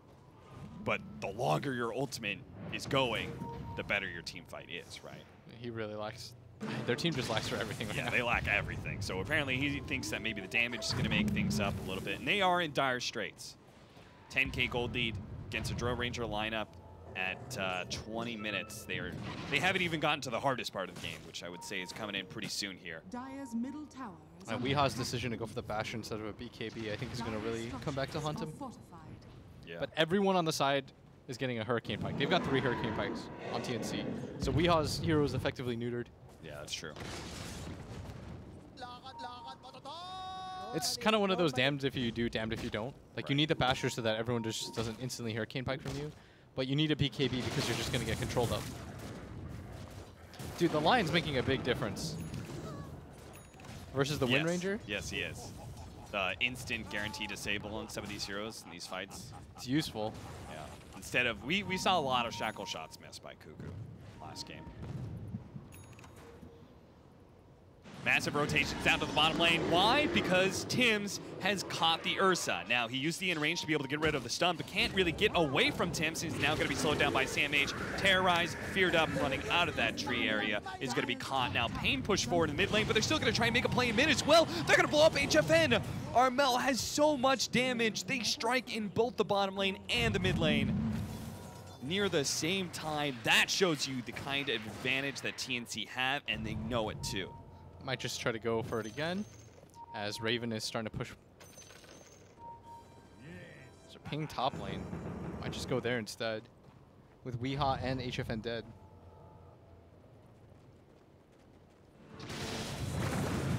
But the longer your ultimate is going, the better your team fight is, right? He really lacks. Their team just lacks for everything right now. They lack everything. So apparently he thinks that maybe the damage is going to make things up a little bit. And they are in dire straits. 10k gold lead against a Drill Ranger lineup. At 20 minutes, they haven't even gotten to the hardest part of the game, which I would say is coming in pretty soon here. Dire's middle tower is Weehaw's decision to go for the Bash instead of a BKB, I think is going to really come back to haunt him. Yeah. But everyone on the side is getting a Hurricane Pike. They've got 3 Hurricane Pikes on TNC. So Weehaw's hero is effectively neutered. Yeah, that's true. It's kind of one of those damned if you do, damned if you don't. Like, you need the Basher so that everyone just doesn't instantly Hurricane Pike from you. But you need a BKB because you're just going to get controlled up. Dude, the Lion's making a big difference. Versus the Wind Ranger? Yes, he is. The instant guaranteed disable on some of these heroes in these fights. It's useful. Yeah. Instead of, we saw a lot of shackle shots missed by Cuckoo last game. Massive rotations down to the bottom lane. Why? Because Tims has caught the Ursa. Now, he used the in-range to be able to get rid of the stun, but can't really get away from Tims. He's now going to be slowed down by Sam H. Terrorized, feared up, running out of that tree area is going to be caught. Now, Pain pushed forward in the mid lane, but they're still going to try and make a play in mid as well. They're going to blow up HFN. Armel has so much damage. They strike in both the bottom lane and the mid lane near the same time. That shows you the kind of advantage that TNC have, and they know it too. Might just try to go for it again, as Raven is starting to push. So ping top lane. Might just go there instead, with Weehaw and HFN dead.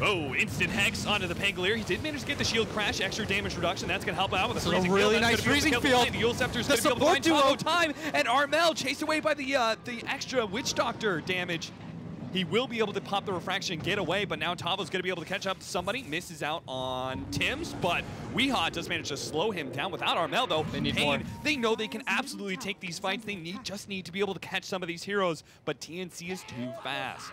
Oh, instant Hex onto the Pangolier. He did manage to get the shield crash, extra damage reduction. That's going to help out with a freezing really field. nice freezing field. The Yule Scepter's going to be able to find Tavo time, and Armel chased away by the extra Witch Doctor damage. He will be able to pop the refraction and get away, but now Tavo's going to be able to catch up to somebody. Misses out on Tims, but Weehaw does manage to slow him down without Armel, though. They need more. They know they can absolutely take these fights. They just need to be able to catch some of these heroes, but TNC is too fast.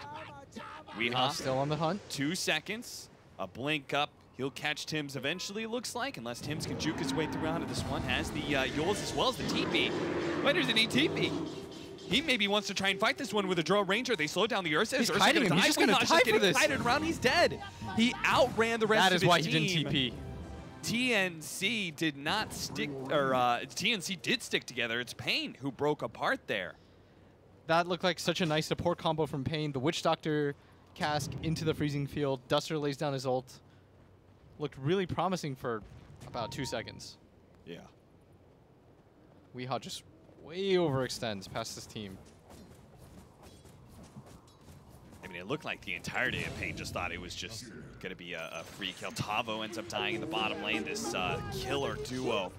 Weehaw still on the hunt. 2 seconds. A blink up. He'll catch Tims eventually, it looks like, unless Tims can juke his way through onto this one. Has the Yules as well as the TP. Why doesn't he TP? He maybe wants to try and fight this one with a Drill Ranger. They slow down the Ursa. He's kiting him. He's just going to die for this. Kited around. He's dead. He outran the rest of his team. That is why he didn't TP. TNC did not stick, or TNC did stick together. It's Pain who broke apart there. That looked like such a nice support combo from Pain. The Witch Doctor cask into the freezing field. Duster lays down his ult. Looked really promising for about 2 seconds. Yeah. Weehaw just way overextends past this team. I mean, it looked like the entirety of Pain just thought it was just going to be a free kill. Tavo ends up dying in the bottom lane. This killer duo.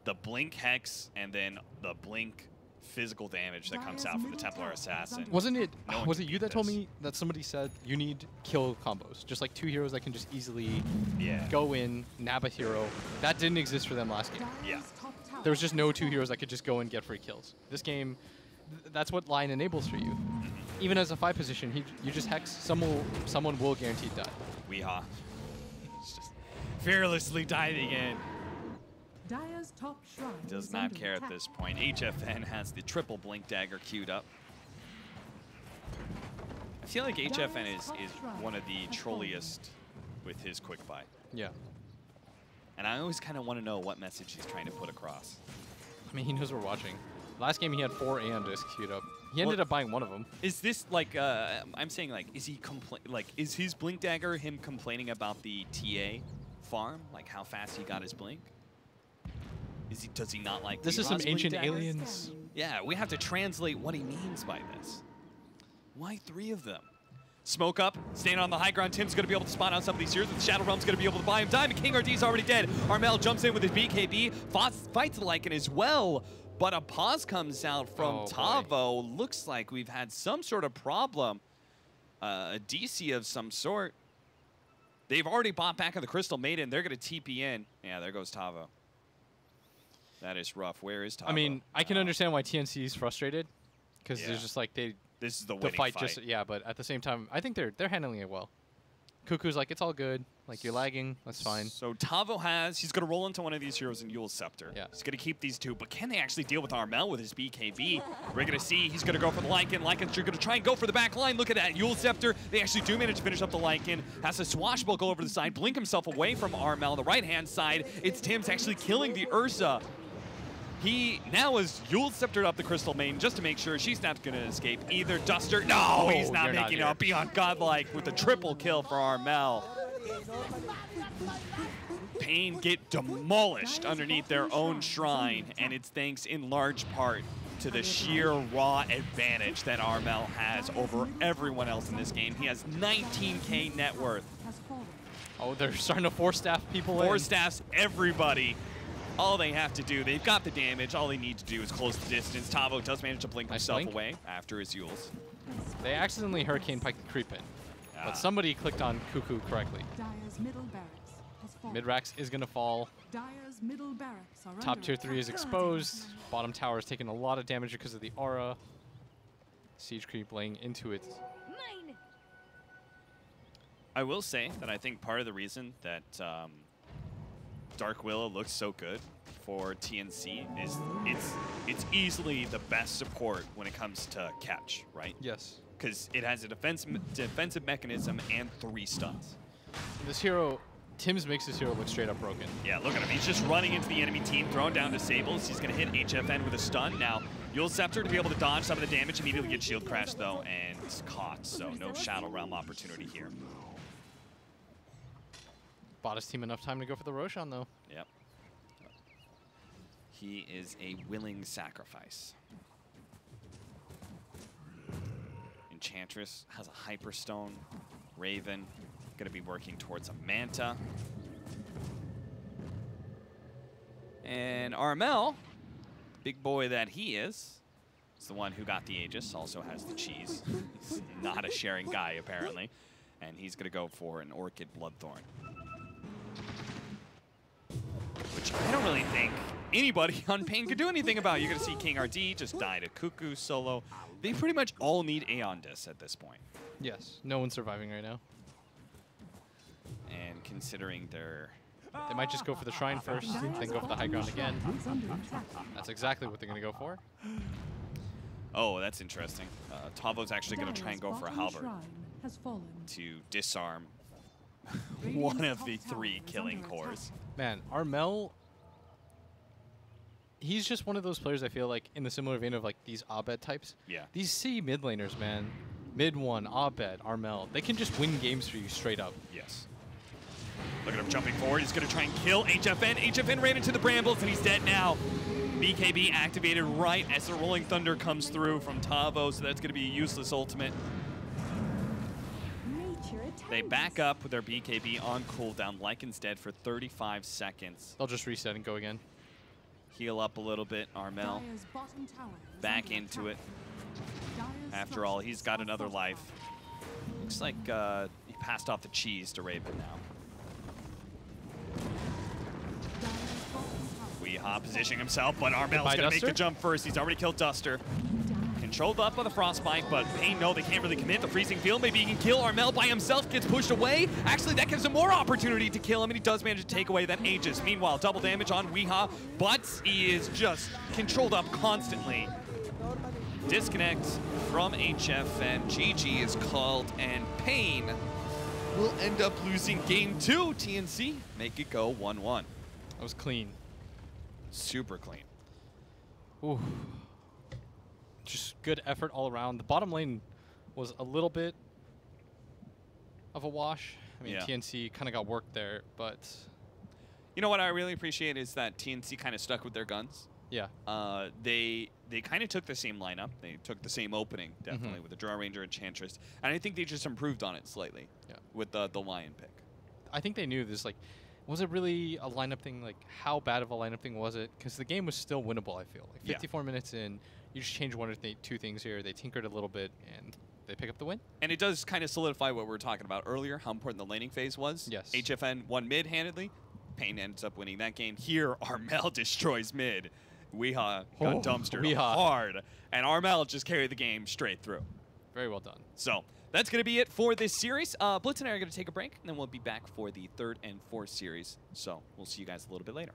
The Blink Hex and then the Blink physical damage that comes out from the Templar Assassin. Wasn't it? No one Was can it you beat that told this. me that somebody said you need kill combos, just like 2 heroes that can just easily Yeah. go in, nab a hero? That didn't exist for them last game. Yeah. There was just no 2 heroes that could just go and get free kills. This game, that's what Lion enables for you. Even as a 5 position, you just hex. Someone will guaranteed die. Weehaw. He's just fearlessly diving in. Dire's top shrine Does is not under care at attack. this point. HFN has the triple blink dagger queued up. I feel like HFN is one of the trolliest with his quick buy. Yeah. And I always kind of want to know what message he's trying to put across. I mean, he knows we're watching. Last game he had 4 Aeon discs queued up. He ended up buying one of them. Is this like I'm saying, like, is he is his blink dagger him complaining about the TA farm, like how fast he got his blink? Does he not like This is some ancient aliens. Yeah, we have to translate what he means by this. Why 3 of them? Smoke up, staying on the high ground. Tim's going to be able to spot out some of these heroes. The Shadow Realm's going to be able to buy him. Diamond King RD's already dead. Armel jumps in with his BKB. Fights Lycan as well. But a pause comes out from Tavo. Looks like we've had some sort of problem. A DC of some sort. They've already bought back on the Crystal Maiden. They're going to TP in. Yeah, there goes Tavo. That is rough. Where is Tavo? I mean, I can understand why TNC is frustrated. Because Yeah. there's just like This is the winning fight. Just but at the same time, I think they're handling it well. Cuckoo's like, it's all good. Like, you're lagging. That's fine. So Tavo he's going to roll into one of these heroes in Yule's Scepter. Yeah. He's going to keep these 2, but can they actually deal with Armel with his BKB? We're going to see he's going to go for the Lycan. Lycan's going to try and go for the back line. Look at that. Yule's Scepter. They actually do manage to finish up the Lycan. Has a swashbuckle over the side. Blink himself away from Armel. The right-hand side, it's Tim's actually killing the Ursa. He now is Yule's Sceptered up the Crystal Maiden just to make sure she's not going to escape either. Duster, no, he's not you're not making here. up beyond godlike with the triple kill for Armel. Pain get demolished underneath their own shrine, and it's thanks in large part to the sheer raw advantage that Armel has over everyone else in this game. He has 19K net worth. Has fallen. Oh, they're starting to 4-staff people in. 4 staffs everybody. All they have to do, they've got the damage. All they need to do is close the distance. Tavo does manage to blink Nice himself blink. away after his Yules. They accidentally Hurricane Pike the creep in. But somebody clicked on Cuckoo correctly. Dire's middle barracks has fallen. Mid-Rax is going to fall. Dire's middle barracks are Top under tier 3 is attack. exposed. Bottom tower is taking a lot of damage because of the aura. Siege creep laying into it. Mine. I will say that I think part of the reason that Dark Willow looks so good for TNC is it's easily the best support when it comes to catch, right? Yes. Because it has a defensive mechanism and 3 stuns. This hero, Tim's makes this hero look straight up broken. Yeah, look at him. He's just running into the enemy team, throwing down disables. He's going to hit HFN with a stun. Now, Yule's Scepter to be able to dodge some of the damage, immediately get shield crash, though, and it's caught. So no Shadow Realm opportunity here. Bought his team enough time to go for the Roshan, though. Yep. He is a willing sacrifice. Enchantress has a Hyperstone. Raven going to be working towards a Manta. And Armel, big boy that he is the one who got the Aegis, also has the cheese. He's not a sharing guy, apparently. And he's going to go for an Orchid Bloodthorn. Which I don't really think anybody on Pain could do anything about. You're going to see King RD just die to Cuckoo solo. They pretty much all need Aeon Discs at this point. Yes. No one's surviving right now. And considering their... They might just go for the Shrine first, then go for the high ground again. Is under attack. That's exactly what they're going to go for. Oh, that's interesting. Tavo's actually going to try and go for a Dire's halberd bottom shrine has fallen. to disarm one of the 3 killing cores. Man, Armel, he's just one of those players I feel like in the similar vein of like these Abed types. Yeah. These C mid laners, man. Mid 1, Abed, Armel. They can just win games for you straight up. Yes. Look at him jumping forward. He's going to try and kill HFN. HFN ran into the brambles, and he's dead now. BKB activated right as the Rolling Thunder comes through from Tavo, so that's going to be a useless ultimate. They back up with their BKB on cooldown. Lycan's dead for 35 seconds. They'll just reset and go again. heal up a little bit. Armel Dire's bottom tower is back under into it. attack. Dire's After all, he's got structures another are life. fortified. Looks like he passed off the cheese to Raven now. Dire's bottom tower Weehaw is positioning himself, but Armel's By going to make the Duster? jump first. He's already killed Duster. Controlled up by the Frostbite, but Pain, no, they can't really commit. The freezing field, maybe he can kill. Armel by himself gets pushed away. Actually, that gives him more opportunity to kill him, and he does manage to take away that Aegis. Meanwhile, double damage on Weehaw, but he is just controlled up constantly. Disconnect from HF, and GG is called, and Pain will end up losing game 2. TNC make it go 1-1. That was clean. Super clean. Ooh. Just good effort all around. The bottom lane was a little bit of a wash. I mean, Yeah. TNC kind of got worked there, but You know what I really appreciate is that TNC kind of stuck with their guns. yeah. They kind of took the same lineup. They took the same opening, definitely, with the Draw Ranger, Enchantress. And I think they just improved on it slightly with the Lion pick. I think they knew this, like, was it really a lineup thing? Like, how bad of a lineup thing was it? Because the game was still winnable, I feel. Like, 54 minutes in, you just change one or two things here. They tinkered a little bit, and they pick up the win. And it does kind of solidify what we were talking about earlier, how important the laning phase was. Yes. HFN won mid handedly. Pain ends up winning that game. Here, Armel destroys mid. Weehaw got dumpstered Weehaw. hard. And Armel just carried the game straight through. Very well done. So that's going to be it for this series. Blitz and I are going to take a break, and then we'll be back for the 3rd and 4th series. So we'll see you guys a little bit later.